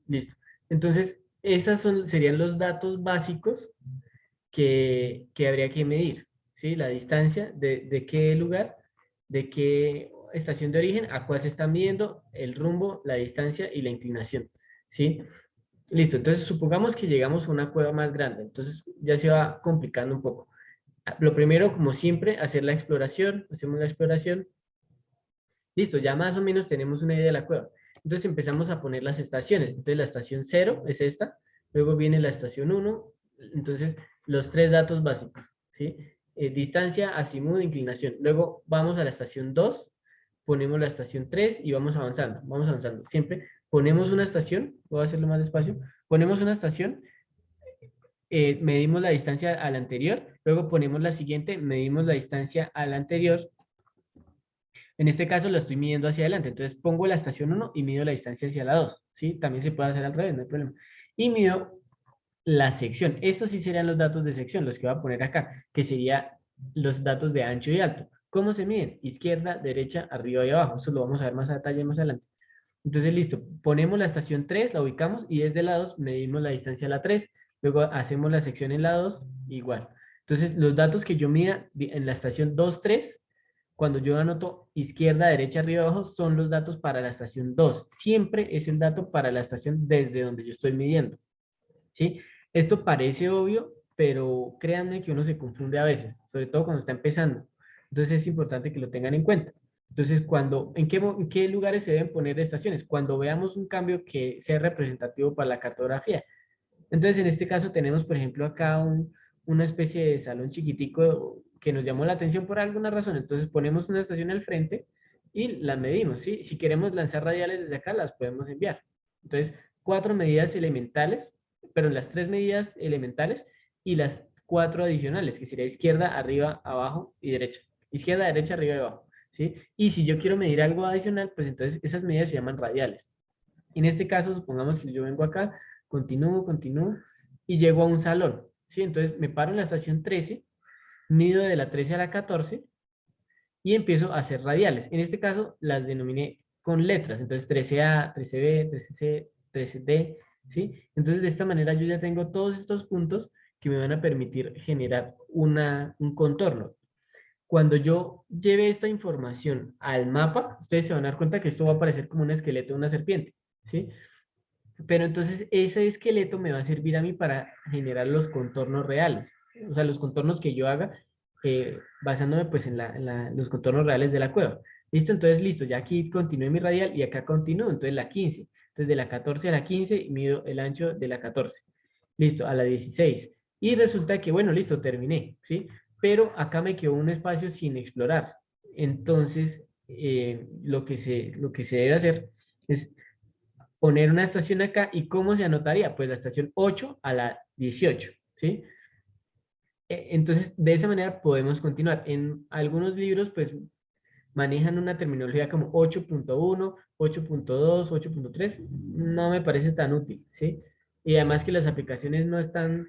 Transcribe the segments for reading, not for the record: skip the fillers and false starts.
Listo. Entonces, serían los datos básicos que habría que medir, ¿sí? La distancia de qué lugar, de qué estación de origen, a cuál se está midiendo, el rumbo, la distancia y la inclinación, ¿sí? Listo, entonces supongamos que llegamos a una cueva más grande, entonces ya se va complicando un poco. Lo primero, como siempre, hacer la exploración, hacemos la exploración. Listo, ya más o menos tenemos una idea de la cueva. Entonces empezamos a poner las estaciones. Entonces la estación 0 es esta, luego viene la estación 1. Entonces los tres datos básicos, ¿sí? Distancia, azimut, inclinación. Luego vamos a la estación 2, ponemos la estación 3 y vamos avanzando. Siempre ponemos una estación, voy a hacerlo más despacio, ponemos una estación, medimos la distancia a la anterior, luego ponemos la siguiente, medimos la distancia a la anterior. En este caso lo estoy midiendo hacia adelante, entonces pongo la estación 1 y mido la distancia hacia la 2, ¿sí? También se puede hacer al revés, no hay problema. Y mido la sección. Estos sí serían los datos de sección, los que voy a poner acá, que serían los datos de ancho y alto. ¿Cómo se miden? Izquierda, derecha, arriba y abajo. Eso lo vamos a ver más a detalle más adelante. Entonces, listo, ponemos la estación 3, la ubicamos y desde la 2 medimos la distancia a la 3. Luego hacemos la sección en la 2, igual. Entonces, los datos que yo mida en la estación 2, 3, cuando yo anoto izquierda, derecha, arriba, abajo, son los datos para la estación 2. Siempre es el dato para la estación desde donde yo estoy midiendo, ¿sí? Esto parece obvio, pero créanme que uno se confunde a veces, sobre todo cuando está empezando. Entonces es importante que lo tengan en cuenta. Entonces, ¿en qué lugares se deben poner estaciones? Cuando veamos un cambio que sea representativo para la cartografía. Entonces, en este caso tenemos, por ejemplo, acá una especie de salón chiquitico que nos llamó la atención por alguna razón. Entonces, ponemos una estación al frente y la medimos, ¿sí? Si queremos lanzar radiales desde acá, las podemos enviar. Entonces, cuatro medidas elementales, pero las tres medidas elementales y las cuatro adicionales, que sería izquierda, arriba, abajo y derecha. Izquierda, derecha, arriba y abajo, ¿sí? Y si yo quiero medir algo adicional, pues entonces esas medidas se llaman radiales. En este caso, supongamos que yo vengo acá, continúo y llego a un salón, ¿sí? Entonces me paro en la estación 13, mido de la 13 a la 14 y empiezo a hacer radiales. En este caso las denominé con letras, entonces 13A, 13B, 13C, 13D, ¿sí? Entonces de esta manera yo ya tengo todos estos puntos que me van a permitir generar un contorno. Cuando yo lleve esta información al mapa, ustedes se van a dar cuenta que esto va a aparecer como un esqueleto de una serpiente, ¿sí? Pero entonces ese esqueleto me va a servir a mí para generar los contornos reales, o sea, los contornos que yo haga basándome pues los contornos reales de la cueva. ¿Listo? Entonces, listo, ya aquí continué mi radial y acá continúo, entonces la 15. Entonces, de la 14 a la 15 mido el ancho de la 14. Listo, a la 16. Y resulta que, bueno, listo, terminé, ¿sí? Pero acá me quedó un espacio sin explorar. Entonces, lo que se debe hacer es poner una estación acá y ¿cómo se anotaría? Pues la estación 8 a la 18, ¿sí? Entonces, de esa manera podemos continuar. En algunos libros, pues, manejan una terminología como 8.1, 8.2, 8.3. No me parece tan útil, ¿sí? Y además que las aplicaciones no están,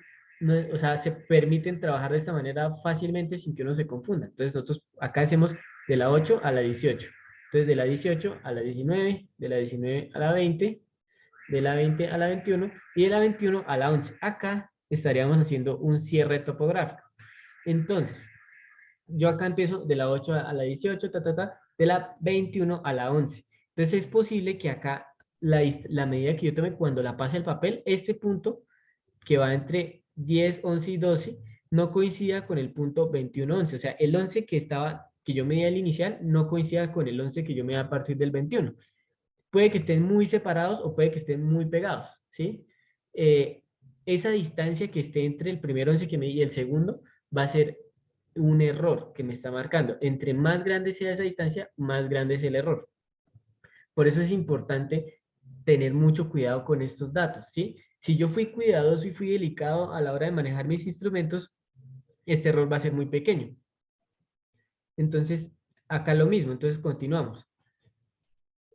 o sea, se permiten trabajar de esta manera fácilmente sin que uno se confunda. Entonces, nosotros acá hacemos de la 8 a la 18. Entonces, de la 18 a la 19, de la 19 a la 20, de la 20 a la 21 y de la 21 a la 11. Acá estaríamos haciendo un cierre topográfico. Entonces, yo acá empiezo de la 8 a la 18, de la 21 a la 11. Entonces es posible que acá la medida que yo tome cuando la pase al papel, este punto que va entre 10, 11 y 12 no coincida con el punto 21, 11. O sea, el 11 que yo medía el inicial no coincida con el 11 que yo medía a partir del 21. Puede que estén muy separados o puede que estén muy pegados, ¿sí? Eh, esa distancia que esté entre el primer 11 que me y el segundo va a ser un error que me está marcando. Entre más grande sea esa distancia, más grande es el error. Por eso es importante tener mucho cuidado con estos datos, ¿sí? Si yo fui cuidadoso y fui delicado a la hora de manejar mis instrumentos, este error va a ser muy pequeño. Entonces, acá lo mismo, entonces continuamos.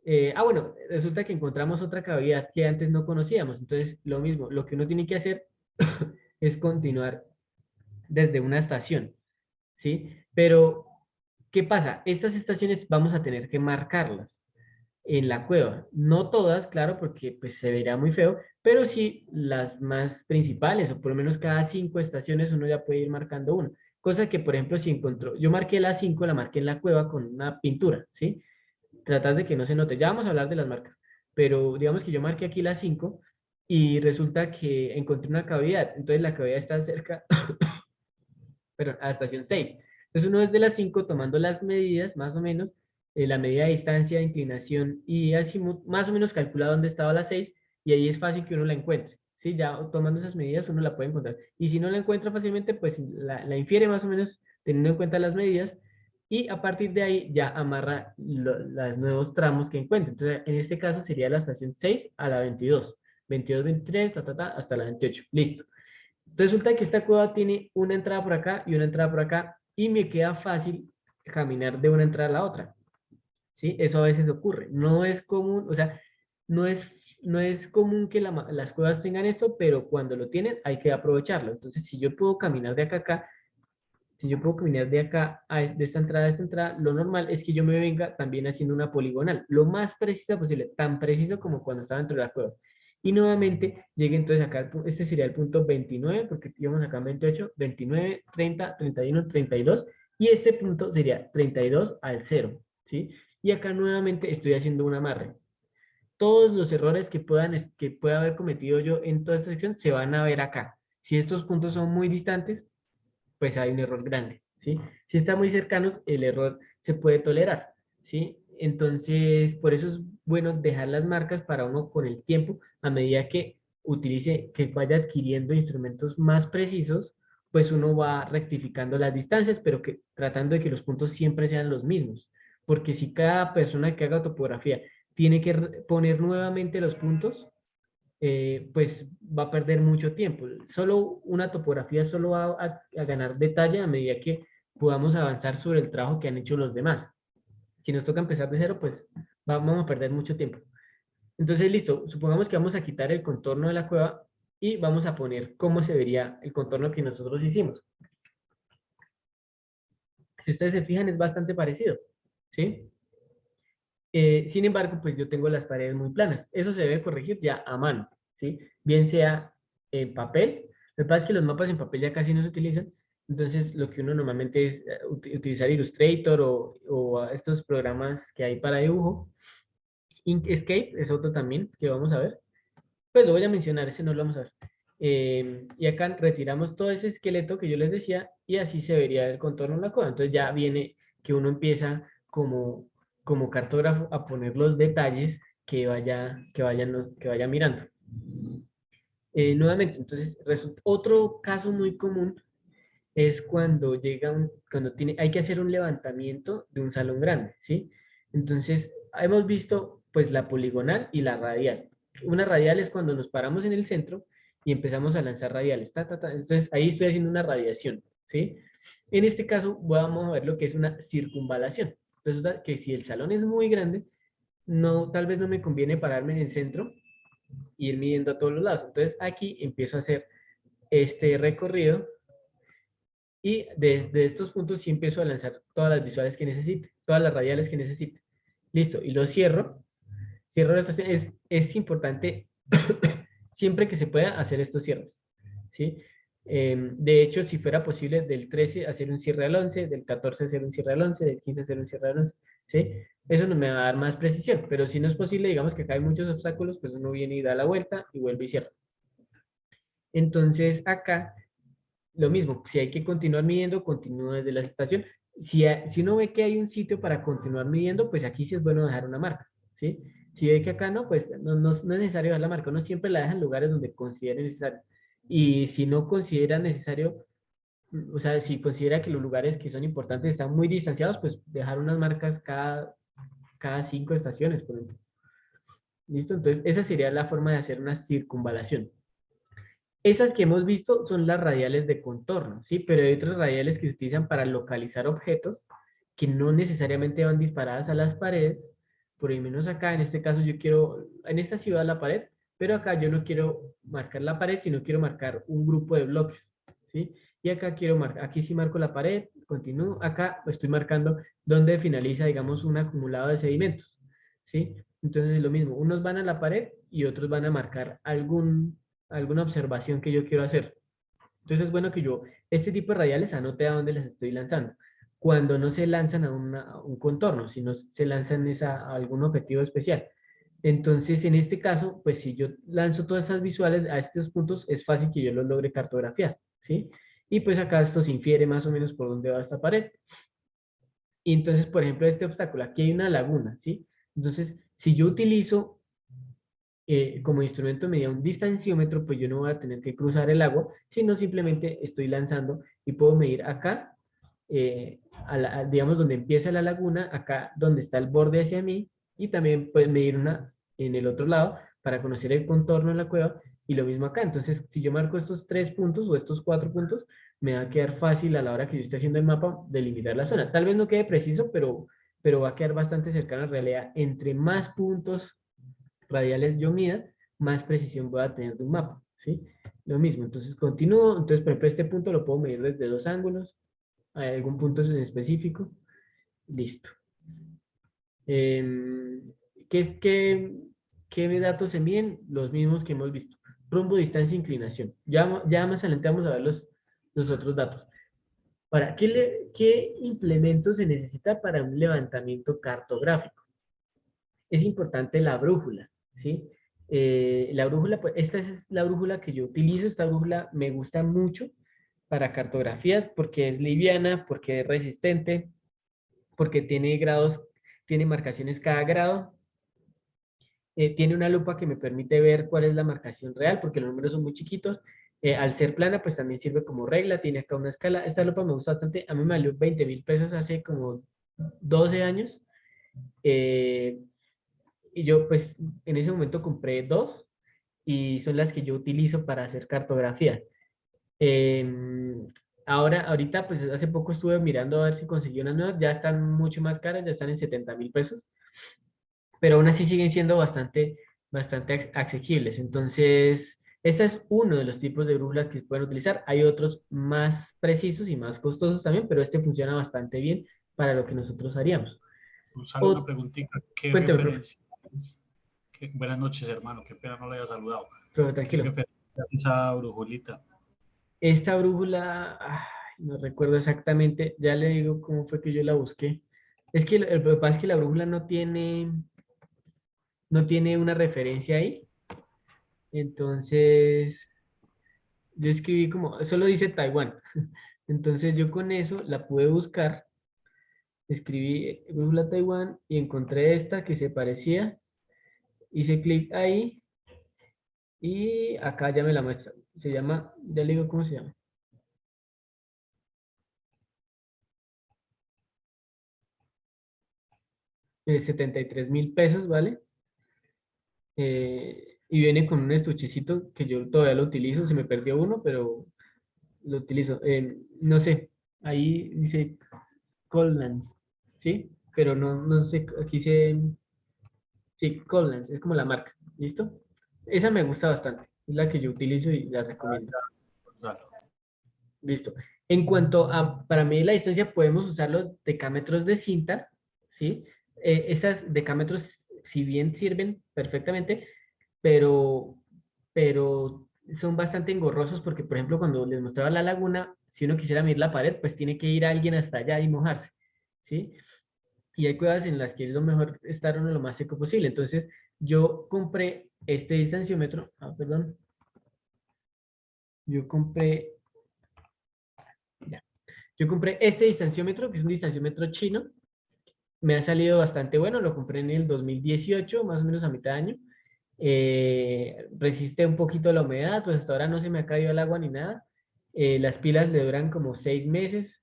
Bueno, resulta que encontramos otra cavidad que antes no conocíamos. Entonces, lo mismo, lo que uno tiene que hacer es continuar desde una estación, ¿sí? Pero, ¿qué pasa? Estas estaciones vamos a tener que marcarlas. en la cueva. No todas, claro, porque pues se vería muy feo, pero sí las más principales, o por lo menos cada 5 estaciones uno ya puede ir marcando una. Cosa que, por ejemplo, si encontró, yo marqué las 5, la marqué en la cueva con una pintura, ¿sí? Tratar de que no se note. Ya vamos a hablar de las marcas, pero digamos que yo marqué aquí las 5 y resulta que encontré una cavidad. Entonces la cavidad está cerca, pero a la estación 6. Entonces uno desde las 5 tomando las medidas, más o menos, la medida de distancia, de inclinación y azimut, más o menos calcula dónde estaba la 6 y ahí es fácil que uno la encuentre. ¿Sí? Ya tomando esas medidas uno la puede encontrar. Y si no la encuentra fácilmente, pues la infiere más o menos teniendo en cuenta las medidas y a partir de ahí ya amarra los nuevos tramos que encuentre. Entonces en este caso sería la estación 6 a la 22. 22, 23, hasta la 28. Listo. Resulta que esta cueva tiene una entrada por acá y una entrada por acá y me queda fácil caminar de una entrada a la otra. ¿Sí? Eso a veces ocurre. No es común, o sea, no es, no es común que las cuevas tengan esto, pero cuando lo tienen hay que aprovecharlo. Entonces, si yo puedo caminar de acá a acá, si yo puedo caminar de acá de esta entrada a esta entrada, lo normal es que yo me venga también haciendo una poligonal, lo más precisa posible, tan preciso como cuando estaba dentro de la cueva. Y nuevamente llegue entonces acá, este sería el punto 29, porque íbamos acá en 28, 29, 30, 31, 32, y este punto sería 32 al 0, ¿sí? Y acá nuevamente estoy haciendo un amarre. Todos los errores que pueda haber cometido yo en toda esta sección se van a ver acá. Si estos puntos son muy distantes, pues hay un error grande, ¿sí? Si está muy cercano, el error se puede tolerar, ¿sí? Entonces, por eso es bueno dejar las marcas para uno con el tiempo, a medida que utilice, que vaya adquiriendo instrumentos más precisos, pues uno va rectificando las distancias, pero que tratando de que los puntos siempre sean los mismos. Porque si cada persona que haga topografía tiene que poner nuevamente los puntos, pues va a perder mucho tiempo. Solo una topografía solo va a ganar detalle a medida que podamos avanzar sobre el trabajo que han hecho los demás. Si nos toca empezar de cero, pues vamos a perder mucho tiempo. Entonces, listo, supongamos que vamos a quitar el contorno de la cueva y vamos a poner cómo se vería el contorno que nosotros hicimos. Si ustedes se fijan, es bastante parecido, ¿sí? Sin embargo, pues yo tengo las paredes muy planas. Eso se debe corregir ya a mano, ¿sí? Bien sea en papel. Lo que pasa es que los mapas en papel ya casi no se utilizan. Entonces, lo que uno normalmente es utilizar Illustrator o estos programas que hay para dibujo. Inkscape es otro también que vamos a ver. Pues lo voy a mencionar, ese no lo vamos a ver. Y acá retiramos todo ese esqueleto que yo les decía y así se vería el contorno de la cueva. Entonces ya viene que uno empieza como cartógrafo a poner los detalles que vaya mirando. Nuevamente, entonces otro caso muy común es cuando hay que hacer un levantamiento de un salón grande, ¿sí? Entonces, hemos visto pues la poligonal y la radial. Una radial es cuando nos paramos en el centro y empezamos a lanzar radiales. Entonces, ahí estoy haciendo una radiación, ¿sí? En este caso, vamos a ver lo que es una circunvalación. Entonces, que si el salón es muy grande, tal vez no me conviene pararme en el centro y ir midiendo a todos los lados. Entonces, aquí empiezo a hacer este recorrido y desde estos puntos sí empiezo a lanzar todas las visuales que necesite, todas las radiales que necesite. Listo, y lo cierro. Cierro la estación. Es importante siempre que se pueda hacer estos cierres, ¿sí? De hecho, si fuera posible, del 13 hacer un cierre al 11, del 14 hacer un cierre al 11, del 15 hacer un cierre al 11, ¿sí? Eso no me va a dar más precisión, pero si no es posible, digamos que acá hay muchos obstáculos, pues uno viene y da la vuelta y vuelve y cierra. Entonces, acá lo mismo, si hay que continuar midiendo, continúa desde la estación. Si uno ve que hay un sitio para continuar midiendo, pues aquí sí es bueno dejar una marca, ¿sí? Si ve que acá no, pues no es necesario dejar la marca, uno siempre la deja en lugares donde considere necesario. Y si no considera necesario, o sea, si considera que los lugares que son importantes están muy distanciados, pues dejar unas marcas cada 5 estaciones, por ejemplo. ¿Listo? Entonces, esa sería la forma de hacer una circunvalación. Esas que hemos visto son las radiales de contorno, ¿sí? Pero hay otras radiales que se utilizan para localizar objetos que no necesariamente van disparadas a las paredes. Por lo menos acá, en este caso, yo quiero, en esta ciudad la pared, pero acá yo no quiero marcar la pared, sino quiero marcar un grupo de bloques, ¿sí? Y acá quiero marcar, aquí sí marco la pared, continúo, acá estoy marcando dónde finaliza, digamos, un acumulado de sedimentos, ¿sí? Entonces es lo mismo, unos van a la pared y otros van a marcar alguna observación que yo quiero hacer. Entonces es bueno que yo este tipo de radiales anote a dónde las estoy lanzando. Cuando no se lanzan a un contorno, sino se lanzan a algún objetivo especial. Entonces, en este caso, pues si yo lanzo todas esas visuales a estos puntos, es fácil que yo los logre cartografiar, ¿sí? Y pues acá esto se infiere más o menos por dónde va esta pared. Y entonces, por ejemplo, este obstáculo, aquí hay una laguna, ¿sí? Entonces, si yo utilizo como instrumento medida un distanciómetro, pues yo no voy a tener que cruzar el agua, sino simplemente estoy lanzando y puedo medir acá, digamos, donde empieza la laguna, acá donde está el borde hacia mí, y también puedes medir una en el otro lado para conocer el contorno de la cueva, y lo mismo acá. Entonces, si yo marco estos 3 puntos o estos 4 puntos, me va a quedar fácil a la hora que yo esté haciendo el mapa delimitar la zona. Tal vez no quede preciso, pero va a quedar bastante cercano a la realidad. Entre más puntos radiales yo mida, más precisión voy a tener de un mapa, ¿sí? Lo mismo, entonces continúo, entonces por ejemplo este punto lo puedo medir desde 2 ángulos, hay algún punto en específico, listo. Eh, ¿qué, qué, ¿Qué datos se miden? Los mismos que hemos visto, rumbo, distancia, inclinación. Ya más adelante vamos a ver los otros datos. Ahora, ¿qué implemento se necesita para un levantamiento cartográfico? Es importante la brújula, ¿sí? La brújula, pues esta es la brújula que yo utilizo, esta brújula me gusta mucho para cartografías porque es liviana, porque es resistente, porque tiene grados, tiene marcaciones cada grado, tiene una lupa que me permite ver cuál es la marcación real, porque los números son muy chiquitos. Al ser plana, pues también sirve como regla, tiene acá una escala. Esta lupa me gusta bastante, a mí me valió 20.000 pesos hace como 12 años. Eh, y yo pues en ese momento compré dos y son las que yo utilizo para hacer cartografía. Ahorita pues hace poco estuve mirando a ver si conseguí unas nuevas, ya están mucho más caras, ya están en 70.000 pesos, pero aún así siguen siendo bastante asequibles. Entonces, este es uno de los tipos de brújulas que se pueden utilizar. Hay otros más precisos y más costosos también, pero este funciona bastante bien para lo que nosotros haríamos. Gonzalo, una O, preguntita. ¿Qué Cuénteme, profe, referencia es? Buenas noches, hermano. Qué pena no le haya saludado. profe, ¿Qué tranquilo. referencia es esa brujolita? Esta brújula, no recuerdo exactamente, ya le digo cómo fue que yo la busqué. Es que el problema es que la brújula no tiene una referencia ahí. Entonces, yo escribí como, solo dice Taiwán. Entonces yo con eso la pude buscar, escribí brújula Taiwán y encontré esta que se parecía, hice clic ahí y acá ya me la muestra. Se llama, ya le digo cómo se llama. 73.000 pesos, ¿vale? Y viene con un estuchecito que yo todavía lo utilizo, se me perdió uno, pero lo utilizo. No sé, ahí dice Collins, ¿sí? Pero no sé, aquí dice, sí, Collins, es como la marca, ¿listo? Esa me gusta bastante, es la que yo utilizo y la Ah, recomiendo. ya, Gonzalo. Listo. En cuanto a, para medir la distancia, podemos usar los decámetros de cinta, ¿sí? Esas decámetros, si bien sirven perfectamente, pero, pero son bastante engorrosos porque, por ejemplo, cuando les mostraba la laguna, si uno quisiera medir la pared, pues tiene que ir a alguien hasta allá y mojarse, ¿sí? Y hay cuevas en las que es lo mejor estar uno lo más seco posible. Entonces, yo compré este distanciómetro, perdón, yo compré, ya, yo compré este distanciómetro, que es un distanciómetro chino, me ha salido bastante bueno, lo compré en el 2018, más o menos a mitad de año. Resiste un poquito la humedad, pues hasta ahora no se me ha caído el agua ni nada. Las pilas le duran como 6 meses.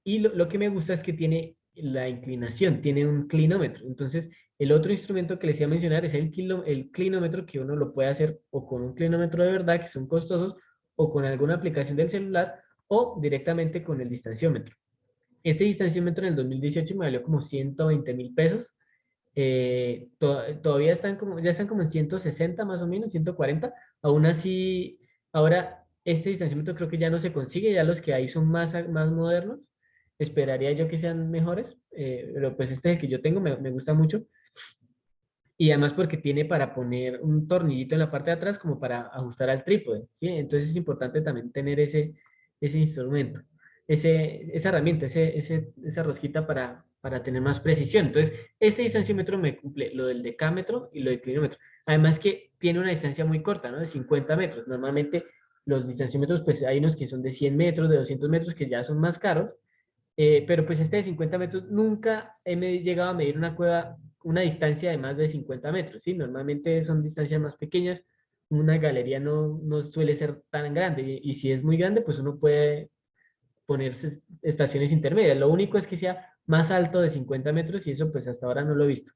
Y lo que me gusta es que tiene la inclinación, tiene un clinómetro. Entonces, el otro instrumento que les iba a mencionar es el clinómetro, que uno lo puede hacer o con un clinómetro de verdad, que son costosos, o con alguna aplicación del celular, o directamente con el distanciómetro. Este distanciómetro en el 2018 me valió como 120.000 pesos. Todavía ya están como en 160 más o menos, 140. Aún así, ahora este distanciamiento creo que ya no se consigue, ya los que hay son más modernos. Esperaría yo que sean mejores, pero pues este que yo tengo me gusta mucho. y además porque tiene para poner un tornillito en la parte de atrás como para ajustar al trípode, ¿sí? Entonces es importante también tener ese instrumento, esa herramienta, esa rosquita para tener más precisión. Entonces, este distanciómetro me cumple lo del decámetro y lo del clinómetro. Además que tiene una distancia muy corta, ¿no? De 50 metros. Normalmente los distanciómetros, pues hay unos que son de 100 metros, de 200 metros, que ya son más caros, pero pues este de 50 metros nunca llegado a medir una cueva, una distancia de más de 50 metros, ¿sí? Normalmente son distancias más pequeñas, una galería no suele ser tan grande y si es muy grande, pues uno puede ponerse estaciones intermedias. Lo único es que sea más alto de 50 metros y eso pues hasta ahora no lo he visto.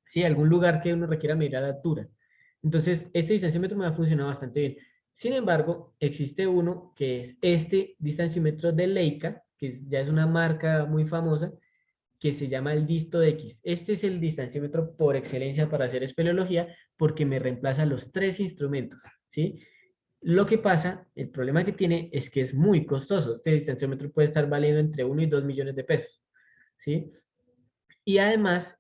Sí, algún lugar que uno requiera medir a la altura. Entonces, este distanciómetro me ha funcionado bastante bien. Sin embargo, existe uno que es este distanciómetro de Leica, que ya es una marca muy famosa, que se llama el Disto X. Este es el distanciómetro por excelencia para hacer espeleología porque me reemplaza los tres instrumentos, ¿sí? Lo que pasa, el problema que tiene es que es muy costoso. Este distanciómetro puede estar valiendo entre 1 y 2 millones de pesos, ¿sí? Y además,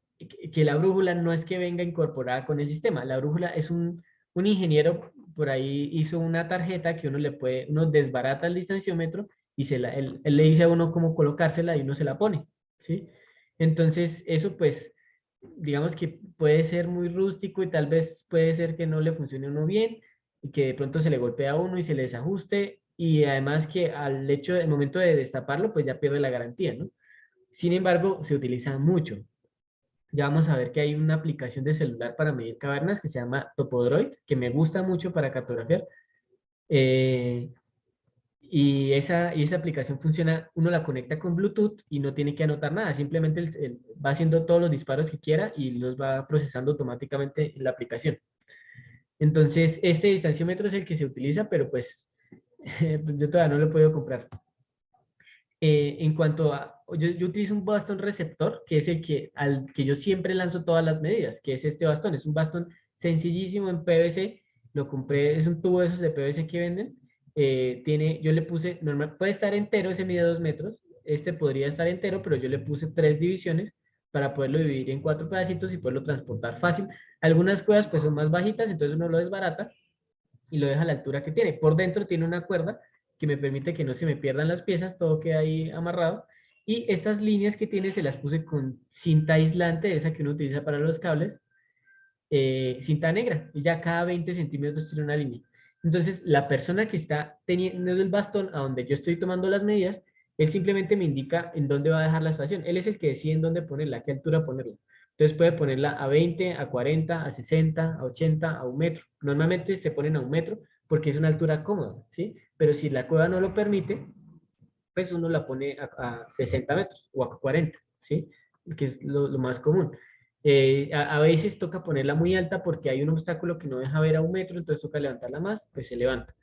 que la brújula no es que venga incorporada con el sistema. La brújula es un ingeniero por ahí hizo una tarjeta que uno desbarata el distanciómetro y él le dice a uno cómo colocársela y uno se la pone, ¿sí? Entonces, eso pues, digamos que puede ser muy rústico y tal vez puede ser que no le funcione a uno bien y que de pronto se le golpea a uno y se le desajuste y además que al hecho, del momento de destaparlo, pues ya pierde la garantía, ¿no? Sin embargo, se utiliza mucho. Ya vamos a ver que hay una aplicación de celular para medir cavernas que se llama Topodroid, que me gusta mucho para cartografiar. Eh, y esa aplicación funciona, uno la conecta con Bluetooth y no tiene que anotar nada, simplemente va haciendo todos los disparos que quiera y los va procesando automáticamente en la aplicación. Entonces, este distanciómetro es el que se utiliza, pero pues yo todavía no lo he podido comprar. En cuanto a, yo utilizo un bastón receptor, que es al que yo siempre lanzo todas las medidas, que es este bastón. Es un bastón sencillísimo en PVC. Lo compré, es un tubo de esos de PVC que venden. Yo le puse, normal, puede estar entero, ese mide 2 metros. Este podría estar entero, pero yo le puse 3 divisiones para poderlo dividir en 4 pedacitos y poderlo transportar fácil. Algunas cuevas pues son más bajitas, entonces uno lo desbarata y lo deja a la altura que tiene. Por dentro tiene una cuerda que me permite que no se me pierdan las piezas, todo queda ahí amarrado. Y estas líneas que tiene se las puse con cinta aislante, esa que uno utiliza para los cables, cinta negra, y ya cada 20 centímetros tiene una línea. Entonces, la persona que está teniendo el bastón a donde yo estoy tomando las medidas, él simplemente me indica en dónde va a dejar la estación. Él es el que decide en dónde ponerla, a qué altura ponerla. Entonces puede ponerla a 20, a 40, a 60, a 80, a 1 metro. Normalmente se ponen a 1 metro porque es una altura cómoda, ¿sí? Pero si la cueva no lo permite, pues uno la pone a 60 metros o a 40, ¿sí? Que es lo más común. A veces toca ponerla muy alta porque hay un obstáculo que no deja ver a 1 metro, entonces toca levantarla más, pues se levanta.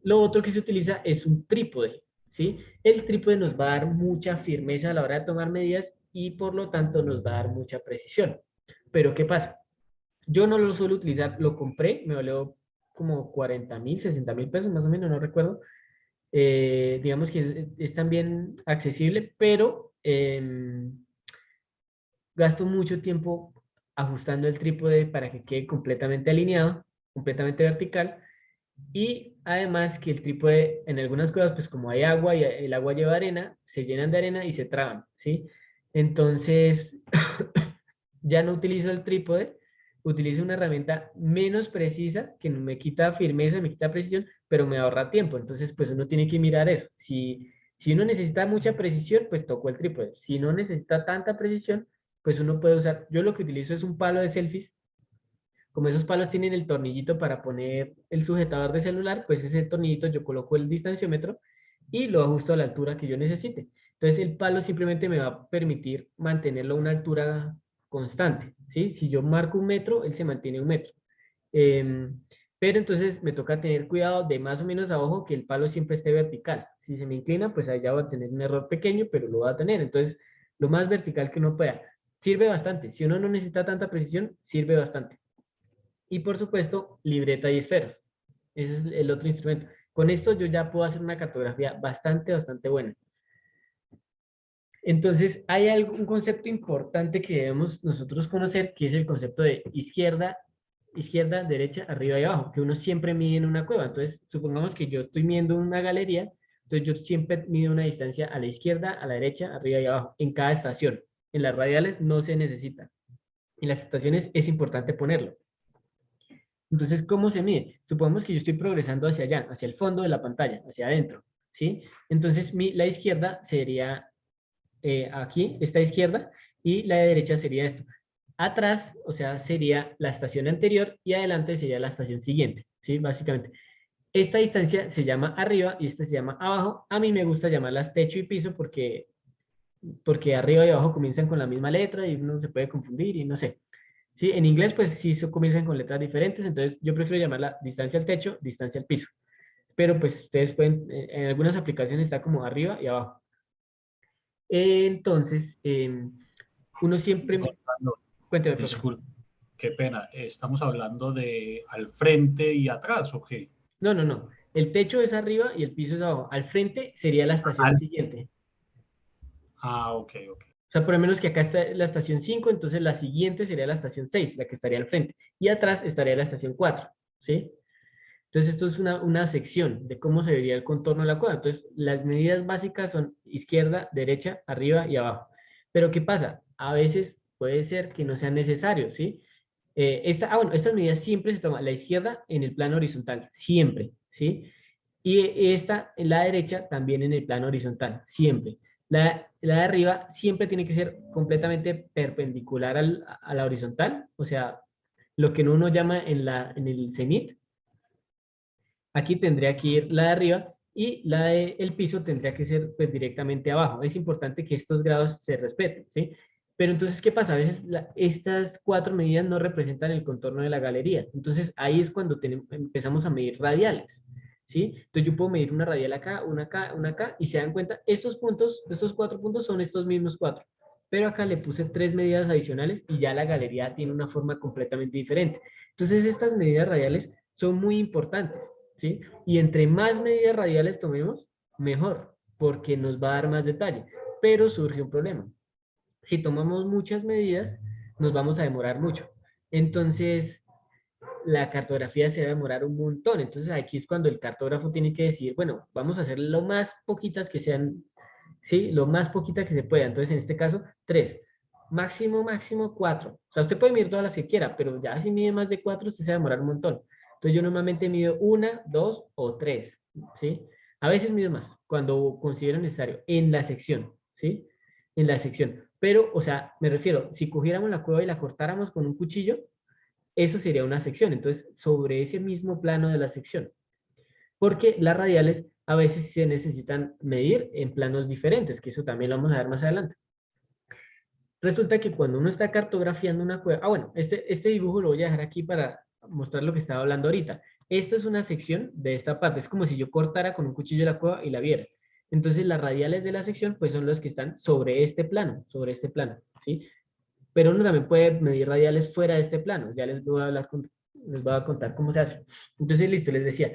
Lo otro que se utiliza es un trípode, ¿sí? El trípode nos va a dar mucha firmeza a la hora de tomar medidas y por lo tanto nos va a dar mucha precisión. Pero ¿qué pasa? Yo no lo suelo utilizar, lo compré, me valió como 40.000, 60.000 pesos más o menos, no recuerdo. Digamos que es también accesible, pero gasto mucho tiempo ajustando el trípode para que quede completamente alineado, completamente vertical. Y además que el trípode, en algunas cosas, pues como hay agua y el agua lleva arena, se llenan de arena y se traban, ¿sí? Entonces, ya no utilizo el trípode, utilizo una herramienta menos precisa que no me quita firmeza, me quita precisión, pero me ahorra tiempo. Entonces, pues uno tiene que mirar eso. Si uno necesita mucha precisión, pues toco el trípode. Si no necesita tanta precisión, pues uno puede usar, yo lo que utilizo es un palo de selfies. Como esos palos tienen el tornillito para poner el sujetador de celular, pues ese tornillito yo coloco el distanciómetro y lo ajusto a la altura que yo necesite. Entonces el palo simplemente me va a permitir mantenerlo a una altura constante, ¿sí? Si yo marco 1 metro, él se mantiene 1 metro. Em, pero entonces me toca tener cuidado de más o menos abajo que el palo siempre esté vertical. Si se me inclina, pues ahí ya va a tener un error pequeño, pero lo va a tener. Entonces, lo más vertical que uno pueda. Sirve bastante. Si uno no necesita tanta precisión, sirve bastante. Y por supuesto, libreta y esferos. Ese es el otro instrumento. Con esto yo ya puedo hacer una cartografía bastante buena. Entonces, hay un concepto importante que debemos nosotros conocer, que es el concepto de izquierda, izquierda, derecha, arriba y abajo, que uno siempre mide en una cueva. Entonces, supongamos que yo estoy midiendo una galería, entonces yo siempre mido una distancia a la izquierda, a la derecha, arriba y abajo, en cada estación. En las radiales no se necesita. En las estaciones es importante ponerlo. Entonces, ¿cómo se mide? Supongamos que yo estoy progresando hacia allá, hacia el fondo de la pantalla, hacia adentro, ¿sí? Entonces, la izquierda sería aquí, esta izquierda, y la de derecha sería esto. Atrás, o sea, sería la estación anterior y adelante sería la estación siguiente, ¿sí? Básicamente. Esta distancia se llama arriba y esta se llama abajo. A mí me gusta llamarlas techo y piso porque arriba y abajo comienzan con la misma letra y uno se puede confundir y no sé. Sí, en inglés pues sí comienzan con letras diferentes, entonces yo prefiero llamarla distancia al techo, distancia al piso. Pero pues ustedes pueden, en algunas aplicaciones está como arriba y abajo. Entonces, uno siempre, Gonzalo, cuénteme, profe. disculpe, qué pena. ¿Estamos hablando de al frente y atrás o qué? No, no, no. El techo es arriba y el piso es abajo. Al frente sería la estación Al- siguiente. ok, ok. O sea, por lo menos que acá está la estación 5, entonces la siguiente sería la estación 6, la que estaría al frente. Y atrás estaría la estación 4, ¿sí? Entonces esto es una sección de cómo se vería el contorno de la cueva. Entonces las medidas básicas son izquierda, derecha, arriba y abajo. Pero ¿qué pasa? A veces puede ser que no sea necesario, ¿sí? Bueno, estas medidas siempre se toman la izquierda en el plano horizontal, siempre, ¿sí? Y esta en la derecha también en el plano horizontal, siempre. La de arriba siempre tiene que ser completamente perpendicular a la horizontal, o sea, lo que uno llama en el cenit. Aquí tendría que ir la de arriba y la del piso tendría que ser pues directamente abajo. Es importante que estos grados se respeten, ¿sí? Pero entonces, ¿qué pasa? A veces estas cuatro medidas no representan el contorno de la galería. Entonces, ahí es cuando empezamos a medir radiales, ¿sí? Entonces, yo puedo medir una radial acá, una acá, y se dan cuenta, estos puntos, estos cuatro puntos son estos mismos cuatro. Pero acá le puse tres medidas adicionales y ya la galería tiene una forma completamente diferente. Entonces, estas medidas radiales son muy importantes. ¿Sí? Y entre más medidas radiales tomemos, mejor, porque nos va a dar más detalle. Pero surge un problema. Si tomamos muchas medidas, nos vamos a demorar mucho. Entonces, la cartografía se va a demorar un montón. Entonces, aquí es cuando el cartógrafo tiene que decir, bueno, vamos a hacer lo más poquitas que sean, ¿sí? Lo más poquita que se pueda. Entonces, en este caso, tres. Máximo, máximo, cuatro. O sea, usted puede medir todas las que quiera, pero ya si mide más de cuatro, usted se va a demorar un montón. Entonces, yo normalmente mido una, dos o tres, ¿sí? A veces mido más, cuando considero necesario, en la sección, ¿sí? En la sección. Pero, o sea, me refiero, si cogiéramos la cueva y la cortáramos con un cuchillo, eso sería una sección. Entonces, sobre ese mismo plano de la sección. Porque las radiales a veces se necesitan medir en planos diferentes, que eso también lo vamos a ver más adelante. Resulta que cuando uno está cartografiando una cueva, bueno, este dibujo lo voy a dejar aquí para mostrar lo que estaba hablando ahorita. Esta es una sección de esta parte, es como si yo cortara con un cuchillo la cueva y la viera. Entonces las radiales de la sección pues son los que están sobre este plano, ¿sí? Pero uno también puede medir radiales fuera de este plano, ya les voy a contar cómo se hace. Entonces, listo, les decía,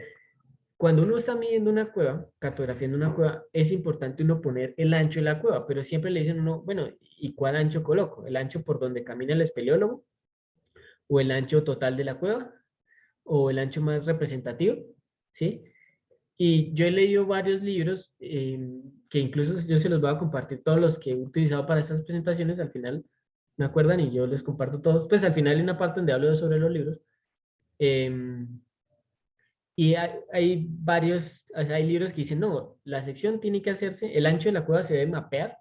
cuando uno está midiendo una cueva, cartografiando una cueva, es importante uno poner el ancho de la cueva, pero siempre le dicen uno, bueno, ¿y cuál ancho coloco? ¿El ancho por donde camina el espeleólogo? ¿O el ancho total de la cueva? ¿O el ancho más representativo? ¿Sí? Y yo he leído varios libros que incluso yo se los voy a compartir todos los que he utilizado para estas presentaciones, al final me acuerdan y yo les comparto todos, pues al final hay una parte donde hablo sobre los libros. em, Y hay varios, o sea, hay libros que dicen, no, la sección tiene que hacerse, el ancho de la cueva se debe mapear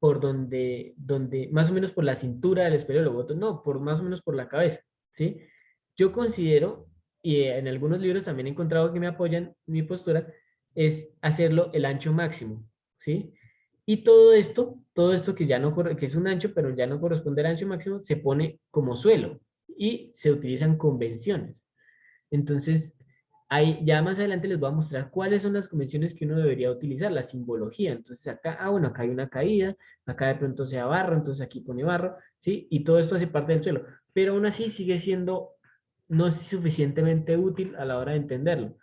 por más o menos por la cintura del espeleólogo, otros no, por más o menos por la cabeza, ¿sí? Yo considero, y en algunos libros también he encontrado que me apoyan mi postura, es hacerlo el ancho máximo, ¿sí? Y todo esto que ya no que es un ancho, pero ya no corresponde al ancho máximo, se pone como suelo y se utilizan convenciones. Entonces, ya más adelante les voy a mostrar cuáles son las convenciones que uno debería utilizar, la simbología. Entonces, acá, bueno, acá hay una caída, acá de pronto sea barro, entonces aquí pone barro, ¿sí? Y todo esto hace parte del suelo. Pero aún así sigue siendo no es suficientemente útil a la hora de entenderlo.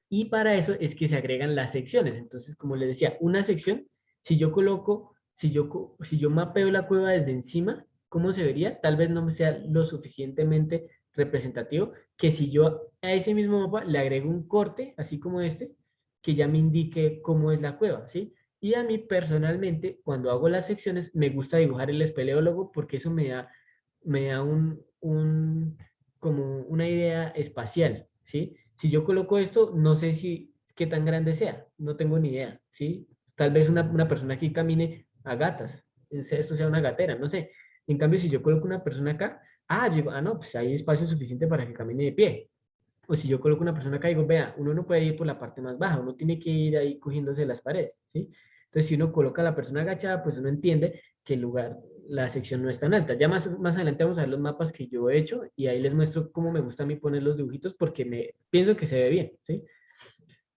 Y para eso es que se agregan las secciones. Entonces, como les decía, una sección, si yo coloco si yo mapeo la cueva desde encima, ¿cómo se vería? Tal vez no sea lo suficientemente representativo que si yo a ese mismo mapa le agrego un corte, así como este, que ya me indique cómo es la cueva, ¿sí? Y a mí personalmente, cuando hago las secciones, me gusta dibujar el espeleólogo porque eso me da como una idea espacial, ¿sí? Si yo coloco esto, no sé si qué tan grande sea, no tengo ni idea, ¿sí? Tal vez una persona aquí camine a gatas, esto sea una gatera, no sé. En cambio, si yo coloco una persona acá, yo digo, no, pues hay espacio suficiente para que camine de pie. O si yo coloco una persona acá, digo, vea, uno no puede ir por la parte más baja, uno tiene que ir ahí cogiéndose las paredes, ¿sí? Entonces, si uno coloca a la persona agachada, pues uno entiende que el lugar, la sección no es tan alta. Ya más adelante vamos a ver los mapas que yo he hecho y ahí les muestro cómo me gusta a mí poner los dibujitos porque pienso que se ve bien, ¿sí?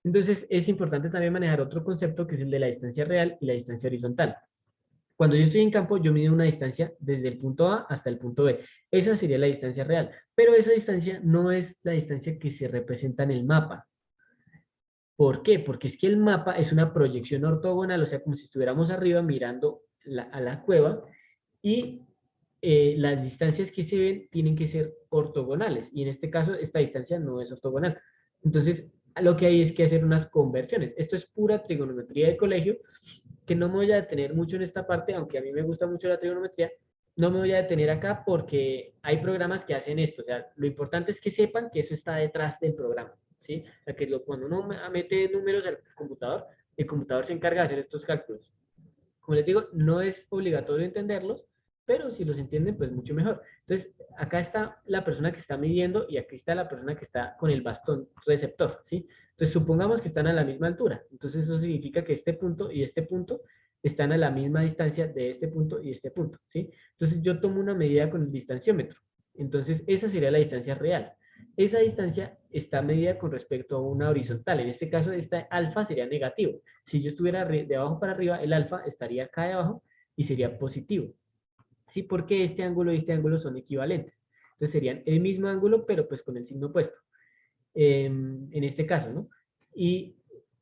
Entonces, es importante también manejar otro concepto que es el de la distancia real y la distancia horizontal. Cuando yo estoy en campo, yo mido una distancia desde el punto A hasta el punto B. Esa sería la distancia real, pero esa distancia no es la distancia que se representa en el mapa. ¿Por qué? Porque es que el mapa es una proyección ortogonal, o sea, como si estuviéramos arriba mirando a la cueva y las distancias que se ven tienen que ser ortogonales y en este caso esta distancia no es ortogonal. Entonces, lo que hay es que hacer unas conversiones. Esto es pura trigonometría de colegio, que no me voy a detener mucho en esta parte, aunque a mí me gusta mucho la trigonometría, no me voy a detener acá porque hay programas que hacen esto. O sea, lo importante es que sepan que eso está detrás del programa, ¿sí? O sea, que cuando uno mete números al computador, el computador se encarga de hacer estos cálculos. Como les digo, no es obligatorio entenderlos, pero si los entienden, pues mucho mejor. Entonces, acá está la persona que está midiendo y aquí está la persona que está con el bastón receptor, ¿sí? Entonces, supongamos que están a la misma altura. Entonces, eso significa que este punto y este punto están a la misma distancia de este punto y este punto, ¿sí? Entonces, yo tomo una medida con el distanciómetro. Entonces, esa sería la distancia real. Esa distancia está medida con respecto a una horizontal. En este caso, esta alfa sería negativo. Si yo estuviera de abajo para arriba, el alfa estaría acá de abajo y sería positivo. ¿Sí? Porque este ángulo y este ángulo son equivalentes. Entonces serían el mismo ángulo, pero pues con el signo opuesto. En este caso, ¿no? Y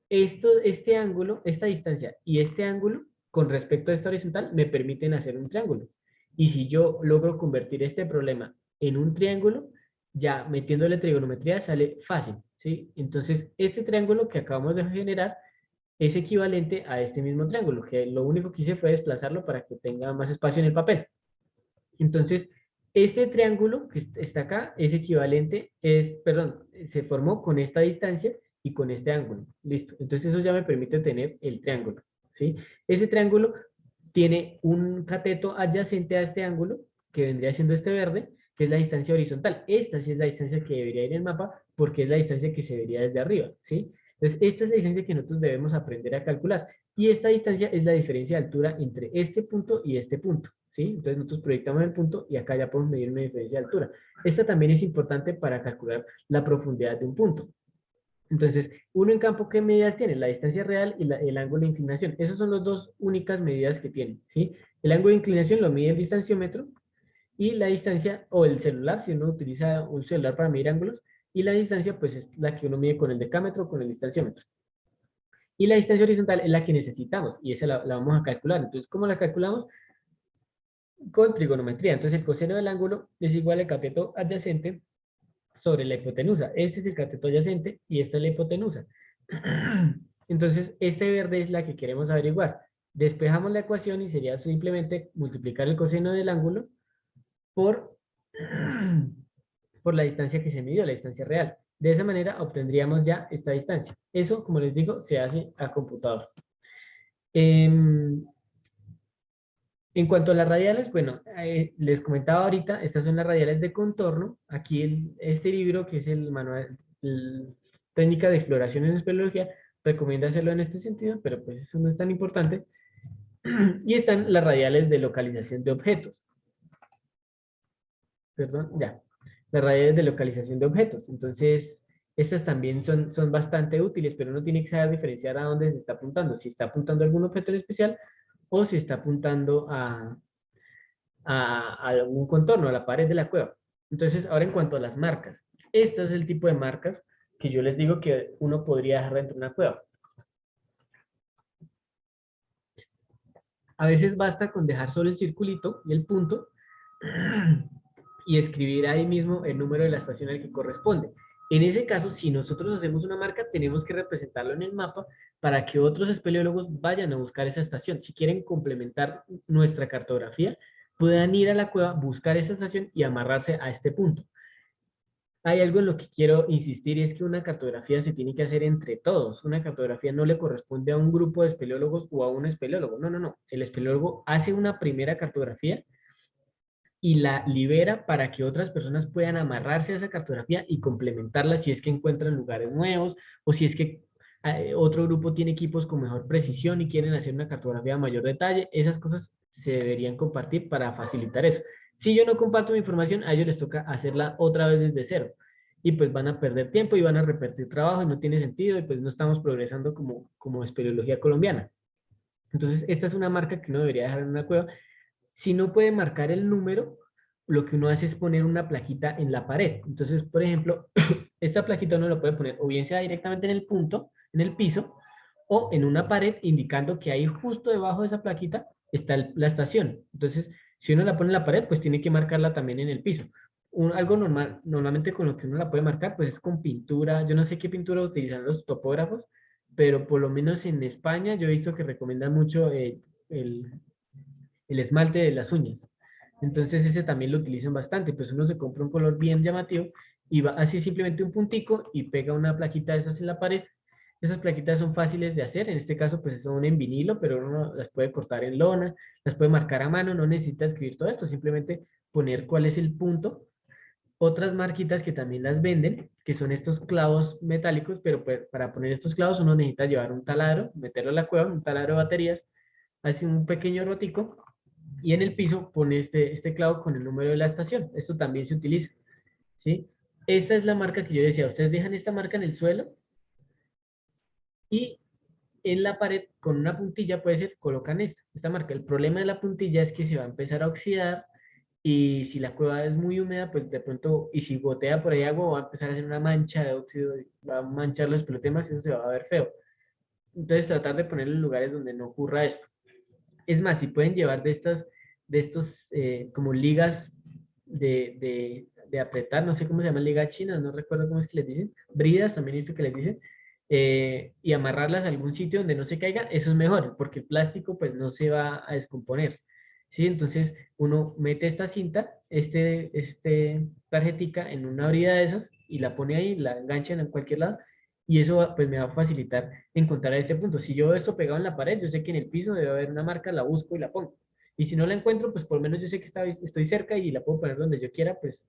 este ángulo, esta distancia y este ángulo, con respecto a esta horizontal, me permiten hacer un triángulo. Y si yo logro convertir este problema en un triángulo, ya metiéndole trigonometría sale fácil, ¿sí? Entonces, este triángulo que acabamos de generar es equivalente a este mismo triángulo, que lo único que hice fue desplazarlo para que tenga más espacio en el papel. Entonces, este triángulo que está acá es equivalente, perdón, se formó con esta distancia y con este ángulo. Listo. Entonces, eso ya me permite tener el triángulo, ¿sí? Ese triángulo tiene un cateto adyacente a este ángulo, que vendría siendo este verde, que es la distancia horizontal. Esta sí es la distancia que debería ir en el mapa, porque es la distancia que se vería desde arriba, ¿sí? Entonces, esta es la distancia que nosotros debemos aprender a calcular. Y esta distancia es la diferencia de altura entre este punto y este punto, ¿sí? Entonces nosotros proyectamos el punto y acá ya podemos medir una diferencia de altura. Esta también es importante para calcular la profundidad de un punto. Entonces, uno en campo, ¿qué medidas tiene? La distancia real y el ángulo de inclinación. Esas son las dos únicas medidas que tiene, ¿sí? El ángulo de inclinación lo mide el distanciómetro y la distancia, o el celular, si uno utiliza un celular para medir ángulos, y la distancia, pues es la que uno mide con el decámetro o con el distanciómetro. Y la distancia horizontal es la que necesitamos y esa la vamos a calcular. Entonces, ¿cómo la calculamos? Con trigonometría. Entonces, el coseno del ángulo es igual al cateto adyacente sobre la hipotenusa. Este es el cateto adyacente y esta es la hipotenusa. Entonces, este verde es la que queremos averiguar. Despejamos la ecuación y sería simplemente multiplicar el coseno del ángulo por, por la distancia que se midió, la distancia real. De esa manera obtendríamos ya esta distancia. Eso, como les digo, se hace a computador. En cuanto a las radiales, bueno, les comentaba ahorita, estas son las radiales de contorno. Aquí este libro, que es el manual, técnica de exploración en espeleología, recomienda hacerlo en este sentido, pero pues eso no es tan importante. Y están las radiales de localización de objetos. Perdón, ya. Las radiales de localización de objetos. Entonces, estas también son bastante útiles, pero uno tiene que saber diferenciar a dónde se está apuntando. Si está apuntando a algún objeto en especial o si está apuntando a algún contorno, a la pared de la cueva. Entonces, ahora en cuanto a las marcas. Este es el tipo de marcas que yo les digo que uno podría dejar dentro de una cueva. A veces basta con dejar solo el circulito y el punto y escribir ahí mismo el número de la estación al que corresponde. En ese caso, si nosotros hacemos una marca, tenemos que representarlo en el mapa para que otros espeleólogos vayan a buscar esa estación. Si quieren complementar nuestra cartografía, puedan ir a la cueva, buscar esa estación y amarrarse a este punto. Hay algo en lo que quiero insistir y es que una cartografía se tiene que hacer entre todos. Una cartografía no le corresponde a un grupo de espeleólogos o a un espeleólogo. No, no, no. El espeleólogo hace una primera cartografía y la libera para que otras personas puedan amarrarse a esa cartografía y complementarla si es que encuentran lugares nuevos o si es que otro grupo tiene equipos con mejor precisión y quieren hacer una cartografía a mayor detalle. Esas cosas se deberían compartir para facilitar eso. Si yo no comparto mi información, a ellos les toca hacerla otra vez desde cero. Y pues van a perder tiempo y van a repetir trabajo y no tiene sentido y pues no estamos progresando como espeleología colombiana. Entonces, esta es una marca que uno debería dejar en una cueva. Si no puede marcar el número, lo que uno hace es poner una plaquita en la pared. Entonces, por ejemplo, esta plaquita uno lo puede poner o bien sea directamente en el punto, en el piso, o en una pared indicando que ahí justo debajo de esa plaquita está la estación. Entonces, si uno la pone en la pared, pues tiene que marcarla también en el piso. Algo normal, normalmente con lo que uno la puede marcar, pues es con pintura. Yo no sé qué pintura utilizan los topógrafos, pero por lo menos en España yo he visto que recomiendan mucho el, el esmalte de las uñas. Entonces ese también lo utilizan bastante, pues uno se compra un color bien llamativo y va así simplemente un puntico y pega una plaquita de esas en la pared. Esas plaquitas son fáciles de hacer, en este caso pues son en vinilo, pero uno las puede cortar en lona, las puede marcar a mano, no necesita escribir todo esto, simplemente poner cuál es el punto. Otras marquitas que también las venden, que son estos clavos metálicos, pero pues, para poner estos clavos uno necesita llevar un taladro, meterlo en la cueva, un taladro de baterías, hace un pequeño rotico y en el piso pone este clavo con el número de la estación. Esto también se utiliza, ¿sí? Esta es la marca que yo decía. Ustedes dejan esta marca en el suelo y en la pared con una puntilla, puede ser, colocan esta marca. El problema de la puntilla es que se va a empezar a oxidar y si la cueva es muy húmeda, pues de pronto, y si gotea por ahí agua, va a empezar a hacer una mancha de óxido, va a manchar los pelotemas y eso se va a ver feo. Entonces tratar de ponerlo en lugares donde no ocurra esto. Es más, si pueden llevar de estos como ligas de apretar, no sé cómo se llaman, ligas chinas, no recuerdo cómo es que les dicen, bridas también esto que les dicen, y amarrarlas a algún sitio donde no se caiga, eso es mejor, porque el plástico pues no se va a descomponer. ¿Sí? Entonces uno mete esta cinta, este tarjetica en una brida de esas y la pone ahí, la enganchan en cualquier lado y eso pues me va a facilitar encontrar este punto. Si yo veo esto pegado en la pared, yo sé que en el piso debe haber una marca, la busco y la pongo. Y si no la encuentro, pues por lo menos yo sé que estoy cerca y la puedo poner donde yo quiera, pues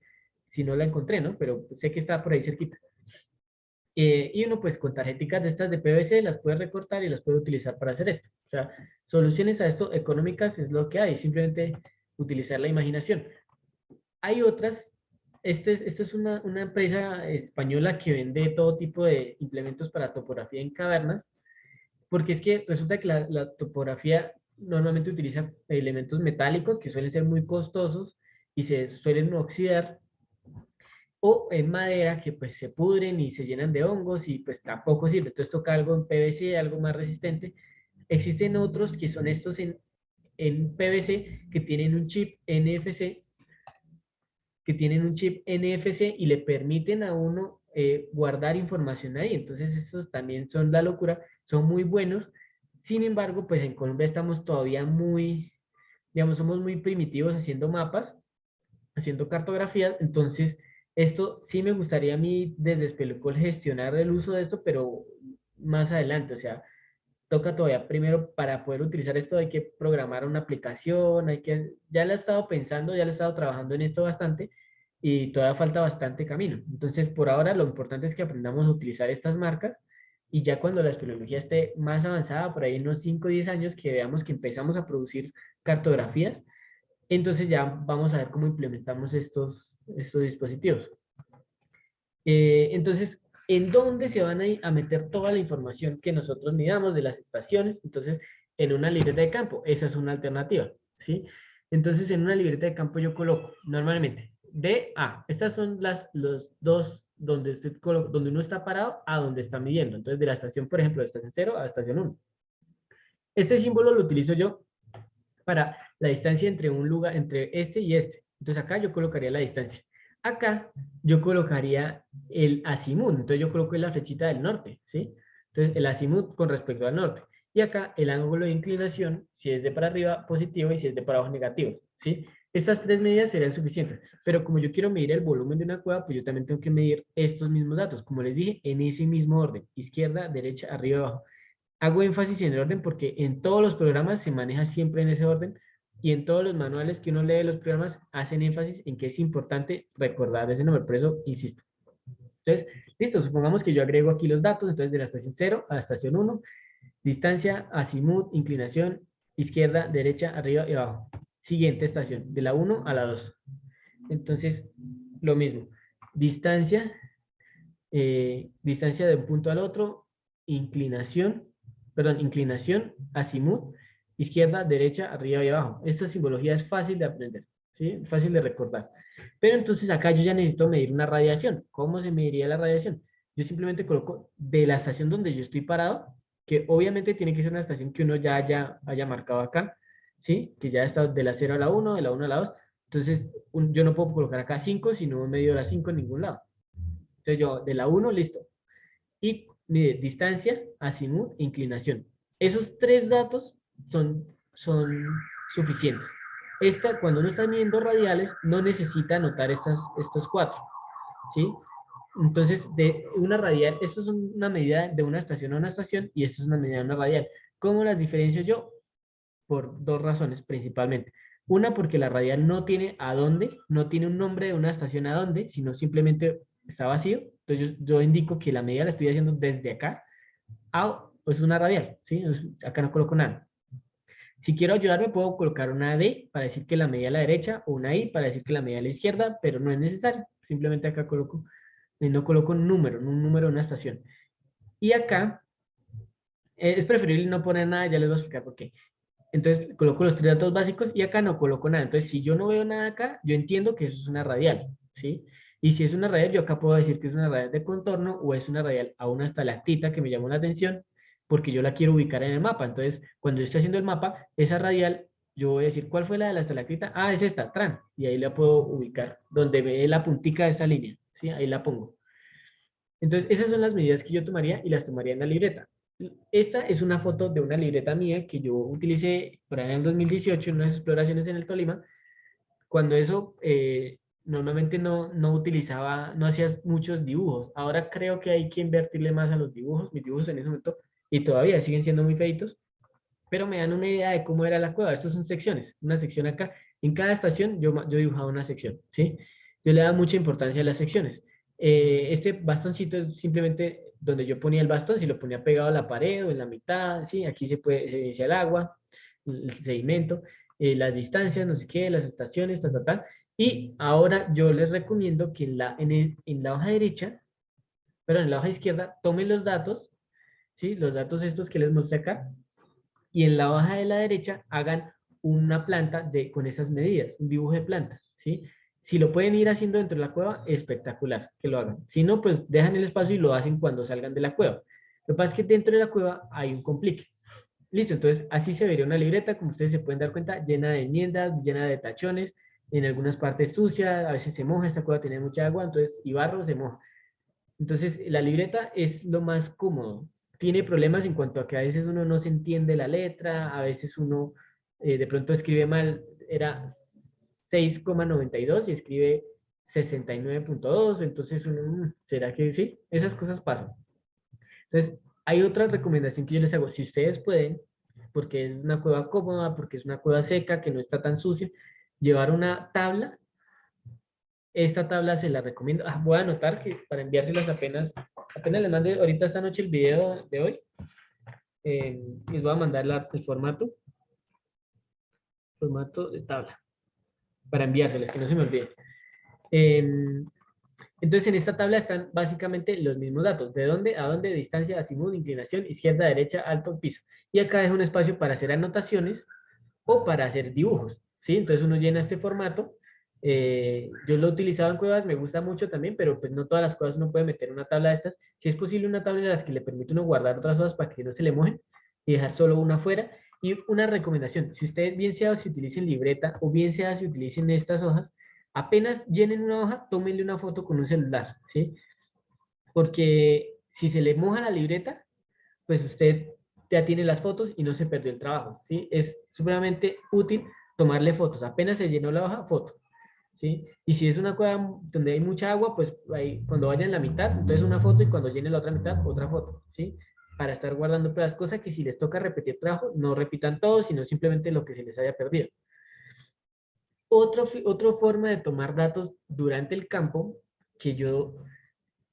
si no la encontré, ¿no? Pero sé que está por ahí cerquita. Y uno pues con tarjeticas de estas de PVC las puede recortar y las puede utilizar para hacer esto. O sea, soluciones a esto económicas es lo que hay, simplemente utilizar la imaginación. Hay otras, esta es una empresa española que vende todo tipo de implementos para topografía en cavernas, porque es que resulta que la topografía normalmente utiliza elementos metálicos que suelen ser muy costosos y se suelen oxidar, o en madera que pues se pudren y se llenan de hongos y pues tampoco sirve. Entonces toca algo en PVC, algo más resistente. Existen otros que son estos en PVC que tienen un chip NFC y le permiten a uno guardar información ahí. Entonces, estos también son la locura, son muy buenos. Sin embargo, pues en Colombia estamos todavía muy, digamos, somos muy primitivos haciendo mapas, haciendo cartografías. Entonces, esto sí me gustaría a mí desde Spelocol gestionar el uso de esto, pero más adelante, o sea, toca todavía primero para poder utilizar esto hay que programar una aplicación, ya la he estado pensando, ya le he estado trabajando en esto bastante y todavía falta bastante camino. Entonces, por ahora lo importante es que aprendamos a utilizar estas marcas y ya cuando la espeleología esté más avanzada, por ahí en unos 5 o 10 años, que veamos que empezamos a producir cartografías, entonces ya vamos a ver cómo implementamos estos dispositivos. Entonces, ¿en dónde se van a meter toda la información que nosotros midamos de las estaciones? Entonces, en una libreta de campo, esa es una alternativa, ¿sí? Entonces, en una libreta de campo yo coloco normalmente D, A. Estas son los dos donde uno está parado a donde está midiendo. Entonces, de la estación, por ejemplo, de estación 0 a estación 1. Este símbolo lo utilizo yo para la distancia entre un lugar, entre este y este. Entonces acá yo colocaría la distancia. Acá yo colocaría el azimut, entonces yo coloco la flechita del norte, ¿sí? Entonces el azimut con respecto al norte. Y acá el ángulo de inclinación, si es de para arriba, positivo, y si es de para abajo, negativo, ¿sí? Estas tres medidas serían suficientes, pero como yo quiero medir el volumen de una cueva, pues yo también tengo que medir estos mismos datos, como les dije, en ese mismo orden, izquierda, derecha, arriba, abajo. Hago énfasis en el orden porque en todos los programas se maneja siempre en ese orden y en todos los manuales que uno lee de los programas hacen énfasis en que es importante recordar ese número, por eso insisto. Entonces, listo, supongamos que yo agrego aquí los datos, entonces de la estación 0 a la estación 1, distancia, azimut, inclinación, izquierda, derecha, arriba y abajo. Siguiente estación, de la 1 a la 2. Entonces, lo mismo, distancia, distancia de un punto al otro, inclinación, perdón, inclinación, azimut, izquierda, derecha, arriba y abajo. Esta simbología es fácil de aprender, ¿sí? Fácil de recordar. Pero entonces acá yo ya necesito medir una radiación. ¿Cómo se mediría la radiación? Yo simplemente coloco de la estación donde yo estoy parado, que obviamente tiene que ser una estación que uno ya haya marcado acá, ¿sí? Que ya está de la 0 a la 1, de la 1 a la 2. Entonces, yo no puedo colocar acá 5 si no medio la 5 en ningún lado. Entonces yo de la 1, listo. Y mide distancia, azimut, inclinación. Esos tres datos son suficientes. Cuando uno está midiendo radiales, no necesita anotar estos cuatro, ¿sí? Entonces, de una radial, esto es una medida de una estación a una estación y esto es una medida de una radial. ¿Cómo las diferencio yo? Por dos razones principalmente. Una, porque la radial no tiene a dónde, no tiene un nombre de una estación a dónde, sino simplemente está vacío. Entonces yo indico que la medida la estoy haciendo desde acá a, pues una radial, ¿sí? Acá no coloco nada. Si quiero ayudarme, puedo colocar una D para decir que la medida a la derecha o una I para decir que la medida a la izquierda, pero no es necesario. Simplemente acá coloco, no coloco un número de una estación. Y acá es preferible no poner nada, ya les voy a explicar por qué. Entonces coloco los tres datos básicos y acá no coloco nada. Entonces, si yo no veo nada acá, yo entiendo que eso es una radial, ¿sí? Y si es una radial, yo acá puedo decir que es una radial de contorno o es una radial a una estalactita que me llamó la atención porque yo la quiero ubicar en el mapa. Entonces, cuando yo estoy haciendo el mapa, esa radial, yo voy a decir, ¿cuál fue la de la estalactita? Ah, es esta, tran. Y ahí la puedo ubicar, donde ve la puntica de esta línea, ¿sí? Ahí la pongo. Entonces, esas son las medidas que yo tomaría y las tomaría en la libreta. Esta es una foto de una libreta mía que yo utilicé por ahí en el 2018 en unas exploraciones en el Tolima, cuando eso normalmente no utilizaba, no hacías muchos dibujos. Ahora creo que hay que invertirle más a los dibujos, mis dibujos en ese momento, y todavía siguen siendo muy feitos, pero me dan una idea de cómo era la cueva. Estos son secciones, una sección acá. En cada estación yo dibujaba una sección, ¿sí? Yo le daba mucha importancia a las secciones. Este bastoncito es simplemente donde yo ponía el bastón, si lo ponía pegado a la pared o en la mitad, ¿sí? Aquí se inicia el agua, el sedimento, las distancias, no sé qué, las estaciones, ta. Y ahora yo les recomiendo que en la hoja derecha, perdón, en la hoja izquierda, tomen los datos, ¿sí? Los datos estos que les mostré acá, y en la hoja de la derecha hagan una planta con esas medidas, un dibujo de planta, ¿sí? Si lo pueden ir haciendo dentro de la cueva, espectacular que lo hagan. Si no, pues dejan el espacio y lo hacen cuando salgan de la cueva. Lo que pasa es que dentro de la cueva hay un complique. Listo, entonces así se vería una libreta, como ustedes se pueden dar cuenta, llena de enmiendas, llena de tachones, en algunas partes sucia, a veces se moja, esta cueva tiene mucha agua, entonces, y barro se moja. Entonces, la libreta es lo más cómodo. Tiene problemas en cuanto a que a veces uno no se entiende la letra, a veces uno de pronto escribe mal, era 6,92 y escribe 69,2, entonces uno, ¿será que sí? Esas cosas pasan. Entonces, hay otra recomendación que yo les hago, si ustedes pueden, porque es una cueva cómoda, porque es una cueva seca, que no está tan sucia, llevar una tabla. Esta tabla se la recomiendo. Voy a anotar que para enviárselas apenas les mande ahorita esta noche el video de hoy. Les voy a mandar el formato de tabla para enviárselas, que no se me olvide. Eh, entonces en esta tabla están básicamente los mismos datos. ¿De dónde a dónde? Distancia, azimut, inclinación, izquierda, derecha, alto, piso. Y acá dejo un espacio para hacer anotaciones o para hacer dibujos, ¿sí? Entonces uno llena este formato. Yo lo he utilizado en cuevas, me gusta mucho también, pero pues no todas las cosas uno puede meter una tabla de estas. Si es posible una tabla de las que le permite uno guardar otras hojas para que no se le mojen y dejar solo una afuera. Y una recomendación, si ustedes bien sea si utilicen libreta o bien sea si utilicen estas hojas, apenas llenen una hoja, tómenle una foto con un celular, ¿sí? Porque si se le moja la libreta, pues usted ya tiene las fotos y no se perdió el trabajo, ¿sí? Es supremamente útil tomarle fotos. Apenas se llenó la hoja, foto, ¿sí? Y si es una cueva donde hay mucha agua, pues ahí, cuando vaya en la mitad, entonces una foto y cuando llene la otra mitad, otra foto, ¿sí? Para estar guardando las cosas que si les toca repetir trabajo, no repitan todo, sino simplemente lo que se les haya perdido. Otra forma de tomar datos durante el campo que yo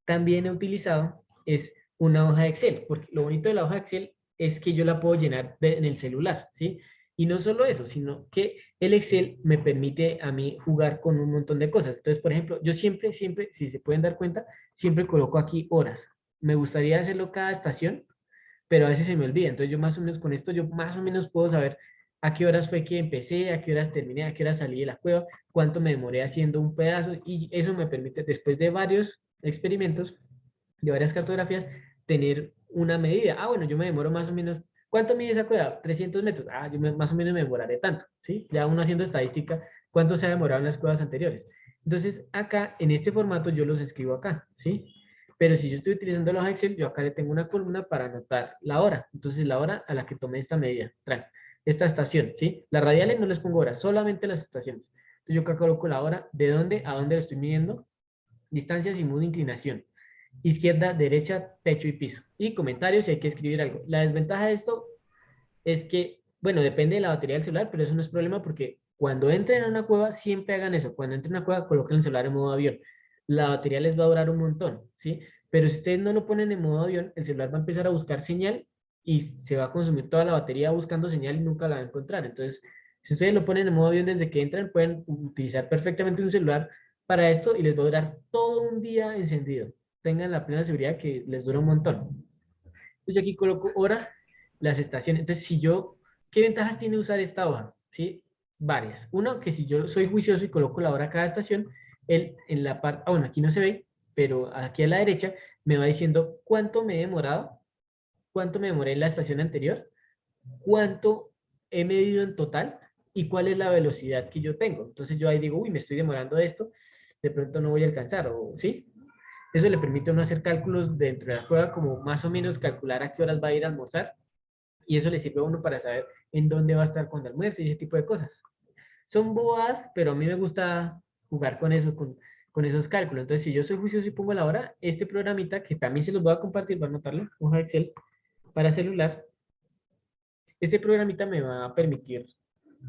también he utilizado es una hoja de Excel, porque lo bonito de la hoja de Excel es que yo la puedo llenar en el celular, ¿sí? Y no solo eso, sino que el Excel me permite a mí jugar con un montón de cosas. Entonces, por ejemplo, yo siempre, si se pueden dar cuenta, siempre coloco aquí horas. Me gustaría hacerlo cada estación, pero a veces se me olvida. Entonces, yo más o menos con esto, yo más o menos puedo saber a qué horas fue que empecé, a qué horas terminé, a qué horas salí de la cueva, cuánto me demoré haciendo un pedazo, y eso me permite, después de varios experimentos, de varias cartografías, tener una medida. Ah, bueno, yo me demoro más o menos, ¿cuánto mide esa cueva? 300 metros. Ah, más o menos me demoraré tanto, ¿sí? Ya uno haciendo estadística, ¿cuánto se ha demorado en las cuevas anteriores? Entonces, acá, en este formato, yo los escribo acá, ¿sí? Pero si yo estoy utilizando la hoja Excel, yo acá le tengo una columna para anotar la hora. Entonces, la hora a la que tomé esta medida, esta estación, ¿sí? Las radiales no les pongo horas, solamente las estaciones. Entonces, yo acá coloco la hora, de dónde a dónde lo estoy midiendo, distancias y modo de inclinación. Izquierda, derecha, techo y piso. Y comentarios si hay que escribir algo. La desventaja de esto es que, bueno, depende de la batería del celular, pero eso no es problema porque cuando entren a una cueva, siempre hagan eso. Cuando entren a una cueva, coloquen el celular en modo avión. La batería les va a durar un montón, ¿sí? Pero si ustedes no lo ponen en modo avión, el celular va a empezar a buscar señal y se va a consumir toda la batería buscando señal y nunca la va a encontrar. Entonces, si ustedes lo ponen en modo avión desde que entran, pueden utilizar perfectamente un celular para esto y les va a durar todo un día encendido. Tengan la plena seguridad que les dura un montón. Entonces, yo aquí coloco horas, las estaciones. Entonces, si yo, ¿qué ventajas tiene usar esta hoja? ¿Sí? Varias. Uno, que si yo soy juicioso y coloco la hora a cada estación, él en la parte, bueno, aquí no se ve, pero aquí a la derecha me va diciendo cuánto me he demorado, cuánto me demoré en la estación anterior, cuánto he medido en total y cuál es la velocidad que yo tengo. Entonces yo ahí digo, uy, me estoy demorando esto, de pronto no voy a alcanzar, o ¿sí? Eso le permite a uno hacer cálculos dentro de la prueba, como más o menos calcular a qué horas va a ir a almorzar, y eso le sirve a uno para saber en dónde va a estar cuando almuerce y ese tipo de cosas. Son bobadas, pero a mí me gusta jugar con eso, con esos cálculos. Entonces, si yo soy juicioso y pongo la hora, este programita, que también se los voy a compartir, voy a anotarlo, hoja Excel para celular, este programita me va a permitir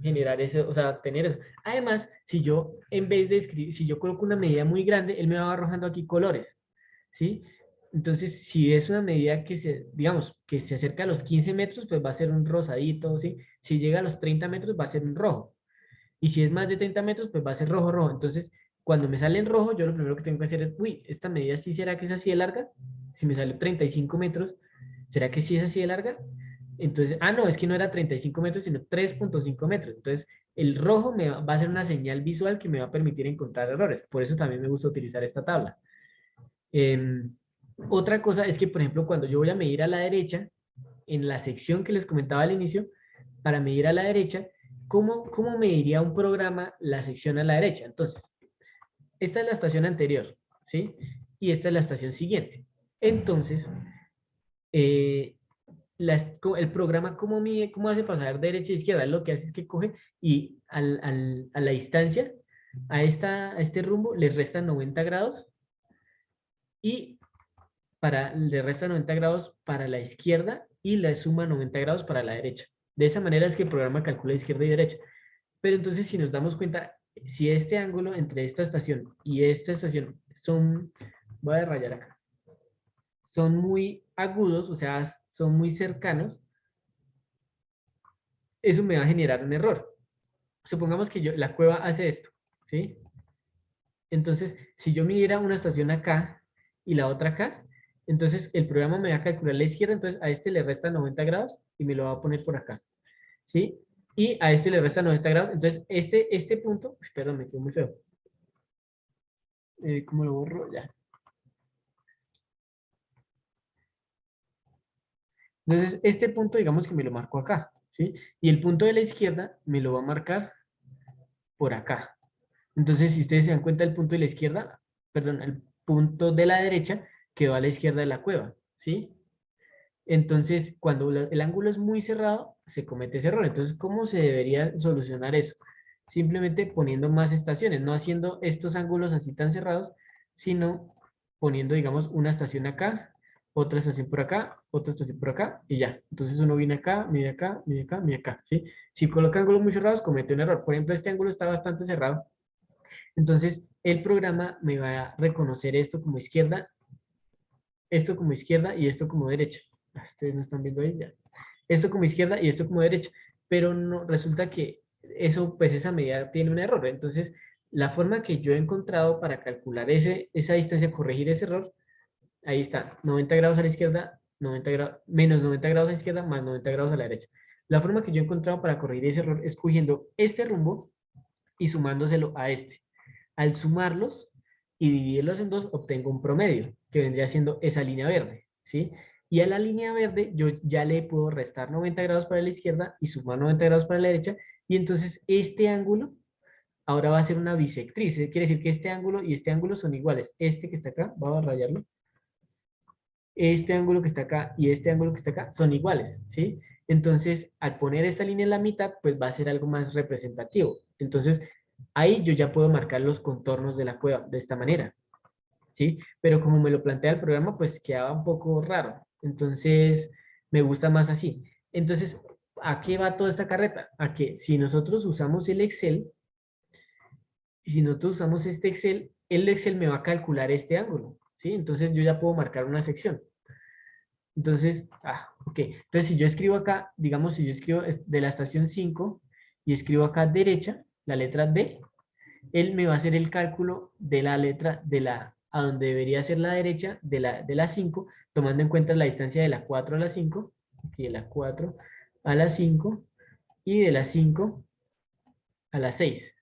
generar eso, o sea, tener eso. Además, si yo, en vez de escribir, si yo coloco una medida muy grande, él me va arrojando aquí colores, ¿sí? Entonces, si es una medida que se, digamos, que se acerca a los 15 metros, pues va a ser un rosadito, ¿sí? Si llega a los 30 metros, va a ser un rojo. Y si es más de 30 metros, pues va a ser rojo, rojo. Entonces, cuando me sale en rojo, yo lo primero que tengo que hacer es, uy, esta medida sí será que es así de larga. Si me sale 35 metros, ¿será que sí es así de larga? Entonces, ah, no, es que no era 35 metros, sino 3,5 metros. Entonces, el rojo va a ser una señal visual que me va a permitir encontrar errores. Por eso también me gusta utilizar esta tabla. Em, Otra cosa es que, por ejemplo, cuando yo voy a medir a la derecha, en la sección que les comentaba al inicio, para medir a la derecha, ¿cómo mediría un programa la sección a la derecha? Entonces, esta es la estación anterior, ¿sí? Y esta es la estación siguiente. Entonces, eh, el programa, ¿cómo mide, cómo hace pasar de derecha a izquierda? Lo que hace es que coge y a la distancia, a este rumbo, le resta 90 grados y le resta 90 grados para la izquierda y le suma 90 grados para la derecha. De esa manera es que el programa calcula izquierda y derecha. Pero entonces, si nos damos cuenta, si este ángulo entre esta estación y esta estación voy a rayar acá, son muy agudos, o sea, son muy cercanos, eso me va a generar un error. Supongamos que la cueva hace esto, ¿sí? Entonces, si yo midiera una estación acá y la otra acá, entonces el programa me va a calcular la izquierda, entonces a este le resta 90 grados y me lo va a poner por acá, ¿sí? Y a este le resta 90 grados, entonces este punto, perdón, me quedó muy feo. ¿Cómo lo borro? Ya. Entonces, este punto, digamos que me lo marco acá, ¿sí? Y el punto de la izquierda me lo va a marcar por acá. Entonces, si ustedes se dan cuenta, el punto de la izquierda, perdón, el punto de la derecha quedó a la izquierda de la cueva, ¿sí? Entonces, cuando el ángulo es muy cerrado, se comete ese error. Entonces, ¿cómo se debería solucionar eso? Simplemente poniendo más estaciones, no haciendo estos ángulos así tan cerrados, sino poniendo, digamos, una estación acá, otra estación por acá, otra estación por acá, y ya. Entonces uno viene acá, mide acá, mide acá, mide acá, ¿sí? Si coloca ángulos muy cerrados, comete un error. Por ejemplo, este ángulo está bastante cerrado. Entonces, el programa me va a reconocer esto como izquierda y esto como derecha. Ustedes no están viendo ahí ya. Esto como izquierda y esto como derecha. Pero no, resulta que eso, pues esa medida tiene un error. Entonces, la forma que yo he encontrado para calcular esa distancia, corregir ese error, ahí está, 90 grados a la izquierda, 90 grados, menos 90 grados a la izquierda, más 90 grados a la derecha. La forma que yo he encontrado para corregir ese error es cogiendo este rumbo y sumándoselo a este. Al sumarlos y dividirlos en dos, obtengo un promedio, que vendría siendo esa línea verde, ¿sí? Y a la línea verde yo ya le puedo restar 90 grados para la izquierda y sumar 90 grados para la derecha, y entonces este ángulo ahora va a ser una bisectriz. Quiere decir que este ángulo y este ángulo son iguales. Este que está acá, vamos a rayarlo. Este ángulo que está acá y este ángulo que está acá son iguales, ¿sí? Entonces, al poner esta línea en la mitad, pues va a ser algo más representativo. Entonces, ahí yo ya puedo marcar los contornos de la cueva de esta manera, ¿sí? Pero como me lo plantea el programa, pues quedaba un poco raro. Entonces, me gusta más así. Entonces, ¿a qué va toda esta carreta? A que si nosotros usamos el Excel, y si nosotros usamos este Excel, el Excel me va a calcular este ángulo, ¿sí? Entonces, yo ya puedo marcar una sección. Entonces, ok. Entonces, si yo escribo acá, digamos, si yo escribo de la estación 5 y escribo acá derecha, la letra D, él me va a hacer el cálculo de la letra a donde debería ser la derecha de la 5, tomando en cuenta la distancia de la 4 a la 5, aquí de la 4 a la 5 y de la 5 a la 6,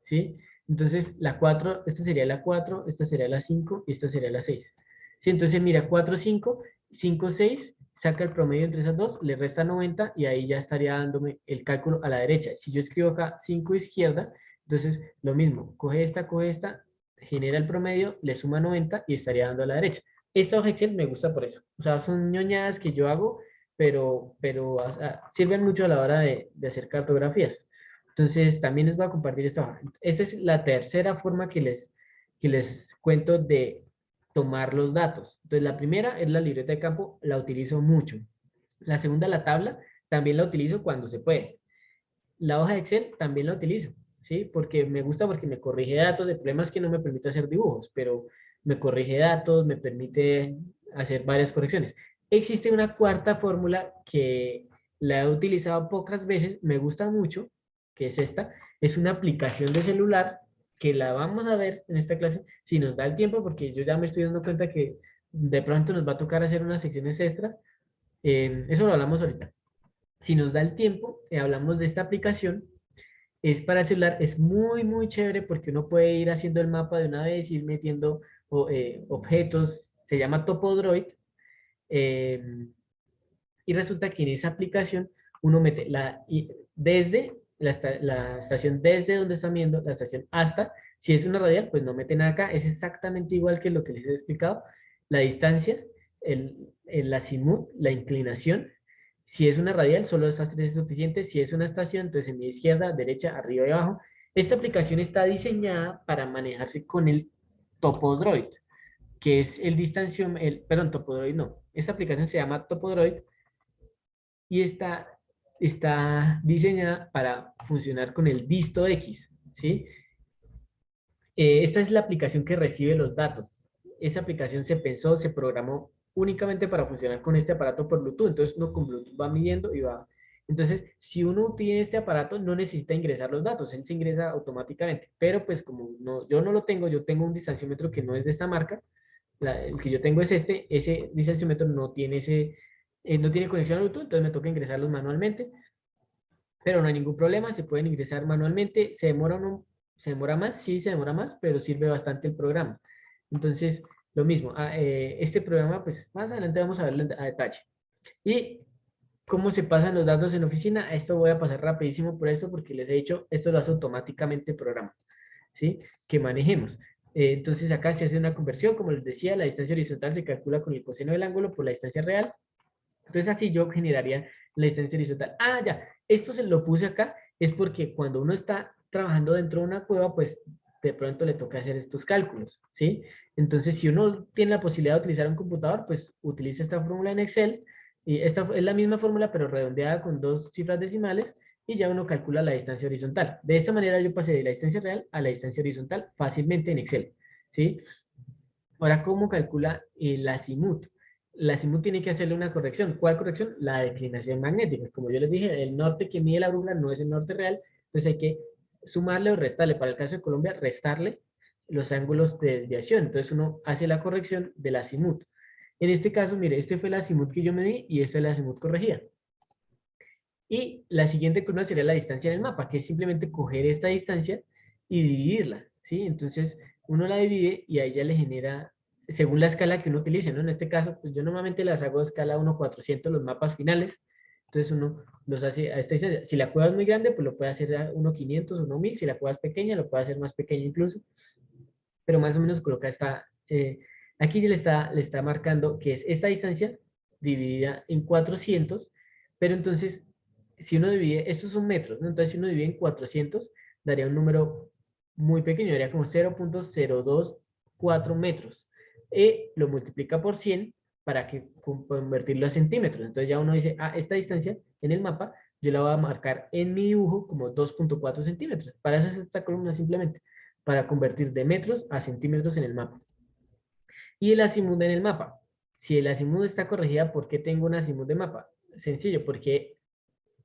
¿sí? Entonces, la 4, esta sería la 4, esta sería la 5 y esta sería la 6. ¿Sí? Entonces, mira, 4, 5, 5, 6, saca el promedio entre esas dos, le resta 90 y ahí ya estaría dándome el cálculo a la derecha. Si yo escribo acá 5 izquierda, entonces lo mismo, coge esta, genera el promedio, le suma 90 y estaría dando a la derecha. Esta hoja Excel me gusta por eso. O sea, son ñoñadas que yo hago, pero o sea, sirven mucho a la hora de hacer cartografías. Entonces, también les voy a compartir esta hoja. Esta es la tercera forma que les cuento de tomar los datos. Entonces, la primera es la libreta de campo, la utilizo mucho. La segunda, la tabla, también la utilizo cuando se puede. La hoja de Excel también la utilizo, ¿sí? Porque me gusta porque me corrige datos. El problema es que no me permite hacer dibujos, pero me corrige datos, me permite hacer varias correcciones. Existe una cuarta fórmula que la he utilizado pocas veces, me gusta mucho, que es esta. Es una aplicación de celular que la vamos a ver en esta clase, si nos da el tiempo, porque yo ya me estoy dando cuenta que de pronto nos va a tocar hacer unas secciones extra. Eso lo hablamos ahorita. Si nos da el tiempo, hablamos de esta aplicación. Es para celular, es muy, muy chévere porque uno puede ir haciendo el mapa de una vez, ir metiendo objetos, se llama Topodroid, eh, y resulta que en esa aplicación uno mete desde la estación, desde donde están viendo, la estación hasta, si es una radial, pues no mete nada acá, es exactamente igual que lo que les he explicado, la distancia, el azimut, la inclinación. Si es una radial, solo estas tres es suficiente. Si es una estación, entonces en mi izquierda, derecha, arriba y abajo. Esta aplicación está diseñada para manejarse con el Topodroid, que es el distanciómetro, perdón, Topodroid no. Esta aplicación se llama Topodroid y está diseñada para funcionar con el Disto X, ¿sí? Esta es la aplicación que recibe los datos. Esa aplicación se pensó, se programó únicamente para funcionar con este aparato por Bluetooth. Entonces uno con Bluetooth va midiendo y va. Entonces, si uno tiene este aparato, no necesita ingresar los datos, él se ingresa automáticamente. Pero pues como yo no lo tengo, yo tengo un distanciómetro que no es de esta marca, el que yo tengo es ese distanciómetro no tiene conexión a Bluetooth, entonces me toca ingresarlos manualmente, pero no hay ningún problema, se pueden ingresar manualmente, se demora más, sí se demora más, pero sirve bastante el programa. Entonces, lo mismo, este programa, pues más adelante vamos a verlo a detalle. Y ¿Cómo se pasan los datos en oficina? Esto voy a pasar rapidísimo por esto porque les he dicho, esto lo hace automáticamente el programa, ¿sí? Que manejemos. Entonces acá se hace una conversión, como les decía, la distancia horizontal se calcula con el coseno del ángulo por la distancia real. Entonces así yo generaría la distancia horizontal. Ah, ya, esto se lo puse acá, es porque cuando uno está trabajando dentro de una cueva, pues de pronto le toca hacer estos cálculos, ¿sí? Entonces si uno tiene la posibilidad de utilizar un computador, pues utiliza esta fórmula en Excel, y esta es la misma fórmula, pero redondeada con 2 cifras decimales, y ya uno calcula la distancia horizontal. De esta manera yo pasé de la distancia real a la distancia horizontal fácilmente en Excel, ¿sí? Ahora, ¿cómo calcula el azimut? El azimut tiene que hacerle una corrección. ¿Cuál corrección? La declinación magnética. Como yo les dije, el norte que mide la brújula no es el norte real, entonces hay que sumarle o restarle. Para el caso de Colombia, restarle los ángulos de desviación. Entonces uno hace la corrección del azimut. En este caso, mire, este fue el azimut que yo medí y esta es la azimut corregida. Y la siguiente columna sería la distancia en el mapa, que es simplemente coger esta distancia y dividirla, ¿sí? Entonces, uno la divide y a ella le genera, según la escala que uno utilice, ¿no? En este caso, pues yo normalmente las hago a escala 1:400 los mapas finales, entonces uno los hace a esta distancia. Si la cueva es muy grande, pues lo puede hacer a 1:500, 1:1000, si la cueva es pequeña, lo puede hacer más pequeña incluso, pero más o menos coloca esta, aquí le está marcando que es esta distancia dividida en 400, pero entonces, si uno divide, estos son metros, ¿no? Entonces, si uno divide en 400, daría un número muy pequeño, daría como 0.024 metros. Y lo multiplica por 100 para que convertirlo a centímetros. Entonces ya uno dice, ah, esta distancia en el mapa, yo la voy a marcar en mi dibujo como 2.4 centímetros. Para eso es esta columna simplemente, para convertir de metros a centímetros en el mapa. Y el azimut en el mapa. Si el azimut está corregida, ¿por qué tengo un azimut de mapa? Sencillo, porque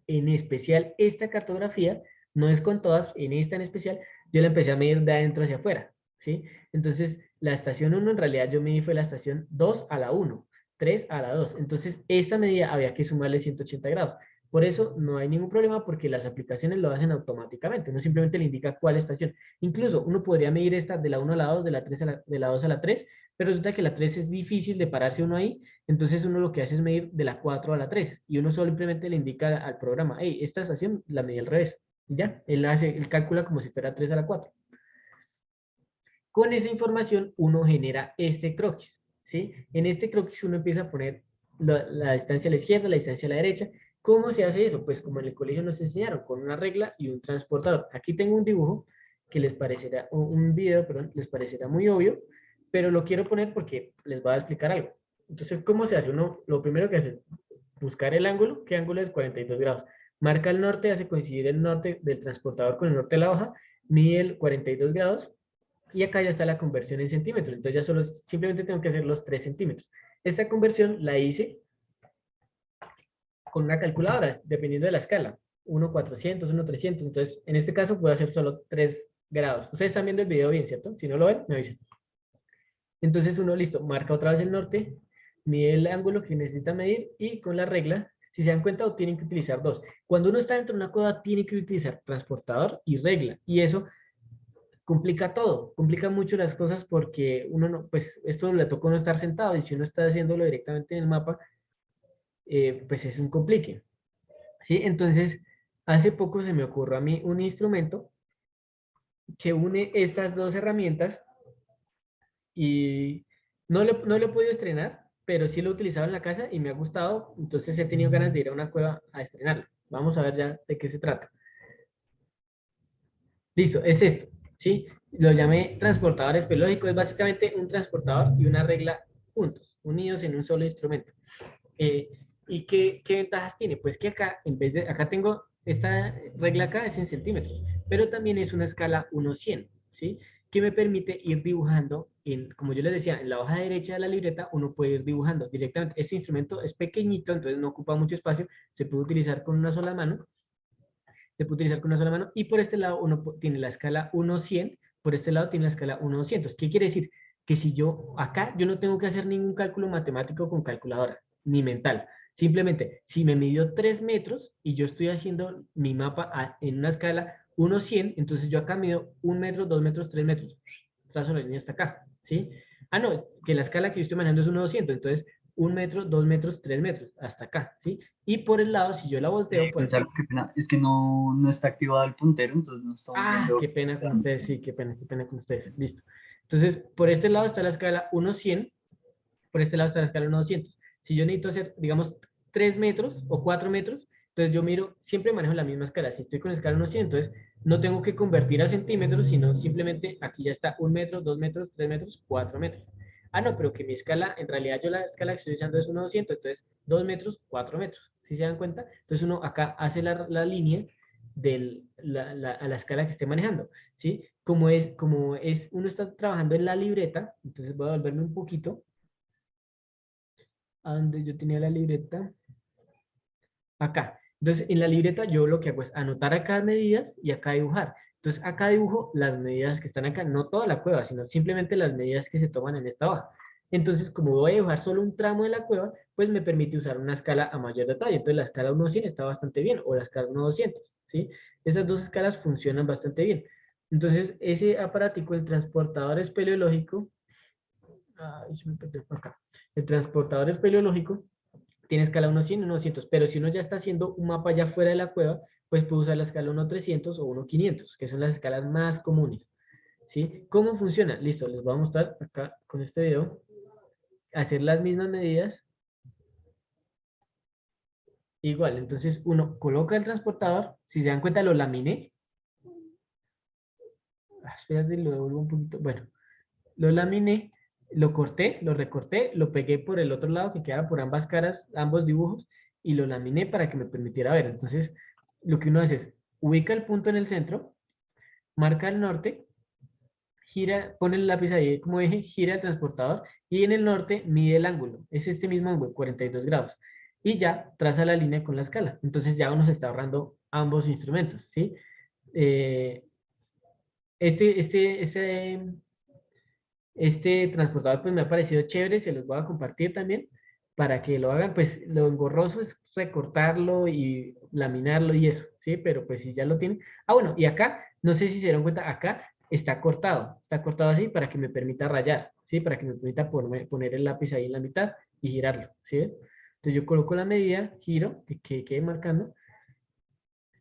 en especial esta cartografía, no es con todas, en esta en especial, yo la empecé a medir de adentro hacia afuera, ¿sí? Entonces, la estación 1 en realidad yo medí fue la estación 2 a la 1, 3 a la 2. Entonces, esta medida había que sumarle 180 grados. Por eso no hay ningún problema porque las aplicaciones lo hacen automáticamente. Uno simplemente le indica cuál estación. Incluso uno podría medir esta de la 1 a la 2, de la 3 a la, de la 2 a la 3, pero resulta que la 3 es difícil de pararse uno ahí, entonces uno lo que hace es medir de la 4 a la 3 y uno simplemente le indica al programa, hey, esta estación la medí al revés. Y ya, él calcula como si fuera 3 a la 4. Con esa información uno genera este croquis, ¿sí? En este croquis uno empieza a poner la distancia a la izquierda, la distancia a la derecha. ¿Cómo se hace eso? Pues como en el colegio nos enseñaron, con una regla y un transportador. Aquí tengo un dibujo que les parecerá, un video, perdón, les parecerá muy obvio, pero lo quiero poner porque les voy a explicar algo. Entonces, ¿cómo se hace? Uno, lo primero que hace es buscar el ángulo. ¿Qué ángulo es? 42 grados. Marca el norte, hace coincidir el norte del transportador con el norte de la hoja, mide el 42 grados y acá ya está la conversión en centímetros. Entonces ya solo simplemente tengo que hacer los 3 centímetros. Esta conversión la hice con una calculadora, dependiendo de la escala. 1:400, 1:300. Entonces, en este caso puedo hacer solo 3 grados. Ustedes están viendo el video bien, ¿cierto? Si no lo ven, me avisan. Entonces uno, listo, marca otra vez el norte, mide el ángulo que necesita medir y con la regla, si se dan cuenta, tienen que utilizar dos. Cuando uno está dentro de una cueva, tiene que utilizar transportador y regla. Y eso complica todo, complica mucho las cosas porque uno no, pues esto le toca a uno estar sentado y si uno está haciéndolo directamente en el mapa, pues es un complique, ¿sí? Entonces, hace poco se me ocurrió a mí un instrumento que une estas dos herramientas y no lo he podido estrenar, pero sí lo he utilizado en la casa y me ha gustado, entonces he tenido ganas de ir a una cueva a estrenarlo. Vamos a ver ya de qué se trata. Listo, es esto, ¿sí? Lo llamé transportador espeleológico, es básicamente un transportador y una regla juntos, unidos en un solo instrumento. Eh, ¿Y qué ventajas tiene? Pues que acá, en vez de, acá tengo esta regla acá es en centímetros, pero también es una escala 1:100, ¿sí? Que me permite ir dibujando, como yo les decía, en la hoja derecha de la libreta uno puede ir dibujando directamente. Este instrumento es pequeñito, entonces no ocupa mucho espacio, se puede utilizar con una sola mano, se puede utilizar con una sola mano, y por este lado uno tiene la escala 1:100, por este lado tiene la escala 1:200. ¿Qué quiere decir? Que si yo, acá, yo no tengo que hacer ningún cálculo matemático con calculadora, ni mental. Simplemente, si me midió 3 metros y yo estoy haciendo mi mapa en una escala 1:100, entonces yo acá mido 1 metro, 2 metros, 3 metros. Trazo la línea hasta acá, ¿sí? Ah, no, que la escala que yo estoy manejando es 1:200, entonces 1 metro, 2 metros, 3 metros, hasta acá, ¿sí? Y por el lado, si yo la volteo por Gonzalo, aquí, qué pena, es que no está activado el puntero, entonces no estamos ah, viendo. qué pena con ustedes, sí, qué pena con ustedes, listo. Entonces, por este lado está la escala 1-100, por este lado está la escala 1-200. Si yo necesito hacer, digamos, 3 metros o 4 metros, entonces yo miro, siempre manejo la misma escala. Si estoy con escala 1-100, entonces no tengo que convertir a centímetros, sino simplemente aquí ya está 1 metro, 2 metros, 3 metros, 4 metros. Ah, no, pero que mi escala, en realidad yo la escala que estoy usando es 1-200, entonces 2 metros, 4 metros. ¿Sí se dan cuenta? Entonces uno acá hace la línea a la escala que esté manejando. ¿Sí? Uno está trabajando en la libreta, entonces voy a volverme un poquito a donde yo tenía la libreta, acá. Entonces, en la libreta yo lo que hago es anotar acá medidas y acá dibujar. Entonces, acá dibujo las medidas que están acá, no toda la cueva, sino simplemente las medidas que se toman en esta hoja. Entonces, como voy a dibujar solo un tramo de la cueva, pues me permite usar una escala a mayor detalle. Entonces, la escala 1-100 está bastante bien, o la escala 1-200, ¿sí? Esas dos escalas funcionan bastante bien. Entonces, ese aparatico, el transportador espeleológico, se me perdió por acá. El transportador espeleológico tiene escala 1-100 y 1-200, pero si uno ya está haciendo un mapa ya fuera de la cueva, pues puede usar la escala 1-300 o 1-500, que son las escalas más comunes. ¿Sí? ¿Cómo funciona? Listo, les voy a mostrar acá con este video, hacer las mismas medidas. Igual, entonces uno coloca el transportador, si se dan cuenta lo laminé. Espérate, lo devuelvo un poquito. Bueno, lo laminé, lo corté, lo recorté, lo pegué por el otro lado que queda por ambas caras, ambos dibujos, y lo laminé para que me permitiera ver. Entonces, lo que uno hace es, ubica el punto en el centro, marca el norte, gira, pone el lápiz ahí como eje, gira el transportador, y en el norte mide el ángulo. Es este mismo ángulo, 42 grados. Y ya traza la línea con la escala. Entonces ya uno se está ahorrando ambos instrumentos, ¿sí? Eh, este, este, este Este transportador pues me ha parecido chévere, se los voy a compartir también para que lo hagan. Pues lo engorroso es recortarlo y laminarlo y eso, ¿sí? Pero pues si ya lo tienen. Ah, bueno, y acá, no sé si se dieron cuenta, acá está cortado así para que me permita rayar, ¿sí? Para que me permita poner el lápiz ahí en la mitad y girarlo, ¿sí? Entonces yo coloco la medida, giro, que quede marcando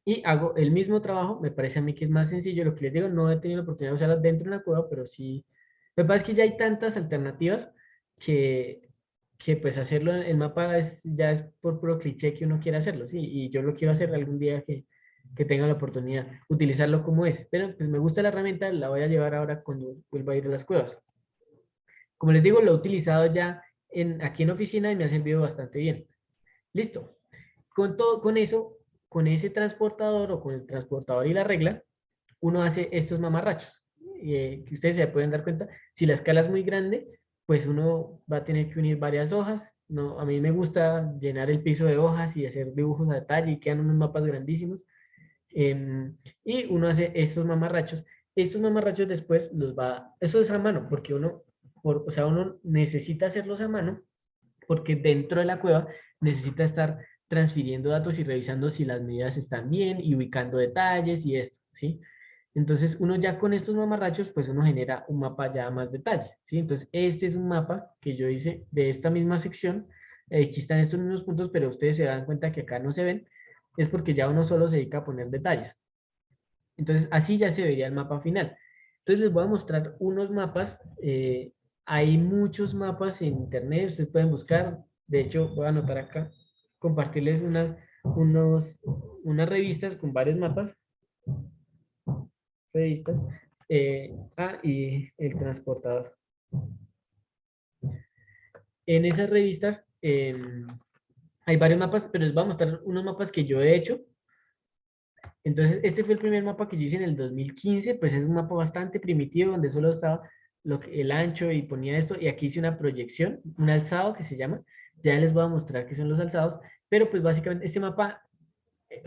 y hago el mismo trabajo. Me parece a mí que es más sencillo. Lo que les digo, no he tenido la oportunidad de usarlas dentro de una cueva, pero sí. Lo que pasa es que ya hay tantas alternativas que, que pues hacerlo en el mapa ya es por puro cliché que uno quiere hacerlo, sí. Y yo lo quiero hacer algún día que tenga la oportunidad, utilizarlo como es. Pero pues me gusta la herramienta, la voy a llevar ahora cuando vuelva a ir a las cuevas. Como les digo, lo he utilizado ya aquí en oficina y me ha servido bastante bien. Listo. Con todo, con eso, con ese transportador o con el transportador y la regla, uno hace estos mamarrachos. Que ustedes se pueden dar cuenta, si la escala es muy grande, pues uno va a tener que unir varias hojas. No, a mí me gusta llenar el piso de hojas y hacer dibujos a detalle y quedan unos mapas grandísimos. Y uno hace estos mamarrachos. Estos mamarrachos después eso es a mano, porque o sea, uno necesita hacerlos a mano porque dentro de la cueva necesita estar transfiriendo datos y revisando si las medidas están bien y ubicando detalles y esto, ¿sí? Entonces, uno ya con estos mamarrachos, pues uno genera un mapa ya más detalle, ¿sí? Entonces, este es un mapa que yo hice de esta misma sección. Aquí están estos mismos puntos, pero ustedes se dan cuenta que acá no se ven, es porque ya uno solo se dedica a poner detalles. Entonces, así ya se vería el mapa final. Entonces, les voy a mostrar unos mapas. Hay muchos mapas en internet, ustedes pueden buscar. De hecho, voy a anotar acá, compartirles unas revistas con varios mapas, revistas. Y el transportador. En esas revistas hay varios mapas, pero les voy a mostrar unos mapas que yo he hecho. Entonces, este fue el primer mapa que yo hice en el 2015, pues es un mapa bastante primitivo donde solo estaba el ancho y ponía esto, y aquí hice una proyección, un alzado que se llama, ya les voy a mostrar qué son los alzados, pero pues básicamente este mapa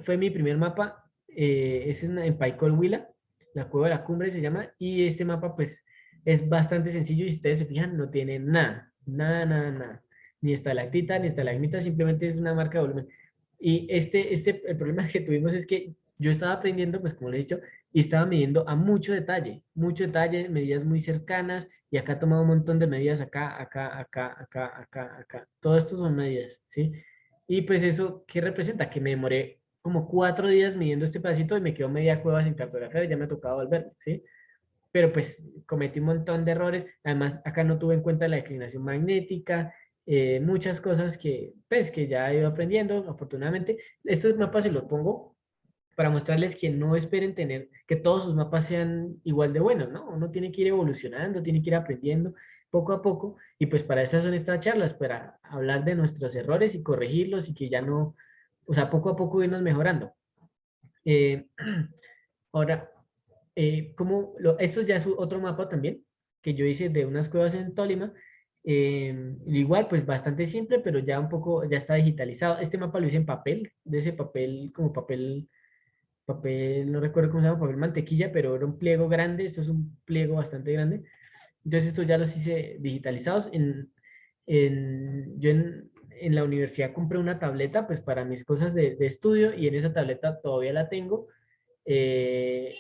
fue mi primer mapa, es en Paicol Huila, la Cueva de la Cumbre se llama, y este mapa pues es bastante sencillo y si ustedes se fijan no tiene nada, nada, nada, nada, ni estalactita, ni estalagmita, simplemente es una marca de volumen. Y el problema que tuvimos es que yo estaba aprendiendo, pues como le he dicho, y estaba midiendo a mucho detalle, medidas muy cercanas, y acá tomaba un montón de medidas acá, acá, acá, acá, acá, acá. Todo esto son medidas, ¿sí? Y pues eso, ¿qué representa? Que me demoré como 4 días midiendo este pedacito y me quedó media cueva sin cartografía y ya me tocaba volver, ¿sí? Pero pues cometí un montón de errores. Además, acá no tuve en cuenta la declinación magnética, muchas cosas que, pues, que ya he ido aprendiendo, afortunadamente. Estos mapas se los pongo para mostrarles que no esperen tener, que todos sus mapas sean igual de buenos, ¿no? Uno tiene que ir evolucionando, tiene que ir aprendiendo poco a poco, y pues para esas son estas charlas, para hablar de nuestros errores y corregirlos y que ya no, o sea, poco a poco irnos mejorando. Eh, ahora, esto ya es otro mapa también, que yo hice de unas cuevas en Tolima, igual, pues bastante simple, pero ya un poco, ya está digitalizado. Este mapa lo hice en papel, de ese papel, como papel, no recuerdo cómo se llama, papel mantequilla, pero era un pliego grande, esto es un pliego bastante grande. Entonces estos ya los hice digitalizados. Yo en la universidad compré una tableta, pues para mis cosas de estudio, y en esa tableta todavía la tengo. eh,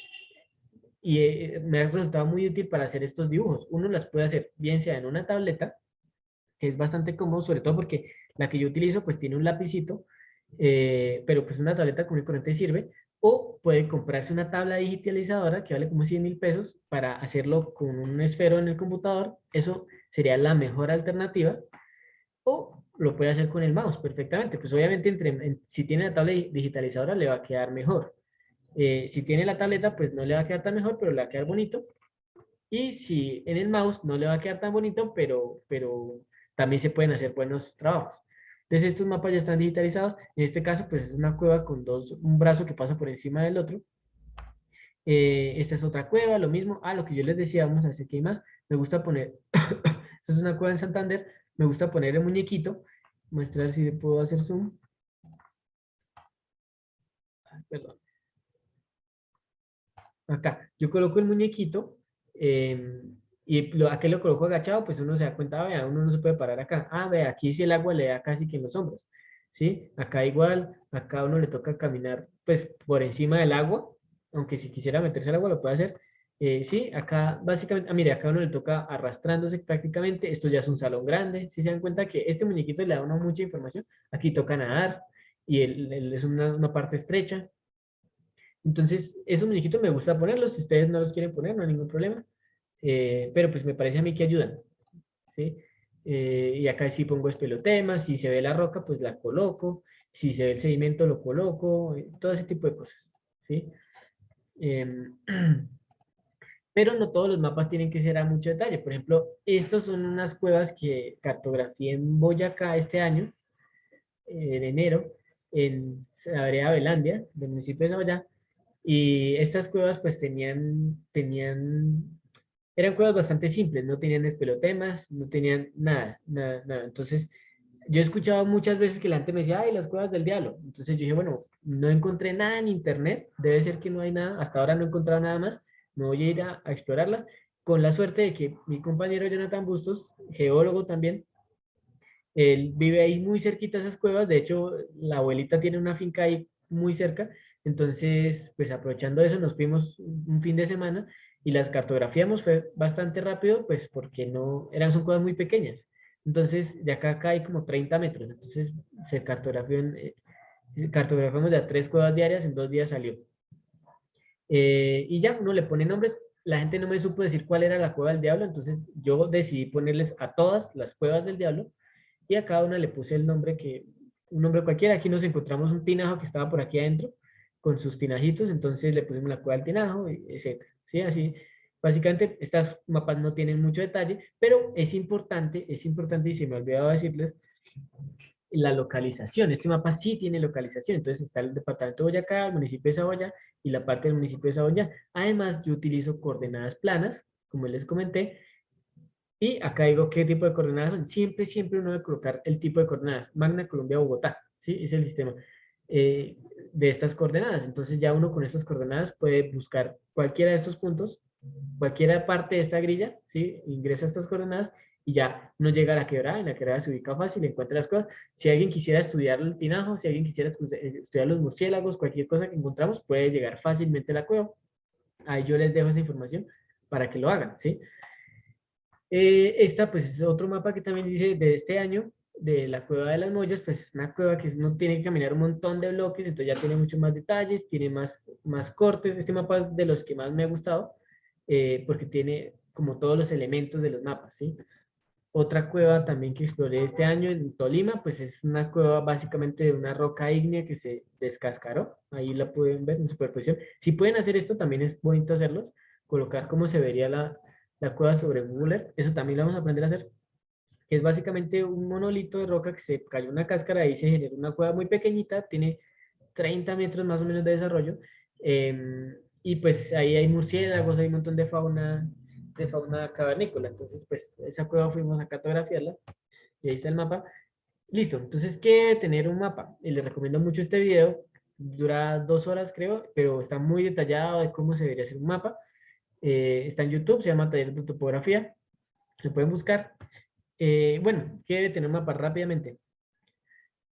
y me ha resultado muy útil para hacer estos dibujos. Uno las puede hacer bien sea en una tableta, que es bastante cómodo, sobre todo porque la que yo utilizo pues tiene un lapicito, pero pues una tableta común y corriente sirve, o puede comprarse una tabla digitalizadora que vale como 100.000 pesos para hacerlo con un esfero en el computador. Eso sería la mejor alternativa, o lo puede hacer con el mouse perfectamente. Pues obviamente si tiene la tabla digitalizadora le va a quedar mejor. Si tiene la tableta, pues no le va a quedar tan mejor, pero le va a quedar bonito. Y si en el mouse no le va a quedar tan bonito, pero también se pueden hacer buenos trabajos. Entonces estos mapas ya están digitalizados. En este caso, pues es una cueva con un brazo que pasa por encima del otro. Esta es otra cueva, lo mismo. Ah, lo que yo les decía, vamos a ver si aquí hay más. Me gusta poner, esta es una cueva en Santander, me gusta poner el muñequito. Mostrar si puedo hacer zoom. Perdón. Acá, yo coloco el muñequito, y aquí lo coloco agachado, pues uno se da cuenta, vea, uno no se puede parar acá. Ah, vea, aquí si el agua le da casi que en los hombros, ¿sí? Acá igual, acá uno le toca caminar, pues, por encima del agua, aunque si quisiera meterse al agua lo puede hacer. Sí, acá básicamente, mire, acá uno le toca arrastrándose prácticamente. Esto ya es un salón grande. Si se dan cuenta que este muñequito le da a uno mucha información, aquí toca nadar, y es una parte estrecha. Entonces, esos muñequitos me gusta ponerlos. Si ustedes no los quieren poner, no hay ningún problema. Pero pues me parece a mí que ayudan, ¿sí? Y acá sí pongo espelotemas. Si se ve la roca, pues la coloco. Si se ve el sedimento, lo coloco. Todo ese tipo de cosas, ¿sí? Em, pero no todos los mapas tienen que ser a mucho detalle. Por ejemplo, estos son unas cuevas que cartografié en Boyacá este año, en enero, en Sagrada Belandia, del municipio de Saboyá. Y estas cuevas pues eran cuevas bastante simples, no tenían espelotemas, no tenían nada, nada, nada. Entonces, yo he escuchado muchas veces que la gente me decía, ay, las cuevas del diablo. Entonces yo dije, bueno, no encontré nada en internet, debe ser que no hay nada, hasta ahora no he encontrado nada más, me voy a ir a explorarla, con la suerte de que mi compañero Jonathan Bustos, geólogo también, él vive ahí muy cerquita de esas cuevas. De hecho, la abuelita tiene una finca ahí muy cerca. Entonces, pues aprovechando eso, nos fuimos un fin de semana y las cartografiamos. Fue bastante rápido, pues porque no, son cuevas muy pequeñas. Entonces, de acá a acá hay como 30 metros. Entonces, cartografiamos ya 3 cuevas diarias, en 2 días salió. Y ya, uno le pone nombres. La gente no me supo decir cuál era la cueva del diablo, entonces yo decidí ponerles a todas las cuevas del diablo, y a cada una le puse un nombre cualquiera. Aquí nos encontramos un tinajo que estaba por aquí adentro con sus tinajitos, entonces le pusimos la cueva del tinajo, etc. ¿Sí? Así, básicamente, estas mapas no tienen mucho detalle, pero es importante, y se me olvidaba decirles, la localización. Este mapa sí tiene localización, entonces está el departamento de Boyacá, el municipio de Saboya y la parte del municipio de Saboya. Además, yo utilizo coordenadas planas, como les comenté, y acá digo qué tipo de coordenadas son. Siempre, siempre uno debe colocar el tipo de coordenadas. Magna, Colombia, Bogotá. ¿Sí? Es el sistema eh, de estas coordenadas. Entonces ya uno con estas coordenadas puede buscar cualquiera de estos puntos, cualquiera parte de esta grilla, ¿sí? Ingresa estas coordenadas y ya no llega a la quebrada. En la quebrada se ubica fácil, encuentra las cosas. Si alguien quisiera estudiar el tinajo, si alguien quisiera estudiar los murciélagos, cualquier cosa que encontramos, puede llegar fácilmente a la cueva. Ahí yo les dejo esa información para que lo hagan, ¿sí? Esta pues es otro mapa que también dice de este año, de la Cueva de las Mollas, pues es una cueva que no tiene que caminar un montón de bloques, entonces ya tiene muchos más detalles, tiene más cortes. Este mapa es de los que más me ha gustado, porque tiene como todos los elementos de los mapas, ¿sí? Otra cueva también que exploré este año en Tolima, pues es una cueva básicamente de una roca ígnea que se descascaró. Ahí la pueden ver en superposición. Si pueden hacer esto, también es bonito hacerlos. Colocar cómo se vería la cueva sobre Google Earth. Eso también lo vamos a aprender a hacer. Que es básicamente un monolito de roca que se cayó una cáscara y se generó una cueva muy pequeñita. Tiene 30 metros más o menos de desarrollo. Y pues ahí hay murciélagos, hay un montón de fauna cavernícola. Entonces, pues esa cueva fuimos a cartografiarla y ahí está el mapa. Listo, entonces, ¿qué debe tener un mapa? Y les recomiendo mucho este video. Dura 2 horas, creo, pero está muy detallado de cómo se debería hacer un mapa. Está en YouTube, se llama Taller de Topografía. Lo pueden buscar. Bueno, ¿qué debe tener un mapa rápidamente?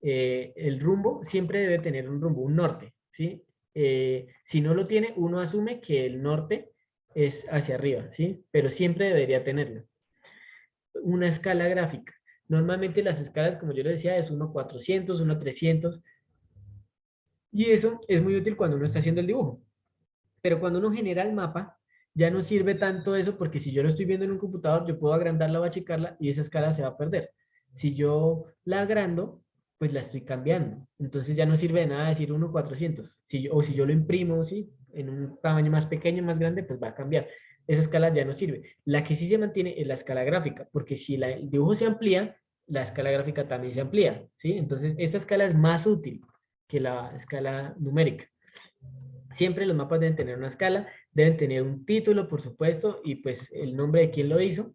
El rumbo siempre debe tener un rumbo, un norte, ¿sí? Si no lo tiene, uno asume que el norte es hacia arriba, ¿sí? Pero siempre debería tenerlo. Una escala gráfica. Normalmente las escalas, como yo les decía, es 1:400, 1:300, y eso es muy útil cuando uno está haciendo el dibujo. Pero cuando uno genera el mapa, ya no sirve tanto eso, porque si yo lo estoy viendo en un computador, yo puedo agrandarla o achicarla y esa escala se va a perder. Si yo la agrando, pues la estoy cambiando. Entonces ya no sirve de nada decir 1:400. O si yo lo imprimo, ¿sí? En un tamaño más pequeño, más grande, pues va a cambiar. Esa escala ya no sirve. La que sí se mantiene es la escala gráfica, porque si el dibujo se amplía, la escala gráfica también se amplía, ¿sí? Entonces esta escala es más útil que la escala numérica. Siempre los mapas deben tener una escala, deben tener un título, por supuesto, y pues el nombre de quien lo hizo.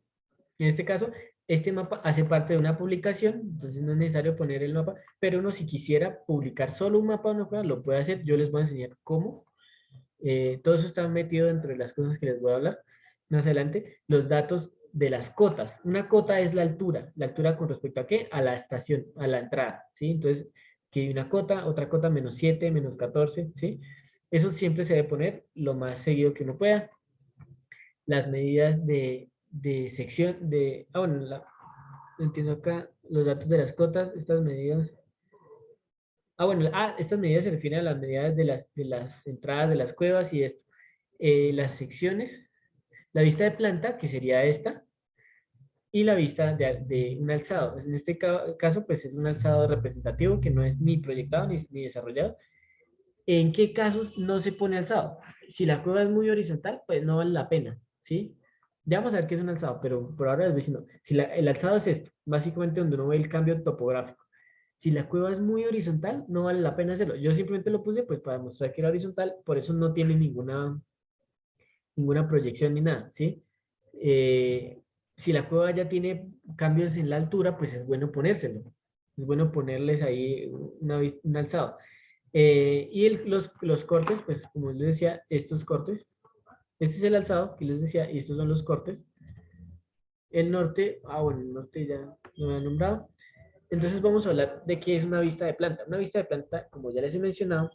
En este caso, este mapa hace parte de una publicación, entonces no es necesario poner el mapa, pero uno si quisiera publicar solo un mapa, lo puede hacer. Yo les voy a enseñar cómo. Todo eso está metido dentro de las cosas que les voy a hablar más adelante. Los datos de las cotas. Una cota es la altura con respecto a qué? A la estación, a la entrada, ¿sí? Entonces, que hay una cota, otra cota -7, -14, ¿sí? Eso siempre se debe poner lo más seguido que uno pueda. Las medidas de sección, bueno, no entiendo acá los datos de las cotas, estas medidas. Bueno, estas medidas se refieren a las medidas de las entradas de las cuevas y esto. Las secciones, la vista de planta, que sería esta, y la vista de un alzado. En este caso, pues es un alzado representativo que no es ni proyectado ni desarrollado. ¿En qué casos no se pone alzado? Si la cueva es muy horizontal, pues no vale la pena, ¿sí? Ya vamos a ver qué es un alzado, pero por ahora les voy diciendo, si el alzado es esto, básicamente donde uno ve el cambio topográfico. Si la cueva es muy horizontal, no vale la pena hacerlo. Yo simplemente lo puse pues para mostrar que era horizontal, por eso no tiene ninguna proyección ni nada, ¿sí? Si la cueva ya tiene cambios en la altura, pues es bueno ponérselo. Es bueno ponerles ahí un alzado. Y los cortes, pues como les decía, estos cortes, este es el alzado que les decía, y estos son los cortes. El norte, bueno, el norte ya lo he nombrado. Entonces vamos a hablar de qué es una vista de planta. Una vista de planta, como ya les he mencionado,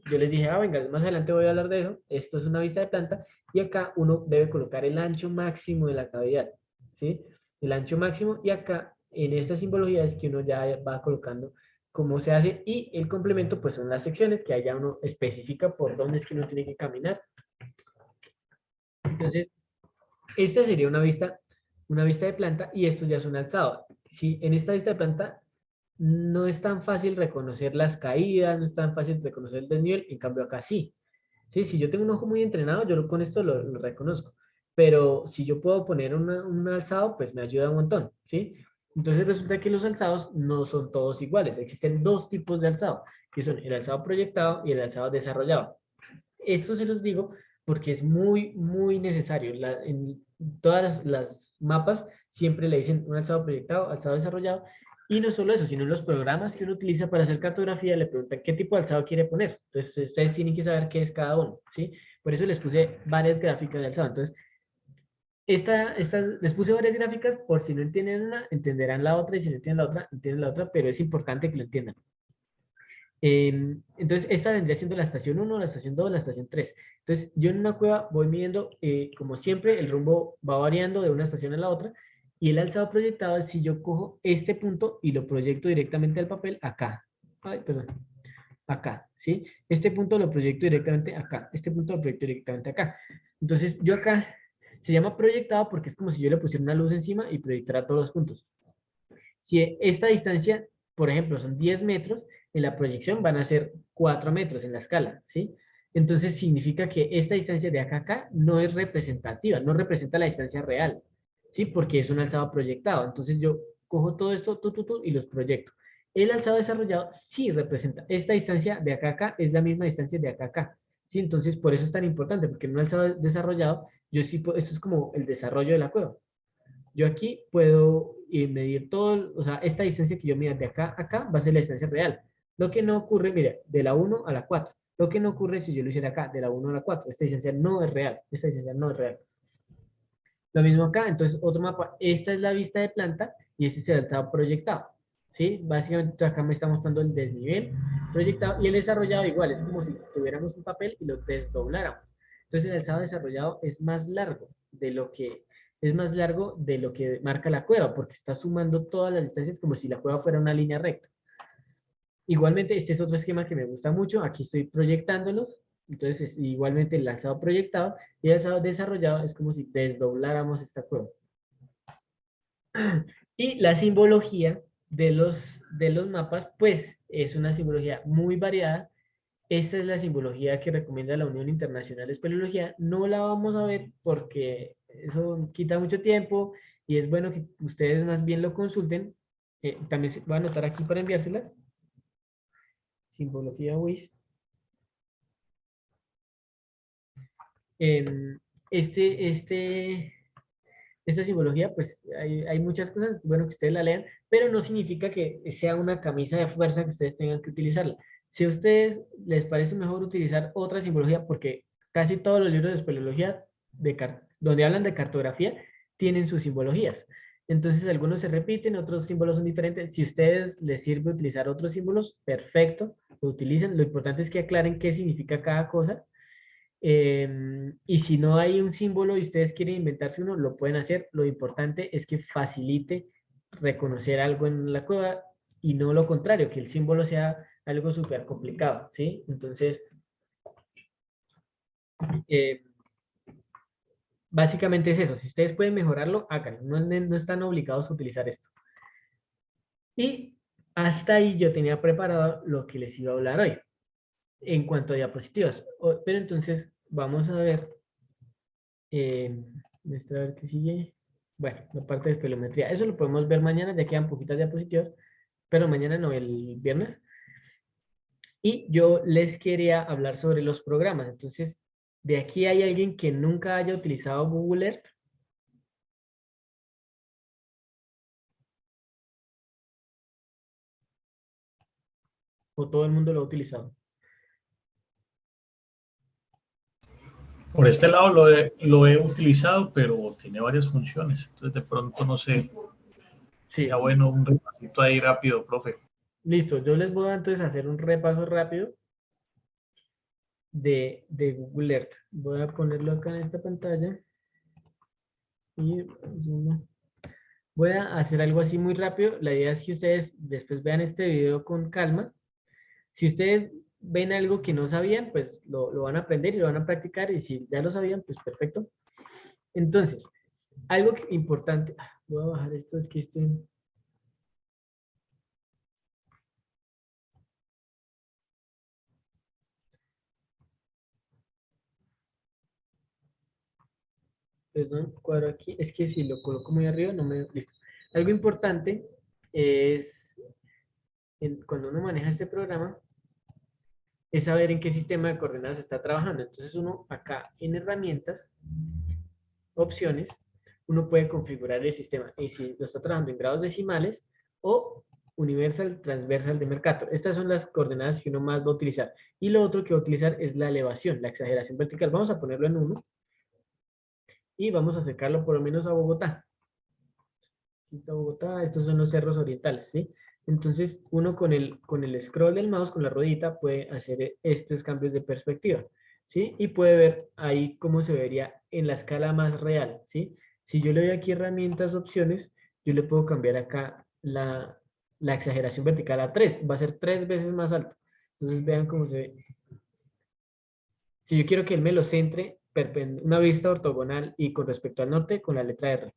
yo les dije, venga, más adelante voy a hablar de eso. Esto es una vista de planta y acá uno debe colocar el ancho máximo de la cavidad, ¿sí? El ancho máximo, y acá en esta simbología es que uno ya va colocando cómo se hace, y el complemento pues son las secciones que allá uno especifica por dónde es que uno tiene que caminar. Entonces, esta sería una vista de planta y esto ya es un alzado. Si en esta vista de planta no es tan fácil reconocer las caídas, no es tan fácil reconocer el desnivel, en cambio acá sí. ¿Sí? Si yo tengo un ojo muy entrenado, yo con esto lo reconozco. Pero si yo puedo poner un alzado, pues me ayuda un montón, ¿sí? Entonces resulta que los alzados no son todos iguales. Existen dos tipos de alzado, que son el alzado proyectado y el alzado desarrollado. Esto se los digo porque es muy, muy necesario. En todas las mapas siempre le dicen un alzado proyectado, alzado desarrollado. Y no solo eso, sino en los programas que uno utiliza para hacer cartografía le preguntan qué tipo de alzado quiere poner. Entonces ustedes tienen que saber qué es cada uno, ¿sí? Por eso les puse varias gráficas de alzado. Entonces, les puse varias gráficas por si no entienden una, entenderán la otra, y si no entienden la otra, entienden la otra, pero es importante que lo entiendan. Entonces, esta vendría siendo la estación 1, la estación 2, la estación 3. Entonces, yo en una cueva voy midiendo, como siempre, el rumbo va variando de una estación a la otra, y el alzado proyectado es si yo cojo este punto y lo proyecto directamente al papel acá. Ay, perdón. Acá, ¿sí? Este punto lo proyecto directamente acá. Este punto lo proyecto directamente acá. Entonces, yo acá se llama proyectado porque es como si yo le pusiera una luz encima y proyectara todos los puntos. Si esta distancia, por ejemplo, son 10 metros, en la proyección van a ser 4 metros en la escala, ¿sí? Entonces significa que esta distancia de acá a acá no es representativa, no representa la distancia real, ¿sí? Porque es un alzado proyectado. Entonces yo cojo todo esto, y los proyecto. El alzado desarrollado sí representa. Esta distancia de acá a acá es la misma distancia de acá a acá, ¿sí? Entonces por eso es tan importante, porque en un alzado desarrollado, yo sí, esto es como el desarrollo de la cueva. Yo aquí puedo medir todo, o sea, esta distancia que yo mida de acá a acá va a ser la distancia real. Lo que no ocurre, mira, de la 1 a la 4. Lo que no ocurre si yo lo hiciera acá, de la 1 a la 4. Esta distancia no es real. Esta distancia no es real. Lo mismo acá, entonces otro mapa. Esta es la vista de planta y este es el alzado proyectado. ¿Sí? Básicamente acá me está mostrando el desnivel proyectado y el desarrollado igual. Es como si tuviéramos un papel y lo desdobláramos. Entonces el alzado desarrollado es más largo de lo que marca la cueva, porque está sumando todas las distancias como si la cueva fuera una línea recta. Igualmente, este es otro esquema que me gusta mucho. Aquí estoy proyectándolos. Entonces, igualmente el alzado proyectado y el alzado desarrollado es como si desdobláramos esta cueva. Y la simbología de los mapas, pues es una simbología muy variada. Esta es la simbología que recomienda la Unión Internacional de Espeleología. No la vamos a ver porque eso quita mucho tiempo y es bueno que ustedes más bien lo consulten. También se va a anotar aquí para enviárselas. Simbología WIS. Em, este, este, esta simbología, pues hay muchas cosas, es bueno que ustedes la lean, pero no significa que sea una camisa de fuerza que ustedes tengan que utilizarla. Si a ustedes les parece mejor utilizar otra simbología, porque casi todos los libros de espeleología donde hablan de cartografía tienen sus simbologías. Entonces algunos se repiten, otros símbolos son diferentes. Si a ustedes les sirve utilizar otros símbolos, perfecto, lo utilicen. Lo importante es que aclaren qué significa cada cosa. Y si no hay un símbolo y ustedes quieren inventarse uno, lo pueden hacer. Lo importante es que facilite reconocer algo en la cueva y no lo contrario, que el símbolo sea algo súper complicado, ¿sí? Entonces, eh, básicamente es eso. Si ustedes pueden mejorarlo, háganlo. No están obligados a utilizar esto. Y hasta ahí yo tenía preparado lo que les iba a hablar hoy en cuanto a diapositivas. Pero entonces, vamos a ver. A ver qué sigue. Bueno, la parte de espelometría. Eso lo podemos ver mañana, ya quedan poquitas diapositivas, pero mañana no, el viernes. Y yo les quería hablar sobre los programas. Entonces, ¿de aquí hay alguien que nunca haya utilizado Google Earth? ¿O todo el mundo lo ha utilizado? Por este lado lo he utilizado, pero tiene varias funciones. Entonces, de pronto, no sé, Sí, sería bueno un repasito ahí rápido, profe. listo. Yo les voy a entonces hacer un repaso rápido de Google Earth. Voy a ponerlo acá en esta pantalla. Y voy a hacer algo así muy rápido. La idea es que ustedes después vean este video con calma. Si ustedes ven algo que no sabían, pues lo van a aprender y lo van a practicar. Y si ya lo sabían, pues perfecto. Entonces, algo importante. Voy a bajar esto, es que perdón, cuadro aquí. Es que si lo coloco muy arriba, no me... Listo. Algo importante es, cuando uno maneja este programa, es saber en qué sistema de coordenadas está trabajando. Entonces uno acá en herramientas, opciones, uno puede configurar el sistema y si lo está trabajando en grados decimales o universal, transversal de Mercator. Estas son las coordenadas que uno más va a utilizar. Y lo otro que va a utilizar es la elevación, la exageración vertical. Vamos a ponerlo en 1 y vamos a acercarlo por lo menos a Bogotá. Aquí está Bogotá, estos son los cerros orientales, ¿sí? Entonces, uno con el scroll del mouse, con la ruedita, puede hacer estos cambios de perspectiva, ¿sí? Y puede ver ahí cómo se vería en la escala más real, ¿sí? Si yo le doy aquí herramientas, opciones, yo le puedo cambiar acá la exageración vertical a 3, va a ser 3 veces más alto. Entonces, vean cómo se ve. Si yo quiero que él me lo centre, una vista ortogonal y con respecto al norte, con la letra R.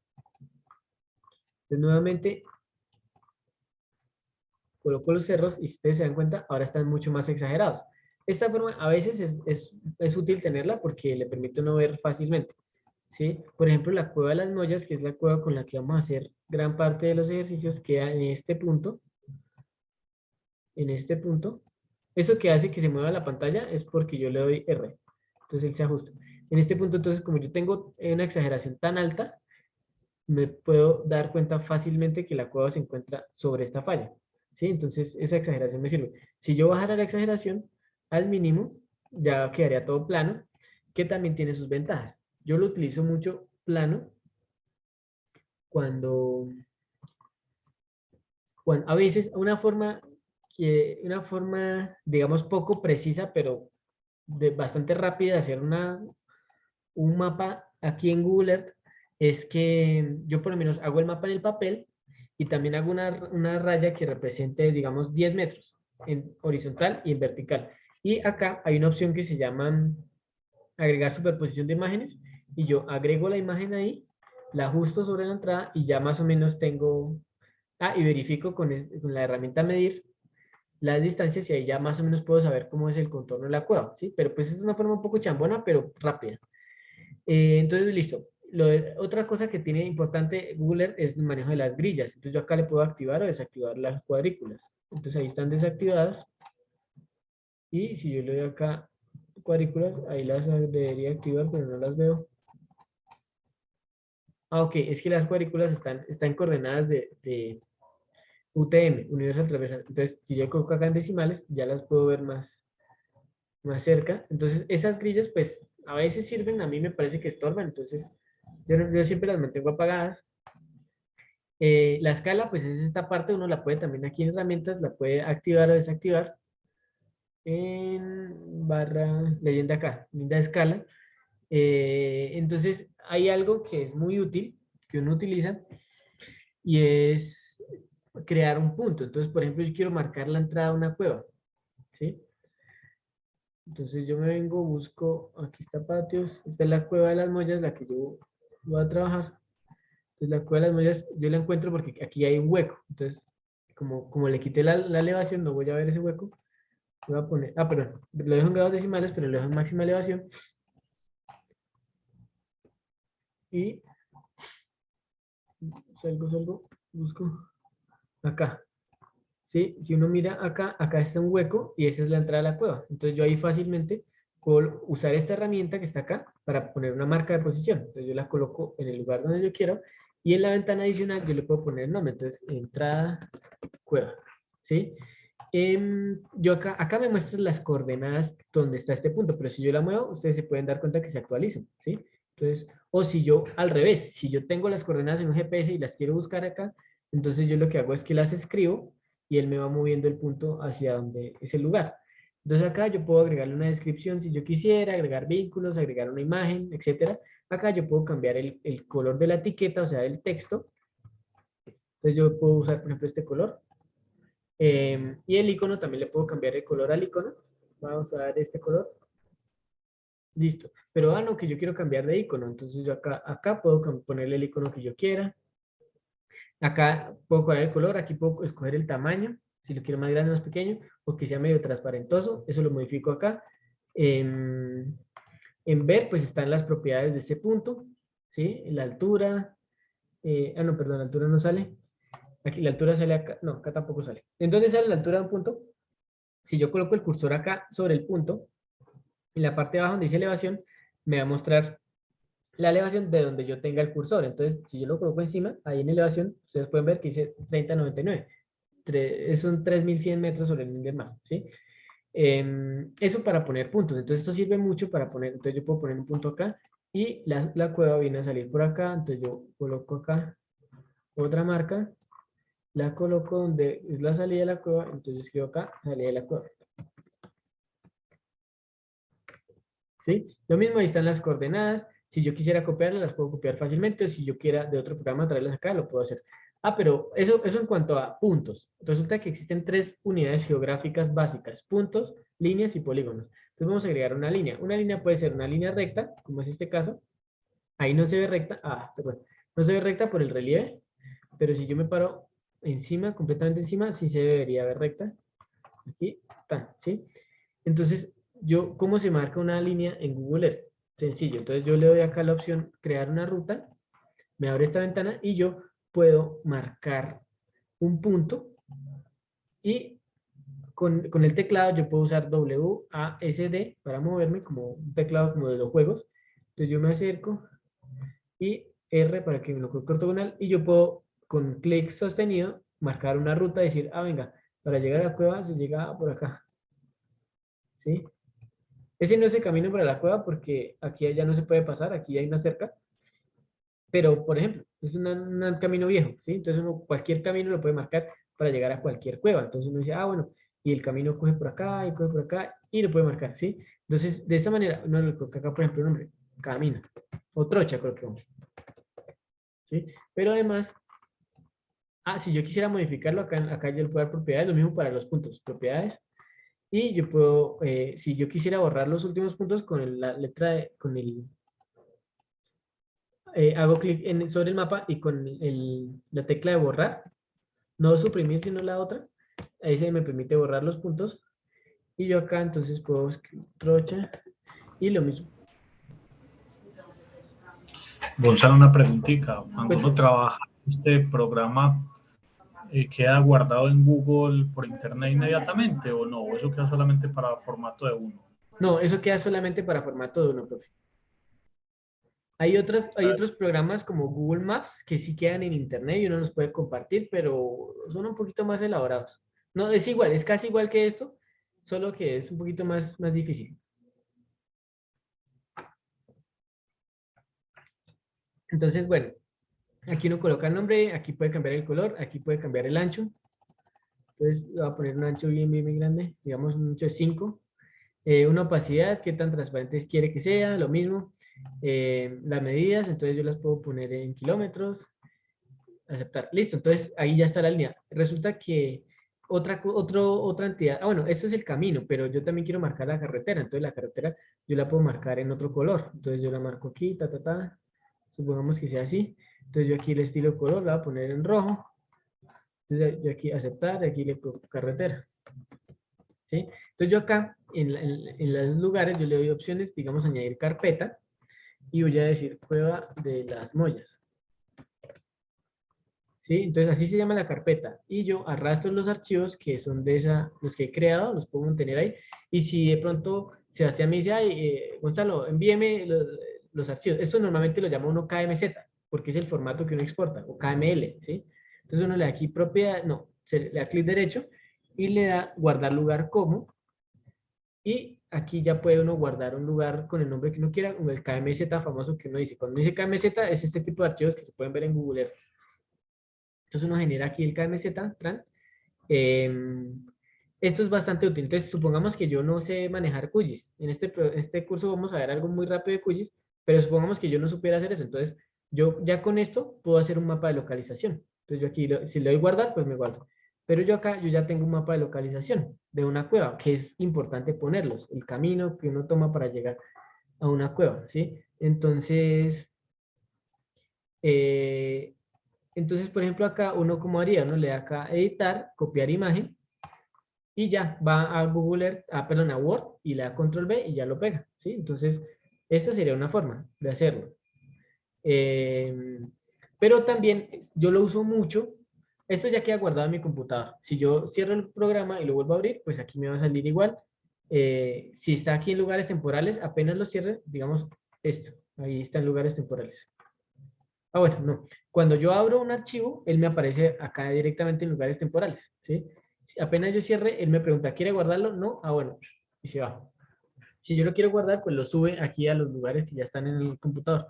Entonces, nuevamente, coloco los cerros y si ustedes se dan cuenta, ahora están mucho más exagerados. Esta forma a veces es útil tenerla porque le permite uno ver fácilmente, ¿sí? Por ejemplo, la cueva de las Mollas, que es la cueva con la que vamos a hacer gran parte de los ejercicios, queda en este punto. En este punto. Esto que hace que se mueva la pantalla es porque yo le doy R. Entonces él se ajusta. En este punto, entonces, como yo tengo una exageración tan alta, me puedo dar cuenta fácilmente que la cueva se encuentra sobre esta falla. ¿Sí? Entonces, esa exageración me sirve. Si yo bajara la exageración al mínimo, ya quedaría todo plano, que también tiene sus ventajas. Yo lo utilizo mucho plano cuando a veces una forma, digamos, poco precisa, pero bastante rápida de hacer un mapa aquí en Google Earth es que yo por lo menos hago el mapa en el papel y también hago una raya que represente, digamos, 10 metros en horizontal y en vertical. Y acá hay una opción que se llama agregar superposición de imágenes y yo agrego la imagen ahí, la ajusto sobre la entrada y ya más o menos tengo, y verifico con la herramienta medir las distancias y ahí ya más o menos puedo saber cómo es el contorno de la cueva, ¿sí? Pero pues es una forma un poco chambona, pero rápida. Entonces, listo. Otra cosa que tiene importante Google Earth es el manejo de las grillas. Entonces yo acá le puedo activar o desactivar las cuadrículas. Entonces ahí están desactivadas. Y si yo le doy acá cuadrículas, ahí las debería activar, pero no las veo. Ok, es que las cuadrículas están coordenadas de UTM, Universal Transversal. Entonces, si yo coloco acá en decimales, ya las puedo ver más cerca. Entonces, esas grillas, pues, a veces sirven, a mí me parece que estorban. Entonces, yo siempre las mantengo apagadas. La escala, pues, es esta parte. Uno la puede también aquí en herramientas, la puede activar o desactivar. En barra leyenda acá, linda escala. Entonces, hay algo que es muy útil, que uno utiliza, y es crear un punto. Entonces, por ejemplo, yo quiero marcar la entrada a una cueva, ¿sí? Entonces yo me vengo, busco, aquí está patios, esta es la cueva de las Mollas, la que yo voy a trabajar. Entonces la cueva de las Mollas yo la encuentro porque aquí hay un hueco. Entonces, como le quité la elevación, no voy a ver ese hueco. Voy a poner, perdón, lo dejo en grados decimales, pero lo dejo en máxima elevación. Y salgo, busco acá. ¿Sí? Si uno mira acá está un hueco y esa es la entrada a la cueva. Entonces yo ahí fácilmente puedo usar esta herramienta que está acá para poner una marca de posición. Entonces yo la coloco en el lugar donde yo quiero y en la ventana adicional yo le puedo poner el nombre. Entonces entrada cueva. ¿Sí? Yo acá me muestran las coordenadas donde está este punto, pero si yo la muevo, ustedes se pueden dar cuenta que se actualizan. ¿Sí? Entonces, o si yo al revés, si yo tengo las coordenadas en un GPS y las quiero buscar acá, entonces yo lo que hago es que las escribo y él me va moviendo el punto hacia donde es el lugar. Entonces acá yo puedo agregarle una descripción si yo quisiera, agregar vínculos, agregar una imagen, etcétera. Acá yo puedo cambiar el color de la etiqueta, o sea, del texto. Entonces yo puedo usar, por ejemplo, este color. Y el icono también le puedo cambiar el color al icono. Vamos a dar este color. Listo. Pero no, que yo quiero cambiar de icono. Entonces yo acá puedo ponerle el icono que yo quiera. Acá puedo poner el color, aquí puedo escoger el tamaño, si lo quiero más grande o más pequeño, o que sea medio transparentoso, eso lo modifico acá. En ver, pues están las propiedades de ese punto, ¿sí? La altura, no, perdón, la altura no sale. Aquí la altura sale acá, no, acá tampoco sale. ¿En dónde sale la altura de un punto? Si yo coloco el cursor acá sobre el punto, en la parte de abajo donde dice elevación, me va a mostrar la elevación de donde yo tenga el cursor. Entonces, si yo lo coloco encima, ahí en elevación, ustedes pueden ver que dice 3099. Son 3100 metros sobre el nivel del mar, ¿sí? Eso para poner puntos. Entonces, esto sirve mucho para poner, entonces yo puedo poner un punto acá y la cueva viene a salir por acá. Entonces, yo coloco acá otra marca la coloco donde es la salida de la cueva, entonces yo escribo acá, salida de la cueva. ¿Sí? Lo mismo, ahí están las coordenadas. Si yo quisiera copiarlas, las puedo copiar fácilmente, o si yo quiera de otro programa traerlas acá, lo puedo hacer. Ah, pero eso en cuanto a puntos. Resulta que existen 3 unidades geográficas básicas: puntos, líneas y polígonos. Entonces vamos a agregar una línea. Una línea puede ser una línea recta, como es este caso. Ahí no se ve recta. No se ve recta por el relieve, pero si yo me paro encima, completamente encima, sí se debería ver recta. Aquí está, ¿sí? Entonces, ¿cómo se marca una línea en Google Earth? Sencillo. Entonces yo le doy acá la opción crear una ruta, me abre esta ventana y yo puedo marcar un punto y con el teclado yo puedo usar WASD para moverme, como un teclado como de los juegos. Entonces yo me acerco y R para que me lo coloque ortogonal y yo puedo con clic sostenido marcar una ruta y decir, venga, para llegar a la cueva se llega por acá. ¿Sí? Ese no es el camino para la cueva porque aquí ya no se puede pasar, aquí hay una cerca. Pero, por ejemplo, es un camino viejo, ¿sí? Entonces uno cualquier camino lo puede marcar para llegar a cualquier cueva. Entonces uno dice, bueno, y el camino coge por acá y coge por acá y lo puede marcar, ¿sí? Entonces, de esa manera, uno le coloca acá, por ejemplo, un nombre, camino, o trocha, creo que hombre, ¿sí? Pero además, si yo quisiera modificarlo, acá yo le puedo dar propiedades, lo mismo para los puntos, propiedades. Y yo puedo, si yo quisiera borrar los últimos puntos con la letra, hago clic sobre el mapa y con la tecla de borrar, no suprimir sino la otra, ahí se me permite borrar los puntos. Y yo acá entonces puedo escribir trocha y lo mismo. Gonzalo, una preguntita. Cuando Pues, uno trabaja este programa, ¿queda guardado en Google por internet inmediatamente o no? ¿O eso queda solamente para formato de uno? no, eso queda solamente para formato de uno, profe. Hay otros programas como Google Maps que sí quedan en internet y uno los puede compartir, pero son un poquito más elaborados. No, es igual, es casi igual que esto, solo que es un poquito más difícil. Entonces, bueno, aquí uno coloca el nombre, aquí puede cambiar el color, aquí puede cambiar el ancho. Entonces, le voy a poner un ancho bien grande, digamos un ancho de 5. Una opacidad, qué tan transparente quiere que sea, lo mismo. Las medidas, entonces yo las puedo poner en kilómetros. Aceptar. Listo, entonces ahí ya está la línea. Resulta que otra entidad, bueno, esto es el camino, pero yo también quiero marcar la carretera, entonces la carretera yo la puedo marcar en otro color, entonces yo la marco aquí, supongamos que sea así, entonces yo aquí el estilo de color la voy a poner en rojo, entonces yo aquí aceptar, aquí le pongo carretera, ¿sí? Entonces yo acá, en los lugares, yo le doy opciones, digamos, añadir carpeta, y voy a decir Cueva de las Mollas. ¿Sí? Entonces así se llama la carpeta y yo arrastro los archivos que son los que he creado, los puedo mantener ahí y si de pronto Sebastián me dice, Gonzalo, envíeme los archivos, esto normalmente lo llama uno KMZ porque es el formato que uno exporta o KML, ¿sí? Entonces uno le da aquí propiedad, no, le da clic derecho y le da guardar lugar como y aquí ya puede uno guardar un lugar con el nombre que uno quiera, como el KMZ famoso que uno dice, cuando uno dice KMZ es este tipo de archivos que se pueden ver en Google Earth. Entonces uno genera aquí el KMZ, tran. Esto es bastante útil. Entonces supongamos que yo no sé manejar QGIS. En este curso vamos a ver algo muy rápido de QGIS, pero supongamos que yo no supiera hacer eso. Entonces yo ya con esto puedo hacer un mapa de localización. Entonces yo aquí, si le doy guardar, pues me guardo. Pero yo acá, yo ya tengo un mapa de localización de una cueva, que es importante ponerlos, el camino que uno toma para llegar a una cueva, ¿sí? Eh, entonces, por ejemplo, acá uno como haría, ¿no? Le da acá editar, copiar imagen y ya va a Google Earth, perdón, a Word y le da control V y ya lo pega, ¿sí? Entonces, esta sería una forma de hacerlo. Pero también yo lo uso mucho. Esto ya queda guardado en mi computador. Si yo cierro el programa y lo vuelvo a abrir, pues aquí me va a salir igual. Si está aquí en lugares temporales, apenas lo cierre, digamos esto. Ahí está en lugares temporales. Bueno, no. Cuando yo abro un archivo, él me aparece acá directamente en lugares temporales, ¿sí? Si apenas yo cierre, él me pregunta, ¿quiere guardarlo? No. Bueno, y se va. Si yo lo quiero guardar, pues lo sube aquí a los lugares que ya están en el computador.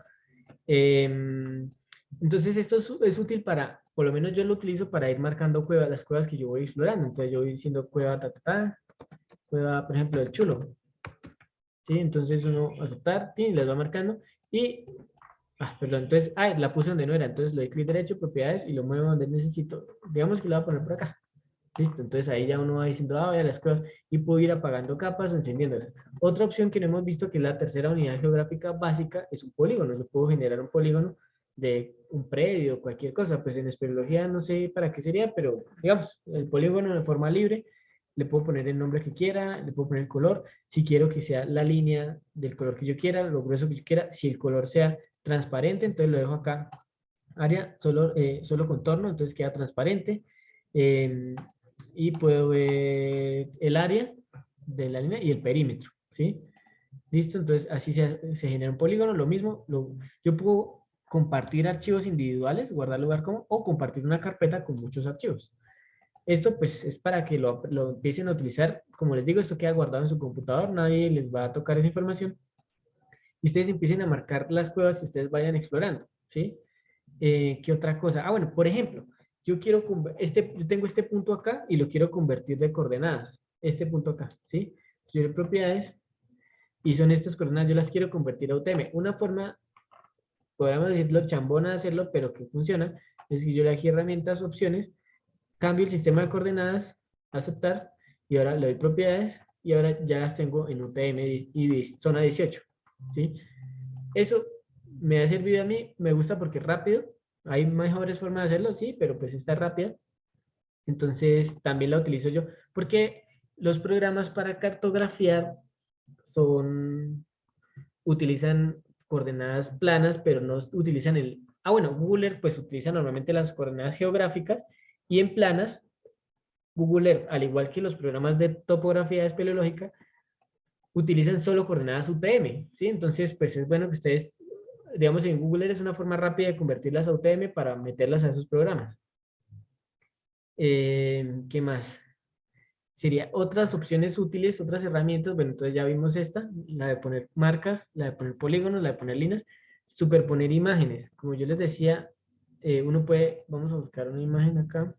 Entonces, esto es útil para por lo menos yo lo utilizo para ir marcando cuevas, las cuevas que yo voy explorando. Entonces yo voy diciendo cueva, cueva, por ejemplo, el chulo. ¿Sí? Entonces uno aceptar, y las va marcando. Y, perdón, entonces, la puse donde no era. Entonces le doy clic derecho, propiedades, y lo muevo donde necesito. Digamos que lo voy a poner por acá. Listo, entonces ahí ya uno va diciendo, vaya las cosas, y puedo ir apagando capas o encendiéndolas. Otra opción que no hemos visto, que es la tercera unidad geográfica básica, es un polígono. Yo puedo generar un polígono de un predio, cualquier cosa. Pues en espeleología no sé para qué sería, pero digamos, el polígono de forma libre, le puedo poner el nombre que quiera, le puedo poner el color, si quiero que sea la línea del color que yo quiera, lo grueso que yo quiera, si el color sea transparente, entonces lo dejo acá, área, solo contorno, entonces queda transparente. Eh, y puedo ver el área de la línea y el perímetro, ¿sí? Listo, entonces así se genera un polígono, lo mismo, yo puedo compartir archivos individuales, guardar lugar como, o compartir una carpeta con muchos archivos. Esto pues es para que lo empiecen a utilizar, como les digo, esto queda guardado en su computador, nadie les va a tocar esa información, y ustedes empiecen a marcar las cuevas que ustedes vayan explorando, ¿sí? ¿Qué otra cosa? Bueno, por ejemplo, yo tengo este punto acá y lo quiero convertir de coordenadas. Este punto acá, ¿sí? Yo doy propiedades y son estas coordenadas, yo las quiero convertir a UTM. Una forma, podríamos decirlo, chambona de hacerlo, pero que funciona, es que yo le aquí herramientas, opciones, cambio el sistema de coordenadas, aceptar, y ahora le doy propiedades y ahora ya las tengo en UTM y zona 18, ¿sí? Eso me ha servido a mí, me gusta porque es rápido. Hay mejores formas de hacerlo, sí, pero pues está rápida. Entonces también la utilizo yo. Porque los programas para cartografiar utilizan coordenadas planas, pero no utilizan bueno, Google Earth pues utiliza normalmente las coordenadas geográficas y en planas, Google Earth, al igual que los programas de topografía espeleológica, utilizan solo coordenadas UTM, ¿sí? Entonces, pues es bueno que ustedes, digamos, en Google Earth es una forma rápida de convertirlas a UTM para meterlas a esos programas. ¿Qué más? Sería otras opciones útiles, otras herramientas. Bueno, entonces ya vimos esta, la de poner marcas, la de poner polígonos, la de poner líneas, superponer imágenes. Como yo les decía, uno puede, vamos a buscar una imagen acá.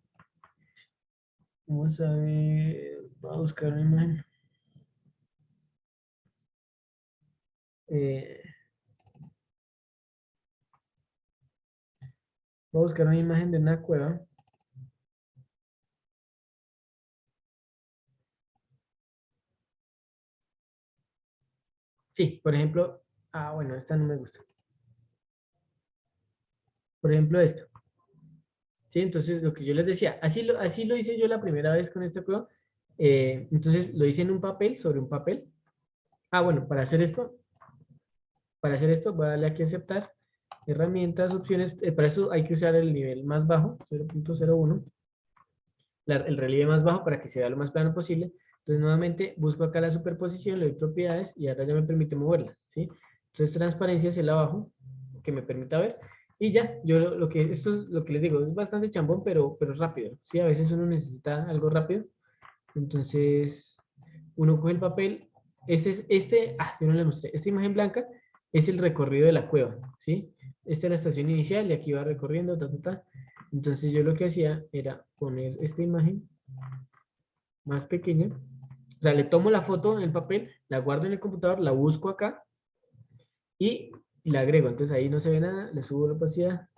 Vamos a ver, voy a buscar una imagen. Voy a buscar una imagen de una cueva. Sí, por ejemplo, bueno, esta no me gusta. Por ejemplo, esto. ¿Sí? Entonces, lo que yo les decía, así lo hice yo la primera vez con esta cueva. Entonces, lo hice en un papel, sobre un papel. Bueno, para hacer esto, voy a darle aquí a aceptar. Herramientas, opciones. Para eso hay que usar el nivel más bajo, 0.01. El relieve más bajo para que se vea lo más plano posible. Entonces, nuevamente, busco acá la superposición, le doy propiedades y ahora ya me permite moverla, ¿sí? Entonces, transparencia es el abajo, que me permita ver. Y ya, esto es lo que les digo, es bastante chambón, pero es rápido, ¿sí? A veces uno necesita algo rápido. Entonces, uno coge el papel. Yo no le mostré. Esta imagen blanca es el recorrido de la cueva, ¿sí? Esta es la estación inicial y aquí va recorriendo, Entonces yo lo que hacía era poner esta imagen más pequeña. O sea, le tomo la foto en el papel, la guardo en el computador, la busco acá y la agrego. Entonces ahí no se ve nada, le subo la opacidad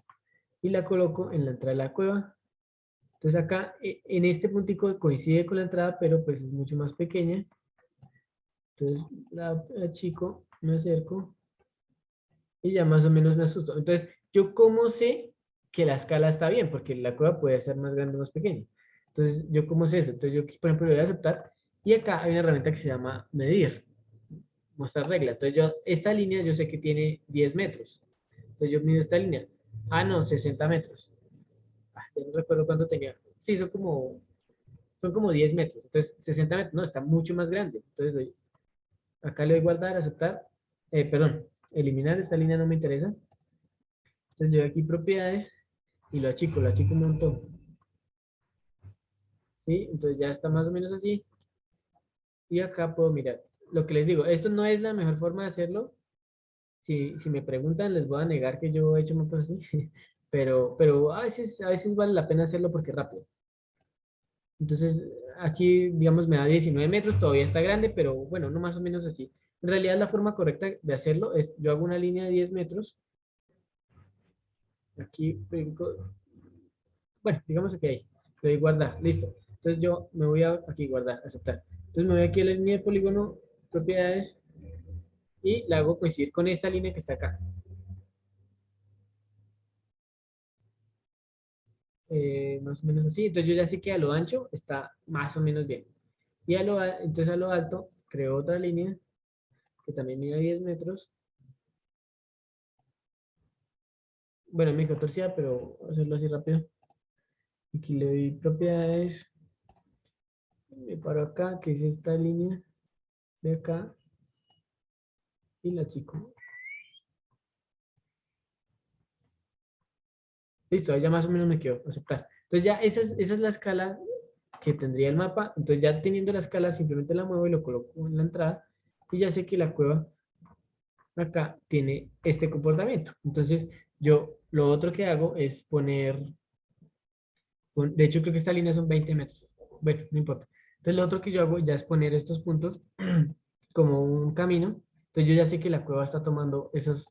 y la coloco en la entrada de la cueva. Entonces acá, en este puntico coincide con la entrada, pero pues es mucho más pequeña. Entonces la achico, me acerco y ya más o menos me asusto. Entonces, ¿yo cómo sé que la escala está bien? Porque la cueva puede ser más grande o más pequeña. Entonces, ¿yo cómo sé eso? Entonces, yo, por ejemplo, le voy a aceptar y acá hay una herramienta que se llama medir, mostrar regla. Entonces, esta línea yo sé que tiene 10 metros. Entonces, yo mido esta línea. No, 60 metros. Ya no recuerdo cuánto tenía. Sí, son como 10 metros. Entonces, 60 metros, no, está mucho más grande. Entonces, acá le doy guardar, aceptar. Perdón, eliminar esta línea no me interesa. Entonces yo aquí propiedades y lo achico un montón. ¿Sí? Entonces ya está más o menos así. Y acá puedo mirar. Lo que les digo, esto no es la mejor forma de hacerlo. Si me preguntan, les voy a negar que yo he hecho mapas así. pero a veces vale la pena hacerlo porque es rápido. Entonces, aquí, digamos, me da 19 metros, todavía está grande, pero bueno, no más o menos así. En realidad, la forma correcta de hacerlo es, yo hago una línea de 10 metros, aquí, bueno, digamos que ahí, le doy guardar, listo. Entonces yo me voy a aquí guardar, aceptar. Entonces me voy aquí a la línea de polígono, propiedades, y la hago coincidir con esta línea que está acá. Más o menos así. Entonces yo ya sé que a lo ancho está más o menos bien. Y entonces a lo alto creo otra línea que también mide 10 metros. Bueno, me dijo torcida, pero voy a hacerlo así rápido. Aquí le doy propiedades. Me paro acá, que es esta línea de acá. Y la chico. Listo, ahí ya más o menos me quedo, aceptar. Entonces ya esa es la escala que tendría el mapa. Entonces ya teniendo la escala, simplemente la muevo y lo coloco en la entrada. Y ya sé que la cueva acá tiene este comportamiento. Entonces yo lo otro que hago es de hecho creo que esta línea son 20 metros. Bueno, no importa. Entonces lo otro que yo hago ya es poner estos puntos como un camino. Entonces yo ya sé que la cueva está tomando esos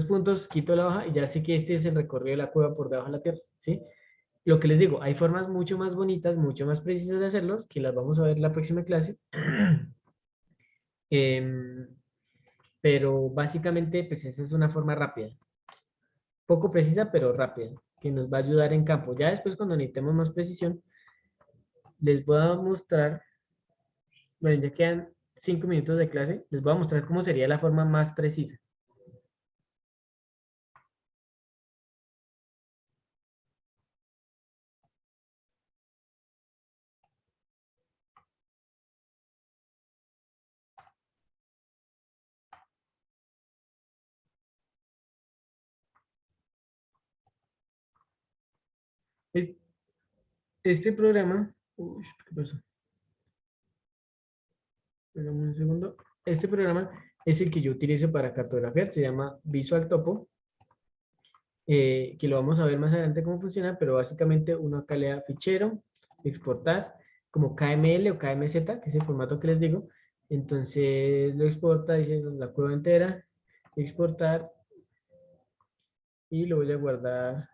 puntos, quito la hoja y ya sé que este es el recorrido de la cueva por debajo de la tierra, ¿sí? Lo que les digo, hay formas mucho más bonitas, mucho más precisas de hacerlos, que las vamos a ver en la próxima clase. Em, pero básicamente, pues esa es una forma rápida. Poco precisa, pero rápida, que nos va a ayudar en campo. Ya después, cuando necesitemos más precisión, les voy a mostrar, bueno, ya quedan 5 minutos de clase, les voy a mostrar cómo sería la forma más precisa. Es- Este programa, uy, ¿qué pasó? Espérame un segundo. Este programa es el que yo utilizo para cartografiar, se llama Visual Topo, que lo vamos a ver más adelante cómo funciona, pero básicamente uno acá le da fichero, exportar, como KML o KMZ, que es el formato que les digo. Entonces lo exporta, dice la cueva entera, exportar, y lo voy a guardar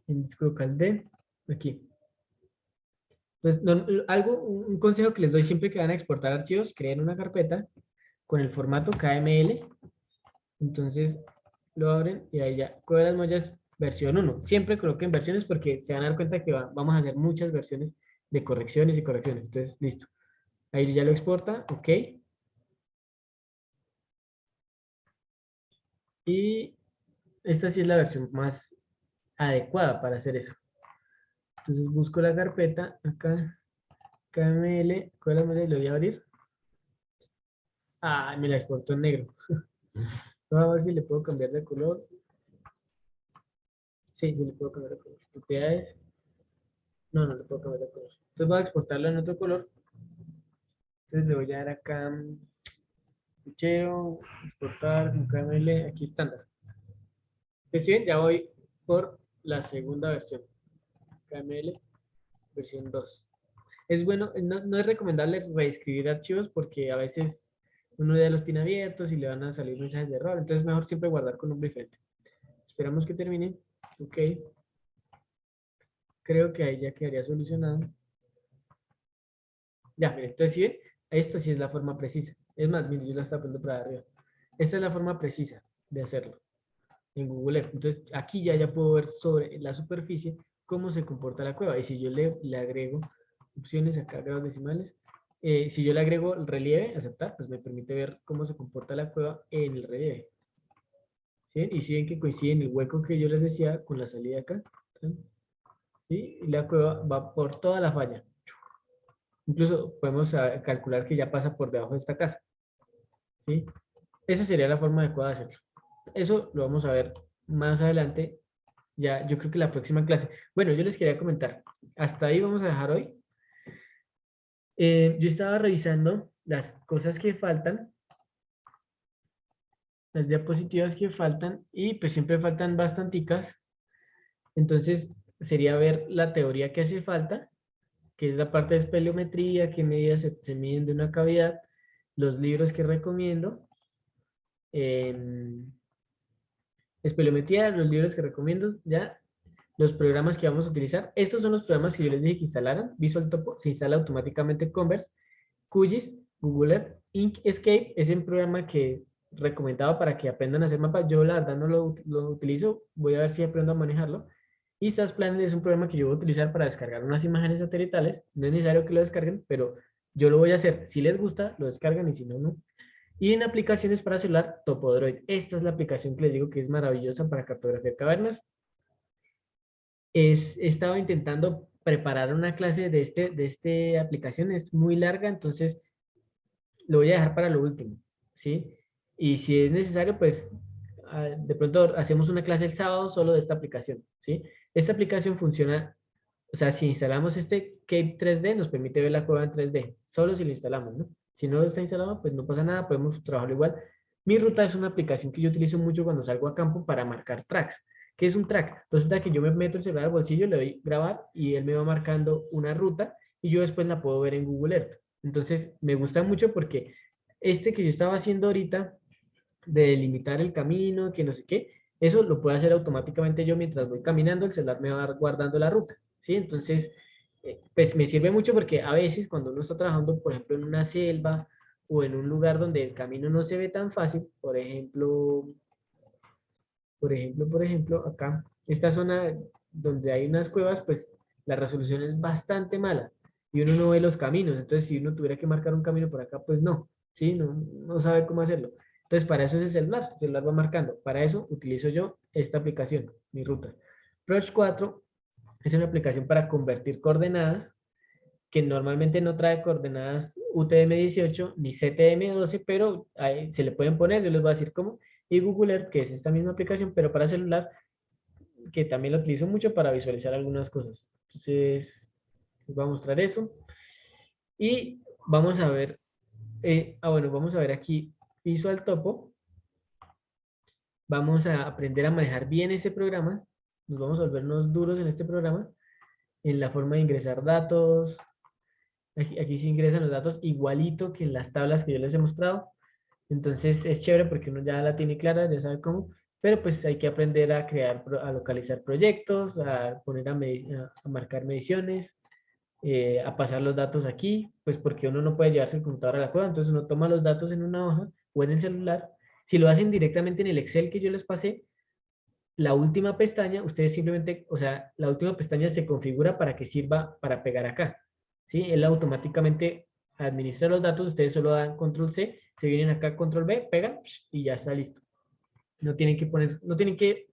en disco local D, aquí. Entonces, un consejo que les doy siempre que van a exportar archivos, creen una carpeta con el formato KML. Entonces lo abren y ahí ya, Cueva de las Mollas versión 1. Siempre coloquen versiones porque se van a dar cuenta que vamos a hacer muchas versiones de correcciones y correcciones. Entonces, listo. Ahí ya lo exporta, ok. Y esta sí es la versión más adecuada para hacer eso. Entonces busco la carpeta acá, KML, Cueva de las Mollas, lo voy a abrir. Ah, me la exportó en negro. Vamos a ver si le puedo cambiar de color. Sí, sí le puedo cambiar de color. Propiedades. No, no le puedo cambiar de color. Entonces voy a exportarlo en otro color. Entonces le voy a dar acá fichero, exportar, un KML, aquí estándar. Pues bien, ya voy por la segunda versión. KML versión 2. Es bueno, no es recomendable reescribir archivos porque a veces uno ya los tiene abiertos y le van a salir mensajes de error. Entonces mejor siempre guardar con un diferente. Esperamos que termine. Ok. Creo que ahí ya quedaría solucionado. Ya, miren, entonces si ven, esto sí es la forma precisa. Es más, miren, yo la estaba poniendo para arriba. Esta es la forma precisa de hacerlo en Google Earth. Entonces aquí ya puedo ver sobre la superficie cómo se comporta la cueva. Y si yo le agrego opciones acá, grados decimales, si yo le agrego el relieve, aceptar, pues me permite ver cómo se comporta la cueva en el relieve. ¿Sí? Y si ven que coincide en el hueco que yo les decía con la salida acá. ¿Sí? Y la cueva va por toda la falla. Incluso podemos calcular que ya pasa por debajo de esta casa. ¿Sí? Esa sería la forma adecuada de hacerlo. Eso lo vamos a ver más adelante. Ya, yo creo que la próxima clase. Bueno, yo les quería comentar. Hasta ahí vamos a dejar hoy. Yo estaba revisando las cosas que faltan las diapositivas que faltan y pues siempre faltan bastanticas. Entonces sería ver la teoría que hace falta, que es la parte de espeleometría, qué medidas se miden de una cavidad, los libros que recomiendo, espeleometría, los libros que recomiendo, ya, los programas que vamos a utilizar. Estos son los programas que yo les dije que instalaran. Visual Topo se instala automáticamente Converse, QGIS, Google Earth, Inkscape es un programa que recomendaba para que aprendan a hacer mapas. Yo la verdad no lo utilizo, voy a ver si aprendo a manejarlo. Y SAS Planet es un programa que yo voy a utilizar para descargar unas imágenes satelitales. No es necesario que lo descarguen, pero yo lo voy a hacer. Si les gusta, lo descargan y si no, no. Y en aplicaciones para celular, Topodroid. Esta es la aplicación que les digo que es maravillosa para cartografiar cavernas. He estado intentando preparar una clase de este aplicación, es muy larga, entonces lo voy a dejar para lo último, ¿sí? Y si es necesario, pues de pronto hacemos una clase el sábado solo de esta aplicación, ¿sí? Esta aplicación funciona, o sea, si instalamos este Cape 3D, nos permite ver la cueva en 3D, solo si lo instalamos, ¿no? Si no está instalado, pues no pasa nada, podemos trabajarlo igual. Mi ruta es una aplicación que yo utilizo mucho cuando salgo a campo para marcar tracks. ¿Qué es un track? Resulta que yo me meto el celular al bolsillo, le doy grabar y él me va marcando una ruta y yo después la puedo ver en Google Earth. Entonces, me gusta mucho porque este que yo estaba haciendo ahorita, de delimitar el camino, que no sé qué, eso lo puedo hacer automáticamente yo mientras voy caminando, el celular me va guardando la ruta, ¿sí? Entonces, pues me sirve mucho porque a veces cuando uno está trabajando, por ejemplo, en una selva o en un lugar donde el camino no se ve tan fácil, por ejemplo, acá, esta zona donde hay unas cuevas, pues la resolución es bastante mala y uno no ve los caminos. Entonces, si uno tuviera que marcar un camino por acá, pues no, ¿sí? No sabe cómo hacerlo. Entonces, para eso es el celular va marcando. Para eso utilizo yo esta aplicación, mi ruta. Rush 4 es una aplicación para convertir coordenadas que normalmente no trae coordenadas UTM-18 ni CTM-12, pero ahí se le pueden poner, yo les voy a decir cómo. Y Google Earth, que es esta misma aplicación, pero para celular, que también lo utilizo mucho para visualizar algunas cosas. Entonces, les voy a mostrar eso. Y vamos a ver, bueno, vamos a ver aquí Visual Topo. Vamos a aprender a manejar bien este programa. Nos vamos a volvernos duros en este programa, en la forma de ingresar datos. Aquí se ingresan los datos igualito que en las tablas que yo les he mostrado. Entonces es chévere porque uno ya la tiene clara, ya sabe cómo, pero pues hay que aprender a crear, a localizar proyectos, a poner a marcar mediciones, a pasar los datos aquí, pues porque uno no puede llevarse el computador a la cueva, entonces uno toma los datos en una hoja o en el celular. Si lo hacen directamente en el Excel que yo les pasé, la última pestaña, ustedes simplemente, o sea, la última pestaña se configura para que sirva para pegar acá, ¿sí? Él automáticamente administra los datos, ustedes solo dan control C, se vienen acá control V, pegan y ya está listo. No tienen que poner, no tienen que